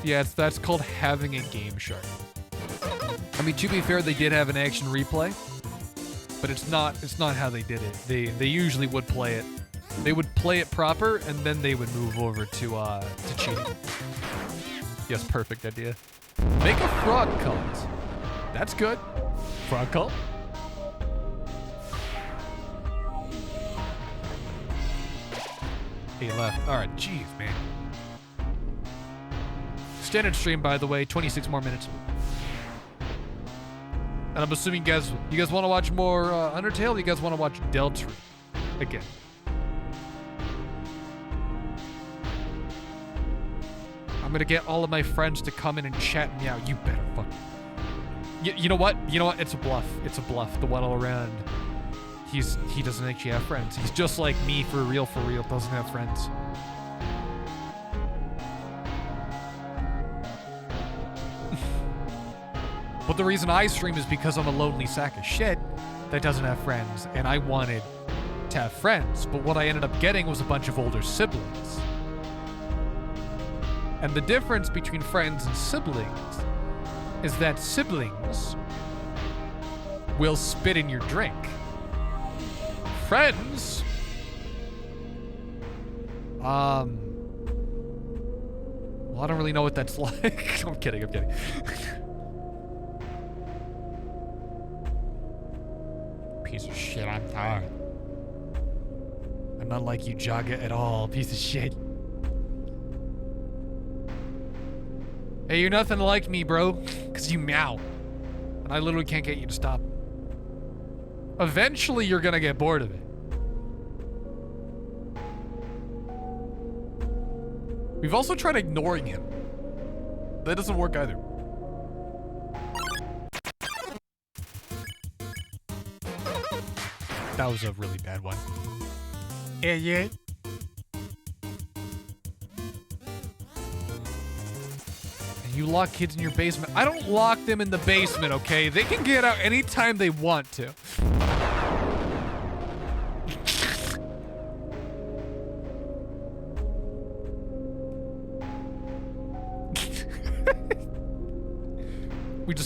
Yeah, that's called having a game shark. I mean, to be fair, they did have an action replay, but it's not how they did it. They usually would play it. They would play it proper, and then they would move over to cheating. Yes, perfect idea. Make a frog cult. That's good. Frog cult. He left. All right, jeez, man. Standard stream, by the way, 26 more minutes. And I'm assuming you guys want to watch more Undertale? Or you guys want to watch Delta again? I'm gonna get all of my friends to come in and chat me out. You better fuck. You know what? You know what? It's a bluff. It's a bluff. The one all around. He doesn't actually have friends. He's just like me for real. Doesn't have friends. But the reason I stream is because I'm a lonely sack of shit that doesn't have friends, and I wanted to have friends, but what I ended up getting was a bunch of older siblings. And the difference between friends and siblings is that siblings will spit in your drink. Friends, well, I don't really know what that's like. I'm kidding. Piece of shit, I'm tired. I'm not like you, Jagga, at all. Piece of shit. Hey, you're nothing like me, bro. Because you meow. And I literally can't get you to stop. Eventually, you're gonna get bored of it. We've also tried ignoring him. That doesn't work either. That was a really bad one. Yeah. And you lock kids in your basement. I don't lock them in the basement, okay? They can get out anytime they want to.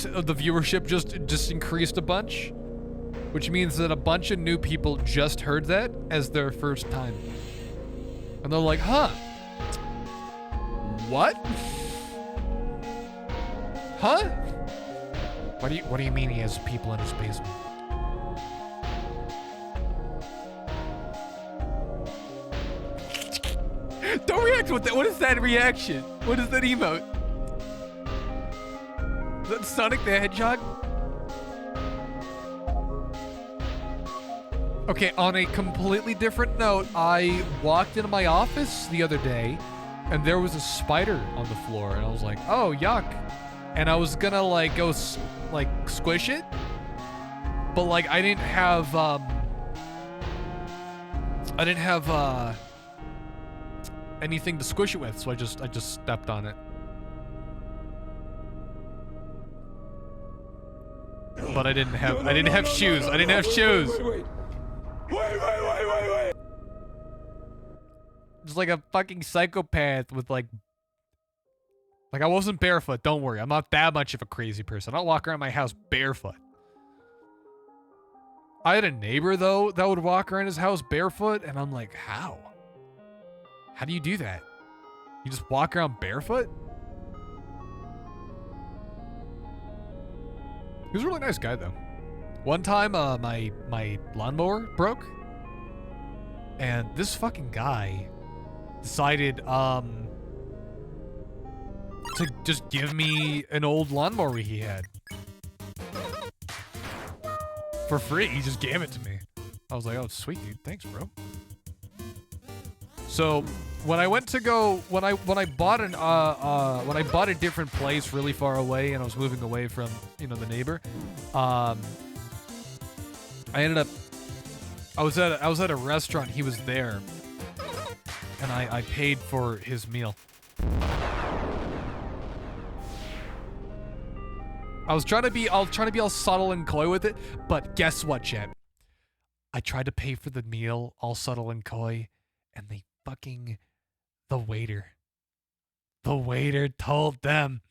The viewership just increased a bunch. Which means that a bunch of new people just heard that as their first time. And they're like, huh? What? Huh? What do you mean he has people in his basement? Don't react with that. What is that reaction? What is that emote? Is that Sonic the Hedgehog? Okay, on a completely different note, I walked into my office the other day, and there was a spider on the floor, and I was like, oh, yuck. And I was gonna, like, go, squish it, but, like, I didn't have anything to squish it with, so I just stepped on it. But I didn't have shoes. I didn't have shoes. Wait. Just like a fucking psychopath with like I wasn't barefoot, don't worry. I'm not that much of a crazy person. I don't walk around my house barefoot. I had a neighbor, though, that would walk around his house barefoot, and I'm like, how? How do you do that? You just walk around barefoot? He was a really nice guy, though. One time, my lawnmower broke, and this fucking guy decided, to just give me an old lawnmower he had. For free, he just gave it to me. I was like, oh, sweet, dude. Thanks, bro. So when I went to go, when I bought a different place really far away, and I was moving away from, you know, the neighbor, I ended up, I was at a restaurant. He was there, and I paid for his meal. I was trying to be all subtle and coy with it, but guess what, chat? I tried to pay for the meal all subtle and coy, and the waiter told them.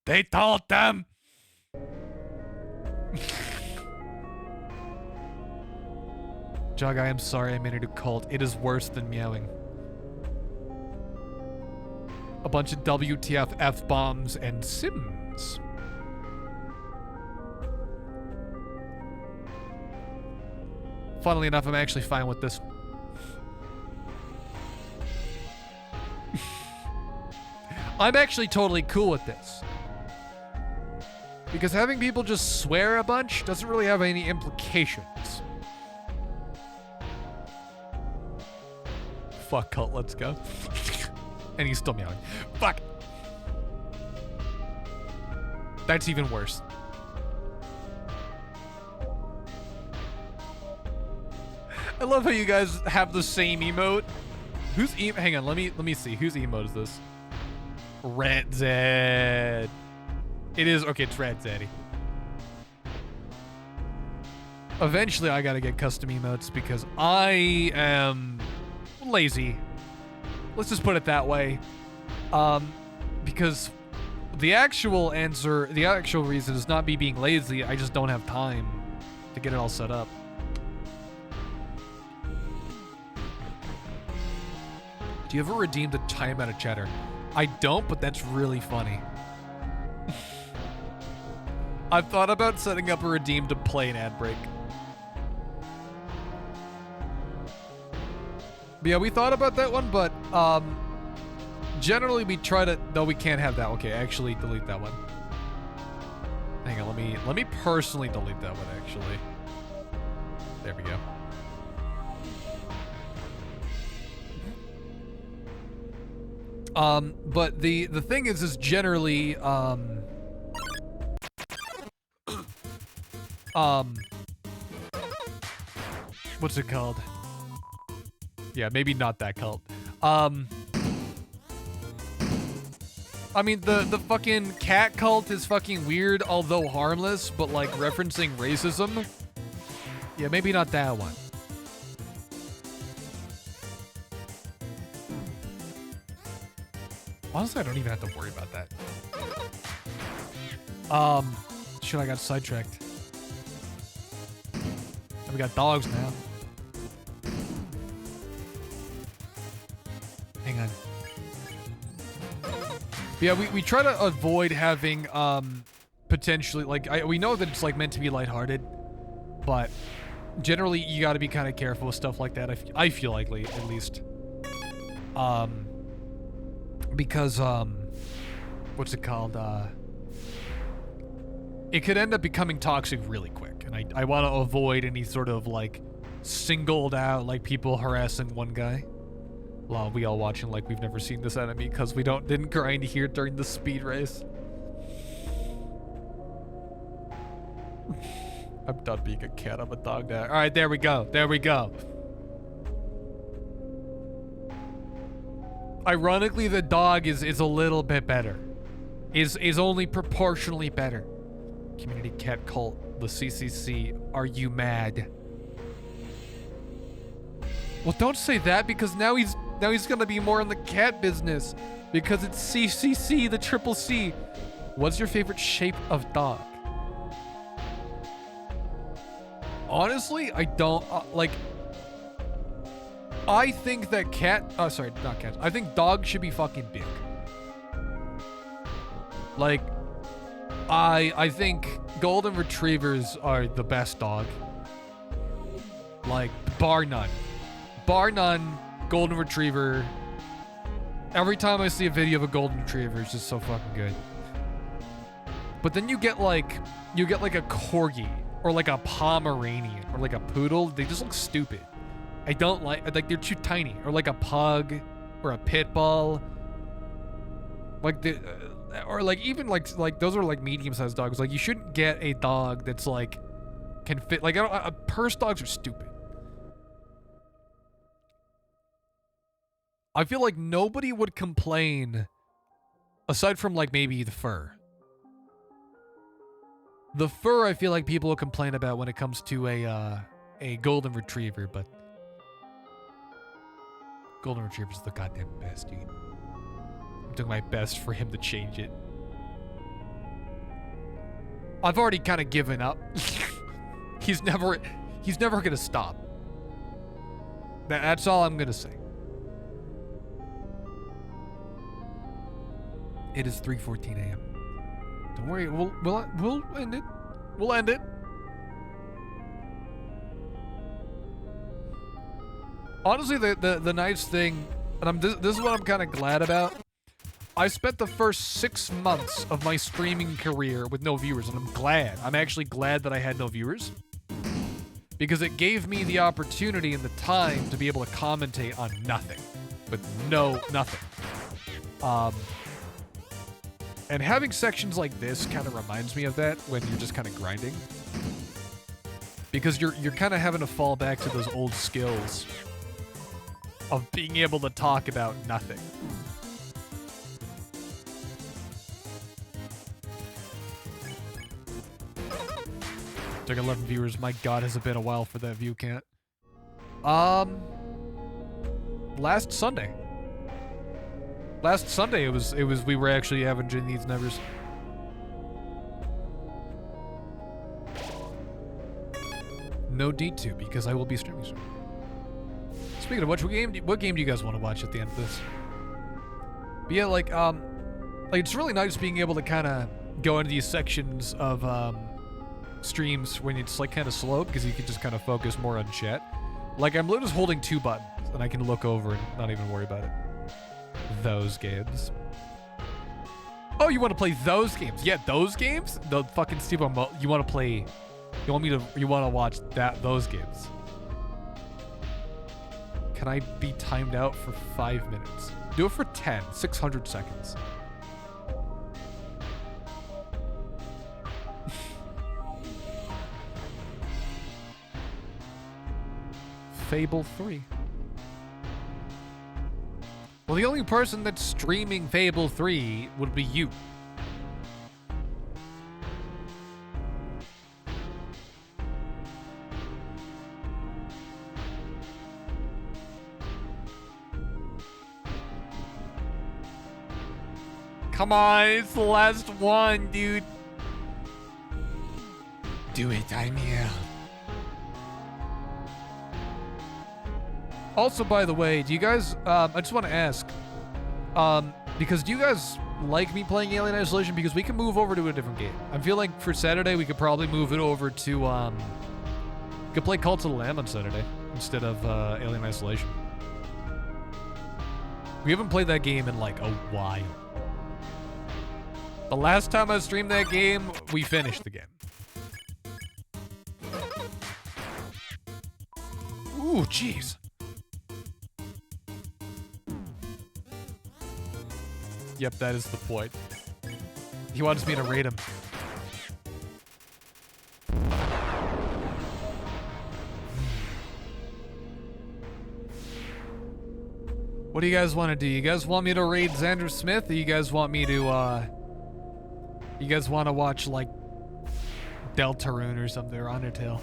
They told them. Jagga, I am sorry I made it a cult. It is worse than meowing. A bunch of WTF F-bombs and Sims. Funnily enough, I'm actually fine with this. I'm actually totally cool with this. Because having people just swear a bunch doesn't really have any implications. Fuck cult, let's go. And he's still meowing. Fuck. That's even worse. I love how you guys have the same emote. Whose hang on, let me see. Whose emote is this? Rat Zed. It is, okay, it's Rat Zaddy. Eventually I gotta get custom emotes because I am lazy. Let's just put it that way. Because the actual reason is not me being lazy, I just don't have time to get it all set up. Do you ever redeem the time out of cheddar? I don't, but that's really funny. I've thought about setting up a redeem to play an ad break. But yeah, we thought about that one, but generally we try to. No, we can't have that. Okay, actually delete that one. Hang on, let me personally delete that one. Actually, there we go. But the thing is generally, what's it called? Yeah, maybe not that cult. I mean, the fucking cat cult is fucking weird, although harmless, but like referencing racism. Yeah, maybe not that one. Honestly, I don't even have to worry about that. Shit, I got sidetracked. And we got dogs now. Hang on. But yeah, we try to avoid having, potentially, like, we know that it's, like, meant to be lighthearted, but generally you gotta be kind of careful with stuff like that, I feel like, at least. Because, what's it called, it could end up becoming toxic really quick, and I want to avoid any sort of, like, singled out, like, people harassing one guy. Well, we all watching like we've never seen this enemy because we didn't grind here during the speed race. I'm done being a cat, I'm a dog now. Alright, there we go, there we go. Ironically, the dog is a little bit better. Is only proportionally better. Community cat cult, the CCC, are you mad? Well, don't say that because now he's gonna be more in the cat business because it's CCC, the triple C. What's your favorite shape of dog? Honestly, I don't like. I think that sorry, not cats. I think dogs should be fucking big. Like, I think golden retrievers are the best dog. Like, bar none. Bar none, golden retriever. Every time I see a video of a golden retriever, it's just so fucking good. But then you get like a corgi or like a Pomeranian or like a poodle. They just look stupid. I don't like they're too tiny. Or like a pug or a pit bull. Like or like even like those are like medium-sized dogs. Like you shouldn't get a dog that's like can fit. Like purse dogs are stupid. I feel like nobody would complain, aside from like maybe the fur. The fur, I feel like people will complain about when it comes to a golden retriever, but golden retriever's the goddamn best, dude. I'm doing my best for him to change it. I've already kind of given up. He's never gonna stop. That's all I'm gonna say. It is 3:14 a.m. Don't worry, we'll end it. We'll end it. Honestly, the nice thing, and this is what I'm kind of glad about. I spent the first 6 months of my streaming career with no viewers, and I'm glad. I'm actually glad that I had no viewers, because it gave me the opportunity and the time to be able to commentate on nothing, with nothing. And having sections like this kind of reminds me of that when you're just kind of grinding. Because you're kind of having to fall back to those old skills of being able to talk about nothing. Took 11 viewers. My god, has it been a while for that view count. Last Sunday. Last Sunday, it was we were actually averaging these numbers. No D2 because I will be streaming soon. Speaking of which, what game do you guys want to watch at the end of this? But yeah, like it's really nice being able to kind of go into these sections of streams when it's like kind of slow, because you can just kind of focus more on chat. Like I'm literally just holding 2 buttons and I can look over and not even worry about it. Those games. Oh, you want to play those games? Yeah, those games? The fucking Steve you want to play? You want to watch those games? Can I be timed out for 5 minutes? Do it for 10. 600 seconds. Fable 3. Well, the only person that's streaming Fable 3 would be you. Come on, it's the last one, dude. Do it, time here. Also, by the way, do you guys, I just want to ask, because do you guys like me playing Alien Isolation? Because we can move over to a different game. I feel like for Saturday, we could probably move it over to, we could play Cult of the Lamb on Saturday instead of Alien Isolation. We haven't played that game in like a while. The last time I streamed that game, we finished the game. Ooh, jeez. Yep, that is the point. He wants me to rate him. What do you guys want to do? You guys want me to raid Xander Smith? Or you guys want me to, you guys want to watch, like, Deltarune or something, or Undertale?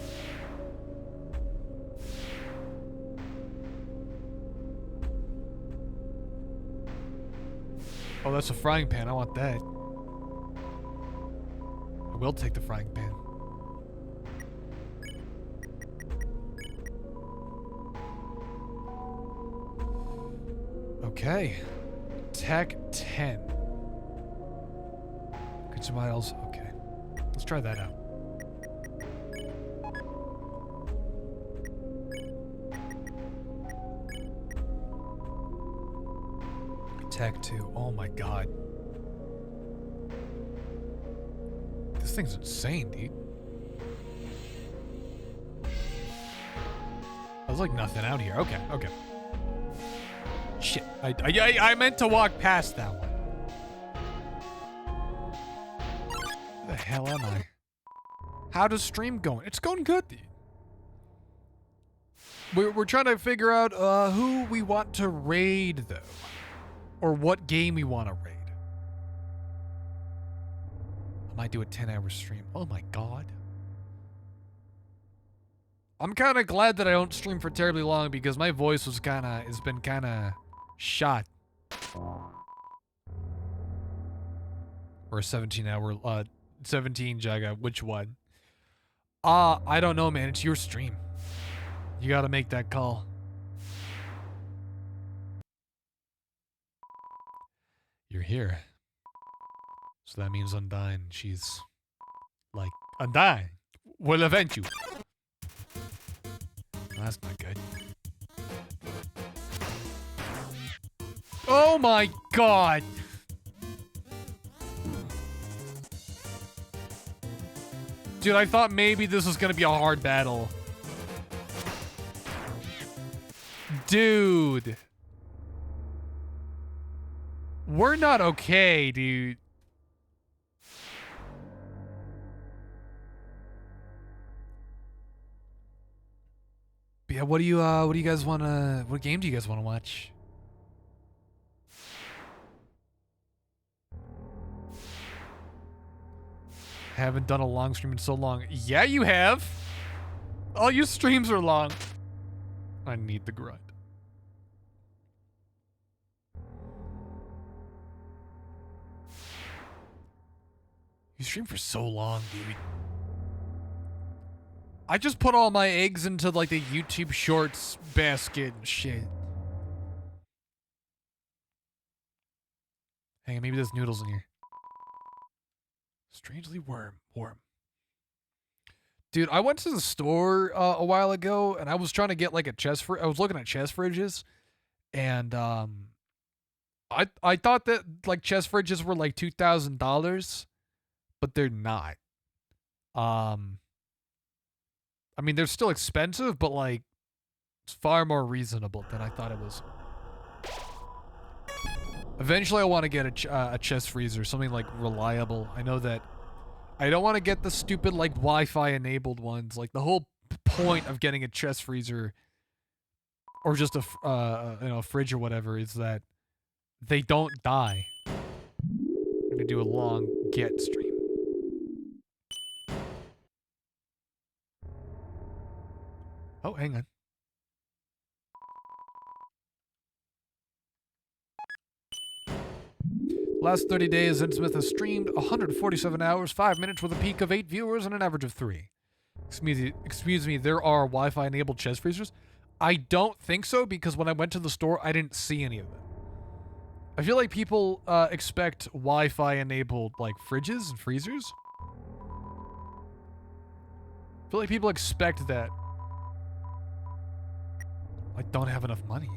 Oh, that's a frying pan. I want that. I will take the frying pan. Okay. Tech 10. Good miles. Okay. Let's try that out. Tech 2. Oh my god. This thing's insane, dude. There's like nothing out here. Okay, okay. Shit. I meant to walk past that one. Where the hell am I? How does stream going? It's going good, dude. We're trying to figure out who we want to raid, though. Or what game we want to raid. I might do a 10-hour stream. Oh my god. I'm kind of glad that I don't stream for terribly long because my voice has been kind of shot. Or a 17-hour, 17 Jagga, which one? I don't know, man. It's your stream. You gotta make that call. You're here. So that means UNDYNE. She's like, UNDYNE will avenge you. That's not good. Oh my god! Dude, I thought maybe this was gonna be a hard battle. Dude. We're not okay, dude. But yeah, what do you guys wanna, what game do you guys wanna watch? Haven't done a long stream in so long. Yeah, you have. All your streams are long. I need the grunt. You stream for so long, dude. I just put all my eggs into like the YouTube Shorts basket and shit. Hang on, maybe there's noodles in here. Strangely warm. Dude, I went to the store a while ago and I was trying to get like a chest fridge. I was looking at chest fridges and I thought that like chest fridges were like $2,000, but they're not. I mean, they're still expensive, but like it's far more reasonable than I thought it was. Eventually I want to get a chest freezer, something like reliable. I know that I don't want to get the stupid like Wi-Fi enabled ones. Like the whole point of getting a chest freezer or just a fridge or whatever is that they don't die. I'm gonna do a long get stream. Oh, hang on. Last 30 days, Smith has streamed 147 hours, 5 minutes with a peak of 8 viewers and an average of 3. Excuse me, there are Wi-Fi enabled chest freezers? I don't think so because when I went to the store, I didn't see any of them. I feel like people expect Wi-Fi enabled like fridges and freezers. I feel like people expect that. I don't have enough money.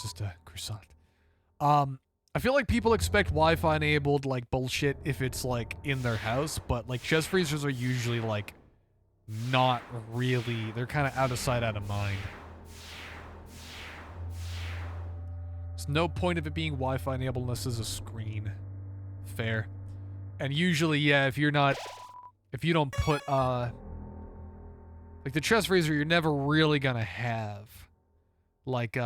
Just a croissant. I feel like people expect Wi-Fi enabled like bullshit if it's like in their house, but like chest freezers are usually like not really. They're kind of out of sight, out of mind. There's no point of it being Wi-Fi enabled unless there's a screen. Fair. And usually, yeah, if you don't put like the chest freezer, you're never really gonna have like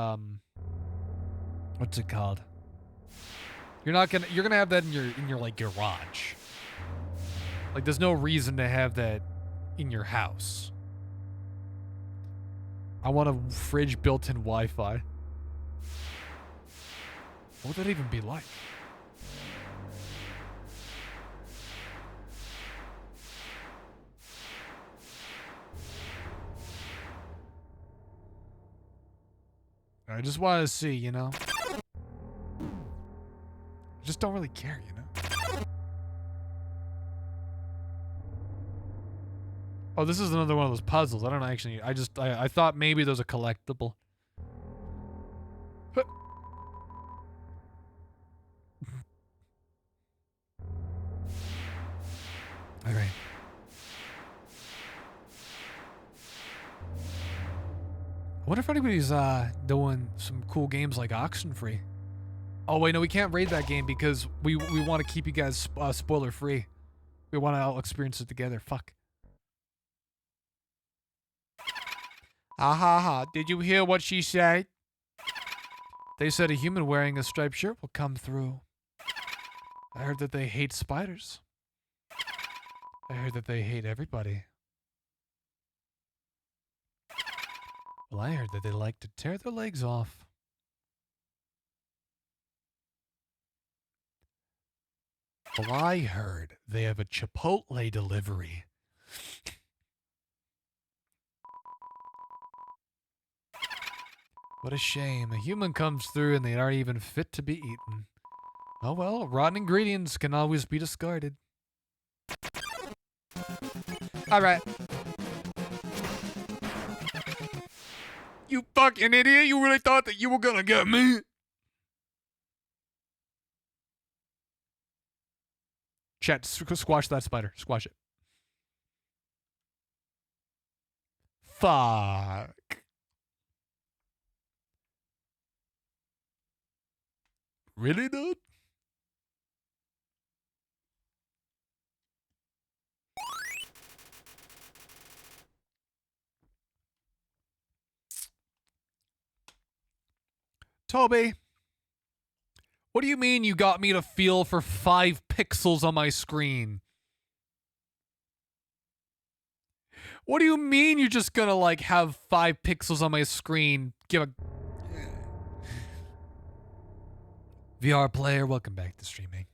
what's it called? You're gonna have that in your like garage. Like there's no reason to have that in your house. I want a fridge built-in Wi-Fi. What would that even be like? I just want to see, you know? I just don't really care, you know? Oh, this is another one of those puzzles. I don't actually... I thought maybe there's a collectible. Alright. I wonder if anybody's doing some cool games like Oxenfree. Oh wait, no, we can't raid that game because we want to keep you guys spoiler free. We want to all experience it together. Fuck. Ah ha ha! Did you hear what she said? They said a human wearing a striped shirt will come through. I heard that they hate spiders. I heard that they hate everybody. Well, I heard that they like to tear their legs off. Well, I heard they have a Chipotle delivery. What a shame. A human comes through and they aren't even fit to be eaten. Oh well, rotten ingredients can always be discarded. Alright. You fucking idiot! You really thought that you were gonna get me? Chat, squash that spider. Squash it. Fuck. Really, dude? Toby, what do you mean you got me to feel for 5 pixels on my screen? What do you mean you're just gonna, like, have 5 pixels on my screen? Give a... VR player, welcome back to streaming.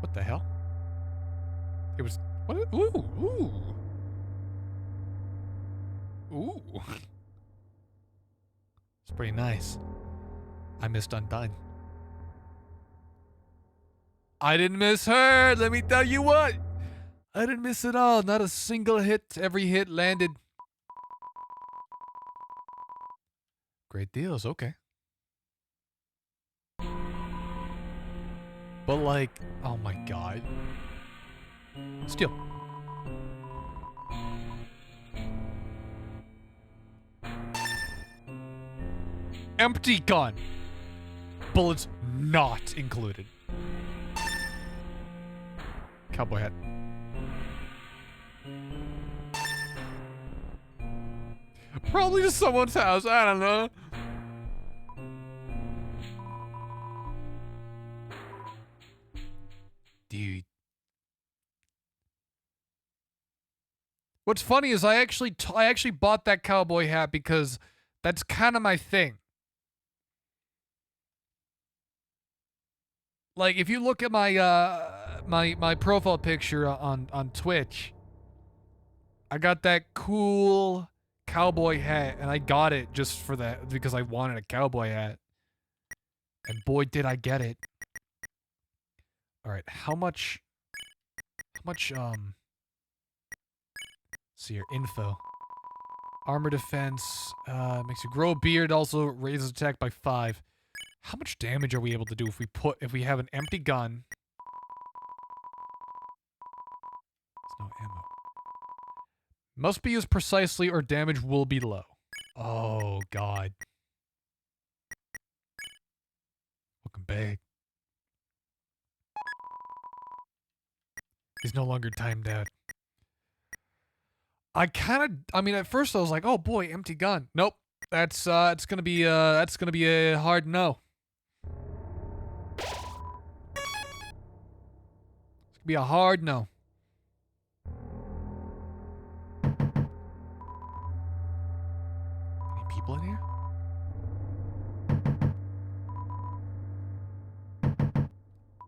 What the hell? It was... What? Ooh. It's pretty nice. I missed Undyne. I didn't miss her, let me tell you what. I didn't miss it all, not a single hit. Every hit landed. Great deals, okay. But like, oh my god. Steal. Empty gun. Bullets not included. Cowboy hat. Probably just someone's house, I don't know. Dude. What's funny is I actually bought that cowboy hat because that's kind of my thing. Like, if you look at my my profile picture on Twitch, I got that cool cowboy hat, and I got it just for that because I wanted a cowboy hat. And boy, did I get it. All right, how much see your info. Armor defense, makes you grow a beard, also raises attack by 5. How much damage are we able to do if we have an empty gun? There's no ammo. Must be used precisely or damage will be low. Oh god. Welcome back. He's no longer timed out. I mean, at first I was like, oh boy, empty gun. Nope. It's gonna be a hard no. It's gonna be a hard no. Any people in here?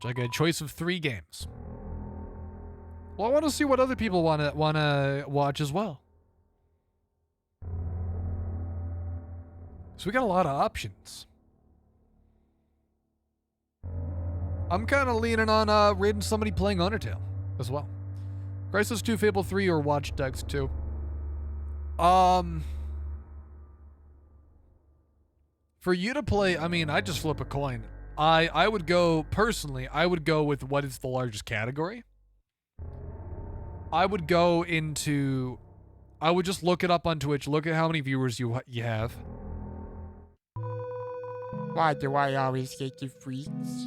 Jagga, a choice of 3 games. Well, I want to see what other people wanna watch as well. So we got a lot of options. I'm kind of leaning on raiding somebody playing Undertale as well. Crisis 2, Fable 3, or Watch Dogs 2. For you to play, I mean, I just flip a coin. I would go, personally, I would go with what is the largest category. I would go into, I would just look it up on Twitch, look at how many viewers you have. Why do I always get the freaks?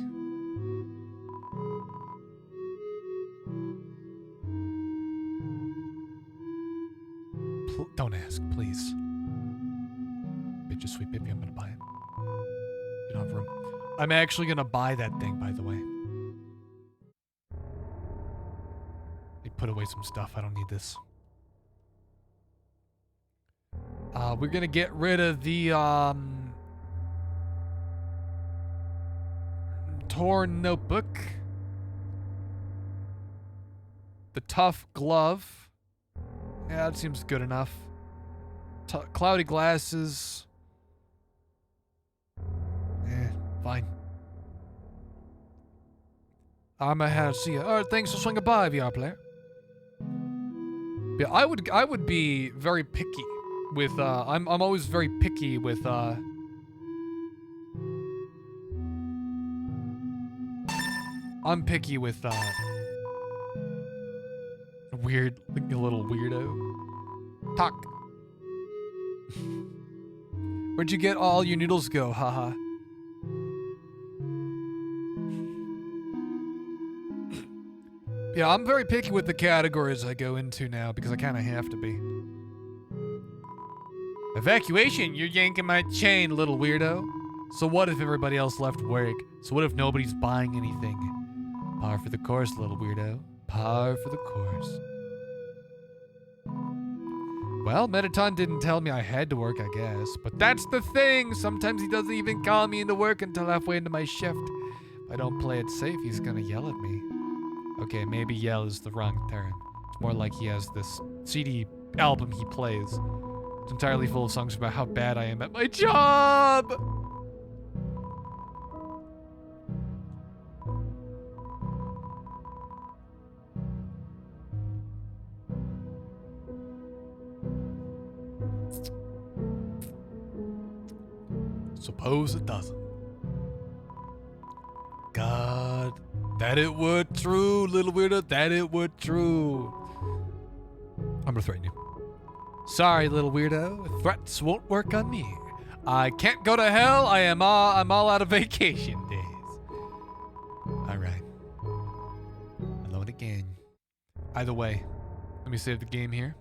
Don't ask, please. Bitch, sweet baby, I'm gonna buy it. You don't have room. I'm actually gonna buy that thing, by the way. They put away some stuff. I don't need this. We're gonna get rid of the torn notebook. The tough glove. Yeah, that seems good enough. Cloudy glasses. Fine. I'm ahead. See ya. Alright, thanks for swinging by, VR player. Yeah, I would be very picky with I'm always very picky with I'm picky with weird, like a little weirdo. Talk. Where'd you get all your noodles go? Haha. Yeah, I'm very picky with the categories I go into now because I kind of have to be. Evacuation, you're yanking my chain, little weirdo. So what if everybody else left work? So what if nobody's buying anything? Par for the course, little weirdo. Par for the course. Well, Metaton didn't tell me I had to work, I guess. But that's the thing. Sometimes he doesn't even call me into work until halfway into my shift. If I don't play it safe, he's gonna yell at me. Okay, maybe yell is the wrong term. It's more like he has this CD album he plays. It's entirely full of songs about how bad I am at my job! Suppose it doesn't. God, that it would true, little weirdo, that it would true. I'm gonna threaten you. Sorry, little weirdo, threats won't work on me. I can't go to hell, I'm all out of vacation days. Alright. Alone again. Either way, let me save the game here.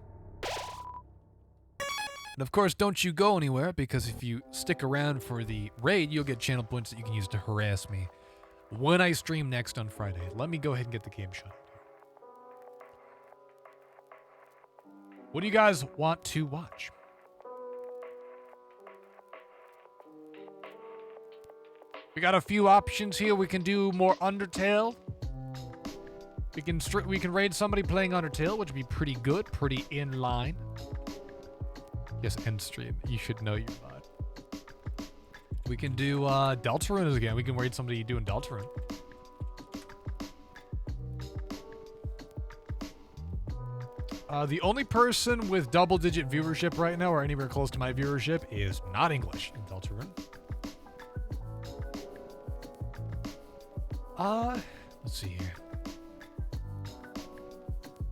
And of course, don't you go anywhere, because if you stick around for the raid, you'll get channel points that you can use to harass me when I stream next on Friday. Let me go ahead and get the game shut. What do you guys want to watch? We got a few options here. We can do more Undertale. We can raid somebody playing Undertale, which would be pretty good, pretty in line. Yes, end stream. You should know your bot. We can do Deltarune again. We can raid somebody doing Deltarune. The only person with double-digit viewership right now, or anywhere close to my viewership, is not English in Deltarune. Let's see here.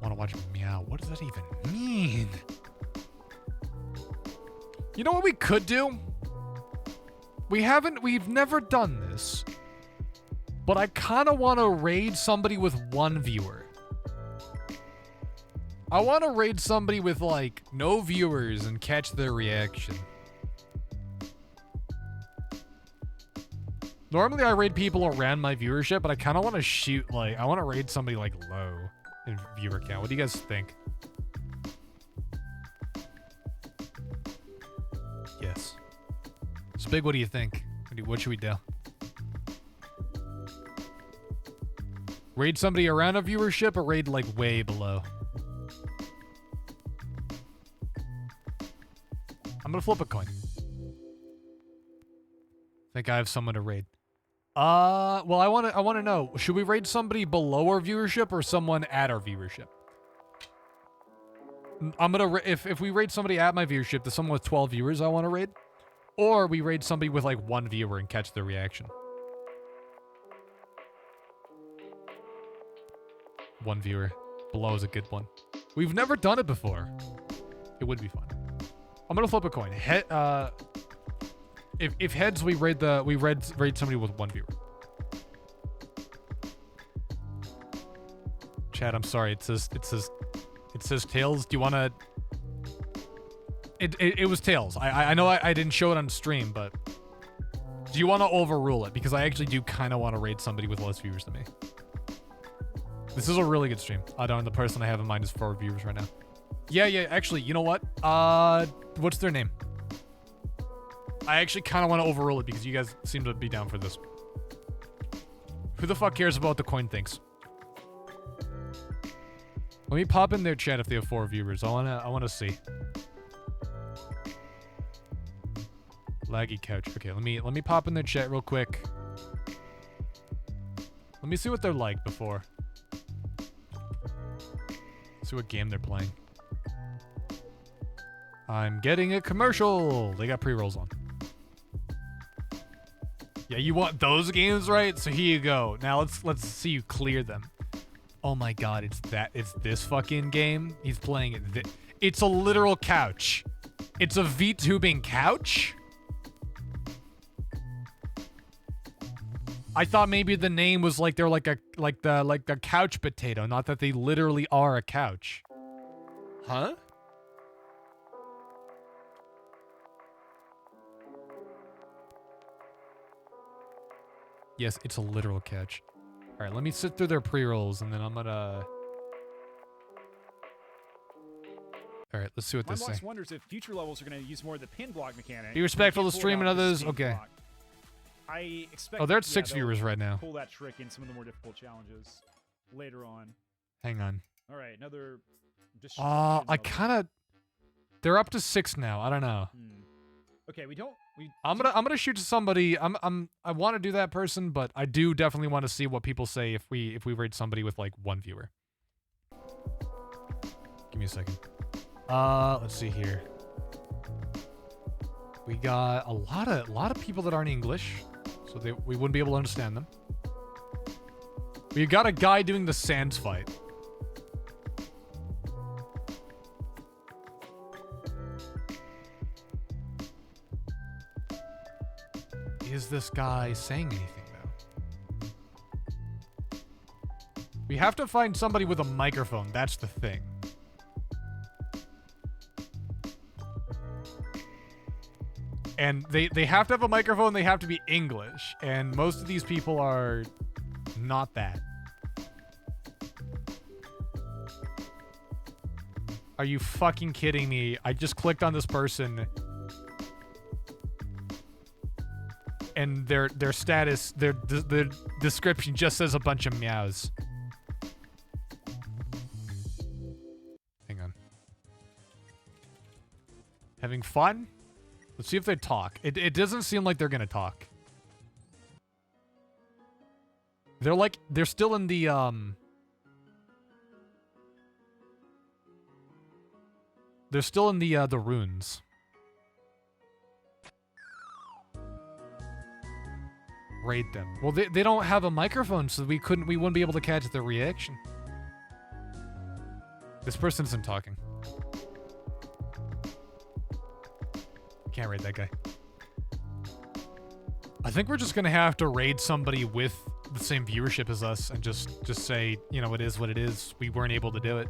Want to watch Meow? What does that even mean? You know what we could do? We've never done this, but I kind of want to raid somebody with one viewer. I want to raid somebody with, like, no viewers and catch their reaction. Normally I raid people around my viewership, but I kind of want to shoot, like, I want to raid somebody, like, low in viewer count. What do you guys think? Yes. Spig, what do you think? What should we do? Raid somebody around a viewership or raid, like, way below? I'm gonna flip a coin. think I have someone to raid. Well, I want to know, should we raid somebody below our viewership or someone at our viewership? I'm gonna if we raid somebody at my viewership, there's someone with 12 viewers I want to raid, or we raid somebody with like 1 viewer and catch their reaction. 1 viewer below is a good one. We've never done it before. It would be fun. I'm gonna flip a coin. If heads, we raid somebody with 1 viewer. Chat, I'm sorry. It says tails. Do you want to? It was tails. I know I didn't show it on stream, but do you want to overrule it? Because I actually do kind of want to raid somebody with less viewers than me. This is a really good stream. I don't. The person I have in mind is 4 viewers right now. Yeah. Actually, you know what? What's their name? I actually kind of want to overrule it because you guys seem to be down for this. Who the fuck cares about the coin things? Let me pop in their chat if they have 4 viewers. I wanna see. Laggy couch. Okay, let me pop in their chat real quick. Let me see what they're like before. See what game they're playing. I'm getting a commercial. They got pre-rolls on. Yeah, you want those games, right? So here you go. Now let's see you clear them. Oh my god, it's this fucking game. He's playing it. It's a literal couch. It's a VTubing couch? I thought maybe the name was like they're like a couch potato, not that they literally are a couch. Huh? Yes, it's a literal couch. All right, let me sit through their pre-rolls, and then I'm gonna... All right, let's see what this say. Wonders if future levels are going to use more of the pin block mechanic. Be respectful to stream and others. Okay. Block. I expect. Oh, they're at 6 viewers right now. Pull that trick in some of the more difficult challenges later on. Hang on. All right, another. I kind of. They're up to 6 now. I don't know. Okay, we don't. I'm gonna shoot to somebody. I want to do that person, but I do definitely want to see what people say if we raid somebody with like 1 viewer. Give me a second. Let's see here. We got a lot of people that aren't English, so we wouldn't be able to understand them. We got a guy doing the sands fight. Is this guy saying anything, though? We have to find somebody with a microphone. That's the thing. And they have to have a microphone. They have to be English. And most of these people are not that. Are you fucking kidding me? I just clicked on this person. And their status, their description just says a bunch of meows. Hang on. Having fun? Let's see if they talk. It doesn't seem like they're gonna talk. They're still in the They're still in the runes. Raid them. Well, they don't have a microphone, so we wouldn't be able to catch their reaction. This person isn't talking. Can't raid that guy. I think we're just gonna have to raid somebody with the same viewership as us and just say, you know, it is what it is. We weren't able to do it.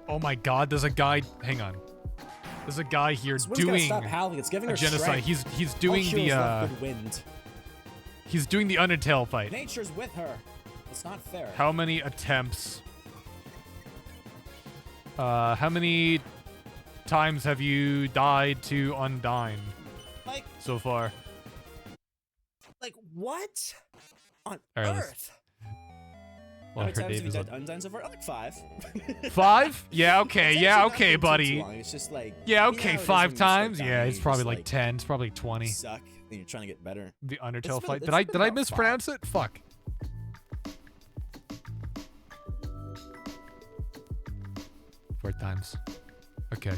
Oh my god, there's a guy... Hang on. There's a guy here doing stop howling. It's giving a her genocide. strength. He's doing the wind. He's doing the Undertale fight. Nature's with her. It's not fair. How many attempts? How many times have you died to UNDYNE Like so far? Like what? On All right, Earth? Well, How many her times have Dave you is done on Undyne so far? Like 5. 5? Yeah, okay, It's yeah, actually not okay, been too buddy. long. It's just like Yeah, you know okay, how it is 5 when you start times. Yeah, dying, it's you probably just, like 10. It's probably 20. Suck, and you're trying to get better. The Undertale been- fight. it's Did I been did I about mispronounce it? Fuck. 4 times. Okay.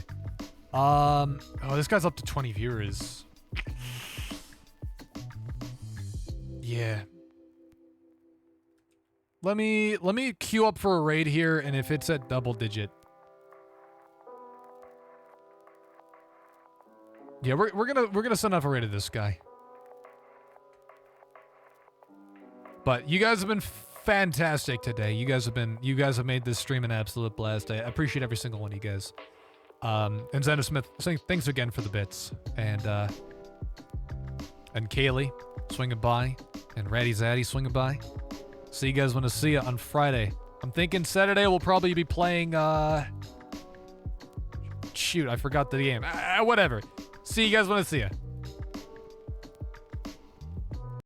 Oh, this guy's up to 20 viewers. Yeah. Let me queue up for a raid here, and if it's at double digit. Yeah, we're gonna send off a raid to this guy. But you guys have been fantastic today. You guys have made this stream an absolute blast. I appreciate every single one of you guys. And Xander Smith, saying thanks again for the bits. And Kaylee swinging by, and Ratty Zaddy swinging by. See you guys when I see you on Friday. I'm thinking Saturday we'll probably be playing shoot, I forgot the game. Whatever. See you guys when I see you.